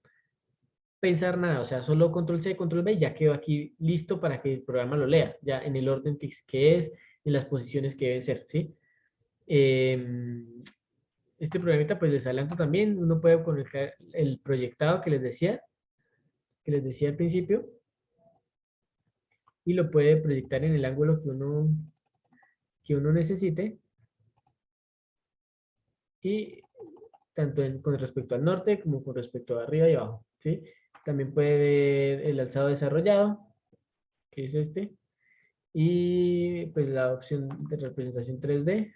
pensar nada, o sea, solo control C, control V, ya quedó aquí listo para que el programa lo lea, ya en el orden que es, en las posiciones que deben ser, ¿sí? Este programita, pues les adelanto también, uno puede conectar el proyectado que les decía al principio, y lo puede proyectar en el ángulo que uno necesite, y tanto con respecto al norte como con respecto a arriba y abajo, ¿sí? También puede ver el alzado desarrollado, que es este, y pues la opción de representación 3D.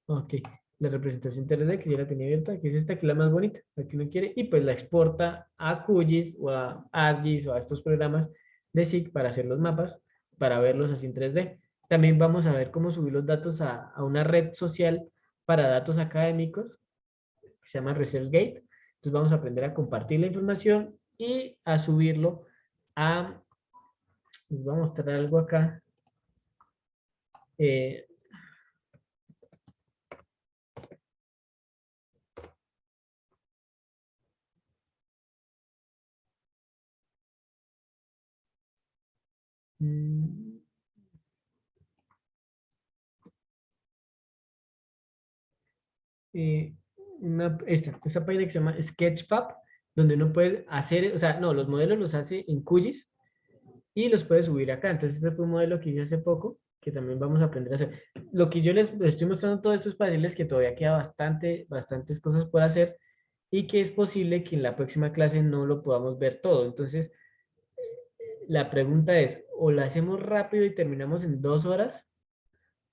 Ok, la representación 3D que ya la tenía abierta, que es esta, que es la más bonita, la que uno quiere, y pues la exporta a QGIS o a ArcGIS o a estos programas de SIG para hacer los mapas, para verlos así en 3D. También vamos a ver cómo subir los datos a una red social para datos académicos, que se llama ResearchGate. Entonces vamos a aprender a compartir la información y a subirlo a, les voy a mostrar algo acá. Eh, mm, eh, esta página que se llama Sketchfab, donde uno puede hacer, o sea, no, los modelos los hace en QGIS y los puede subir acá. Entonces, este fue un modelo que hice hace poco, que también vamos a aprender a hacer. Lo que yo les estoy mostrando todo esto es para decirles que todavía queda bastantes cosas por hacer y que es posible que en la próxima clase no lo podamos ver todo. Entonces, la pregunta es, o lo hacemos rápido y terminamos en 2 horas,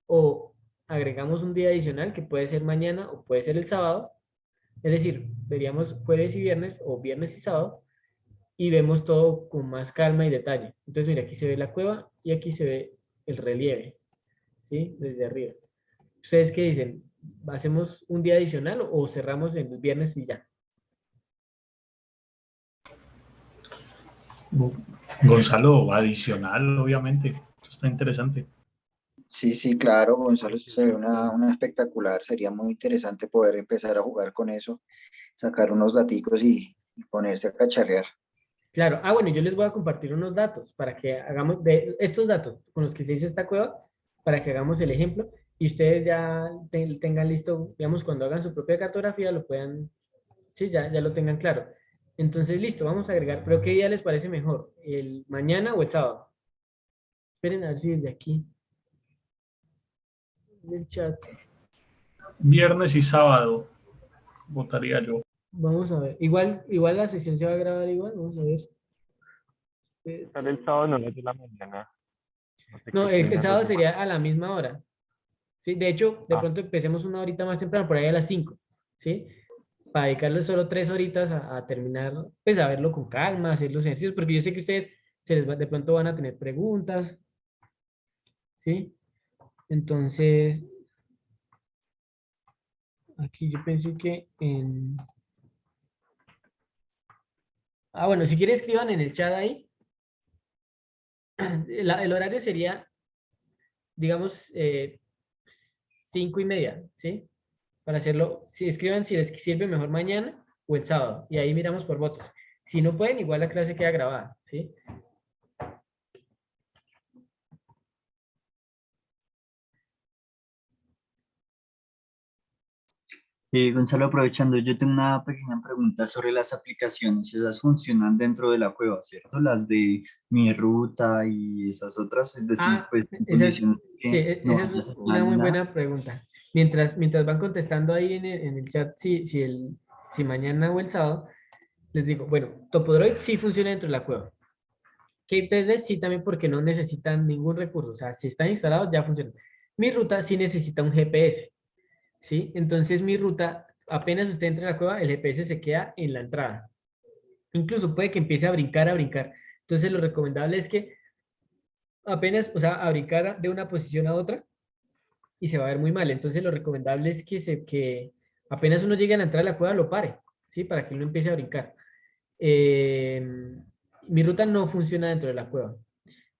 o agregamos un día adicional que puede ser mañana o puede ser el sábado. Es decir, veríamos jueves y viernes o viernes y sábado y vemos todo con más calma y detalle. Entonces, mira, aquí se ve la cueva y aquí se ve el relieve, ¿sí? Desde arriba. ¿Ustedes qué dicen? ¿Hacemos un día adicional o cerramos el viernes y ya? Gonzalo, adicional, obviamente. Eso está interesante. Sí, sí, claro, Gonzalo, eso se ve una espectacular. Sería muy interesante poder empezar a jugar con eso, sacar unos daticos y ponerse a cacharrear. Claro. Ah, bueno, yo les voy a compartir unos datos para que hagamos de estos datos con los que se hizo esta cueva, para que hagamos el ejemplo y ustedes ya tengan listo, digamos, cuando hagan su propia cartografía, lo puedan, sí, ya lo tengan claro. Entonces, listo, vamos a agregar, pero ¿qué día les parece mejor? ¿El mañana o el sábado? Esperen a ver si desde aquí, del chat, Viernes y sábado, votaría yo. vamos a ver. Igual la sesión se va a grabar igual, vamos a ver. Sale el sábado, no las de la mañana. No sé No, qué el piensan los sábado demás. sería a la misma hora. ¿Sí? De hecho, de Ah, pronto empecemos una horita más temprano, por ahí a las 5, ¿sí? Para dedicarle solo 3 horitas a terminar, pues a verlo con calma, hacer los ejercicios, porque yo sé que ustedes de pronto van a tener preguntas, ¿sí? Entonces, aquí yo pensé que en... Ah, bueno, si quieren escriban en el chat ahí. El horario sería, digamos, 5:30, ¿sí? Para hacerlo, si escriban si les sirve mejor mañana o el sábado, y ahí miramos por votos. Si no pueden, igual la clase queda grabada, ¿sí? Gonzalo, aprovechando, yo tengo una pequeña pregunta sobre las aplicaciones. Esas funcionan dentro de la cueva, ¿cierto? Las de Mi Ruta y esas otras, es decir, Ah, pues en esa es, condiciones sí, que no esa es haya una señal ni muy nada. buena pregunta. Mientras van contestando ahí en el chat, si mañana o el sábado, les digo, bueno, Topodroid sí funciona dentro de la cueva. Cape 3D sí también porque no necesitan ningún recurso, o sea, si están instalados ya funcionan. Mi ruta sí necesita un GPS, ¿sí? Entonces mi ruta, apenas usted entre a la cueva, el GPS se queda en la entrada. Incluso puede que empiece a brincar. Entonces lo recomendable es que apenas, o sea, a brincar de una posición a otra y se va a ver muy mal. Entonces lo recomendable es que apenas uno llegue a la entrada de la cueva lo pare, ¿sí? Para que uno empiece a brincar. Eh, Mi ruta no funciona dentro de la cueva.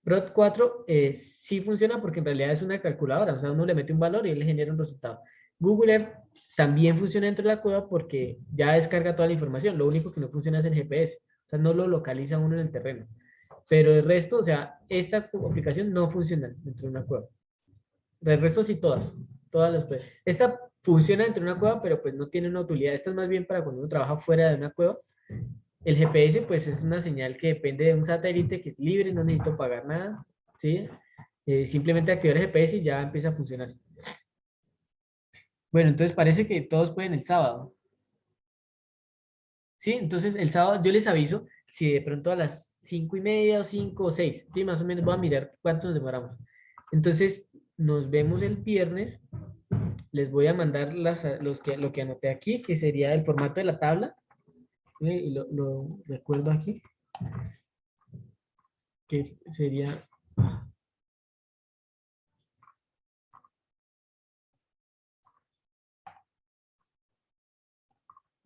Prot 4 sí funciona porque en realidad es una calculadora, o sea, uno le mete un valor y él le genera un resultado. Google Earth también funciona dentro de la cueva porque ya descarga toda la información, lo único que no funciona es el GPS, o sea, no lo localiza uno en el terreno. Pero el resto, o sea, esta aplicación no funciona dentro de una cueva. El resto sí todas las puede. Esta funciona dentro de una cueva, pero pues no tiene una utilidad. Esta es más bien para cuando uno trabaja fuera de una cueva. El GPS pues es una señal que depende de un satélite que es libre, no necesito pagar nada, ¿sí? Simplemente activar el GPS y ya empieza a funcionar. Bueno, entonces parece que todos pueden el sábado. ¿Sí? Entonces el sábado yo les aviso si de pronto a las 5:30 o 5 o 6, ¿sí? Más o menos voy a mirar cuánto nos demoramos. Entonces nos vemos el viernes. Les voy a mandar lo que anoté aquí, que sería el formato de la tabla. Y lo recuerdo aquí, que sería...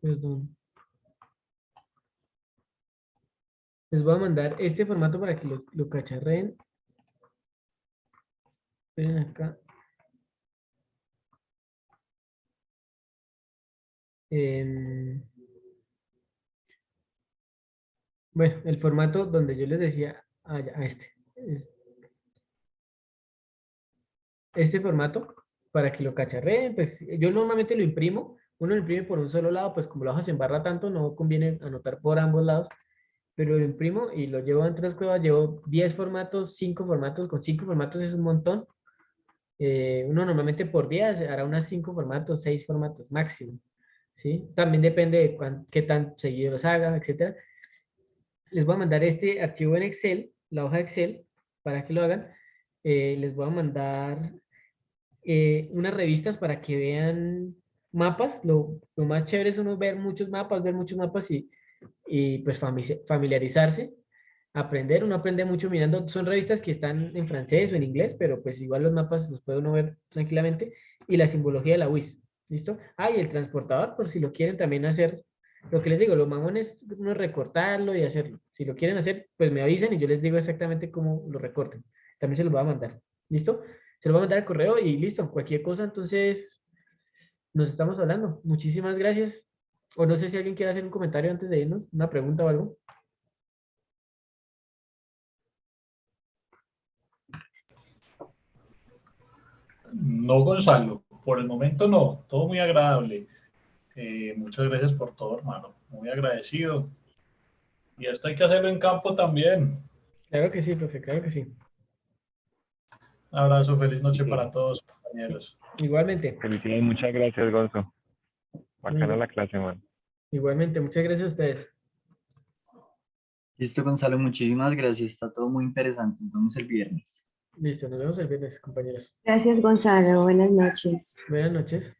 Perdón. Les voy a mandar este formato para que lo cacharreen. Ven acá. Em, bueno, el formato donde yo les decía, este formato, para que lo cacharreen, pues yo normalmente lo imprimo, uno lo imprime por un solo lado, pues como la hoja se embarra tanto, no conviene anotar por ambos lados, pero lo imprimo y lo llevo entre las cuevas, llevo 10 formatos, 5 formatos, con 5 formatos es un montón, Uno normalmente por día hará unas 5 formatos, 6 formatos máximo, ¿sí? También depende de qué tan seguido los haga, etcétera. Les voy a mandar este archivo en Excel, la hoja de Excel, para que lo hagan. Les voy a mandar unas revistas para que vean mapas. Lo más chévere es uno ver muchos mapas y pues familiarizarse, aprender. Uno aprende mucho mirando, son revistas que están en francés o en inglés, pero pues igual los mapas los puede uno ver tranquilamente. Y la simbología de la WIS, ¿listo? Ah, y el transportador, por si lo quieren también hacer. Lo que les digo, lo mamón es uno recortarlo y hacerlo. Si lo quieren hacer, pues me avisen y yo les digo exactamente cómo lo recorten. También se los voy a mandar. ¿Listo? Se lo voy a mandar al correo y listo. Cualquier cosa, entonces nos estamos hablando. Muchísimas gracias. O no sé si alguien quiere hacer un comentario antes de irnos, una pregunta o algo. No, Gonzalo, por el momento no, todo muy agradable. Muchas gracias por todo, hermano, muy agradecido. Y esto hay que hacerlo en campo también. Claro que sí, profe, claro que sí. Un abrazo, feliz noche para todos, compañeros. Igualmente. Felicidades, muchas gracias, Gonzo. Bacana la clase, man. Igualmente, muchas gracias a ustedes. Listo, Gonzalo, muchísimas gracias. Está todo muy interesante. Nos vemos el viernes. Listo, nos vemos el viernes, compañeros. Gracias, Gonzalo. Buenas noches. Buenas noches.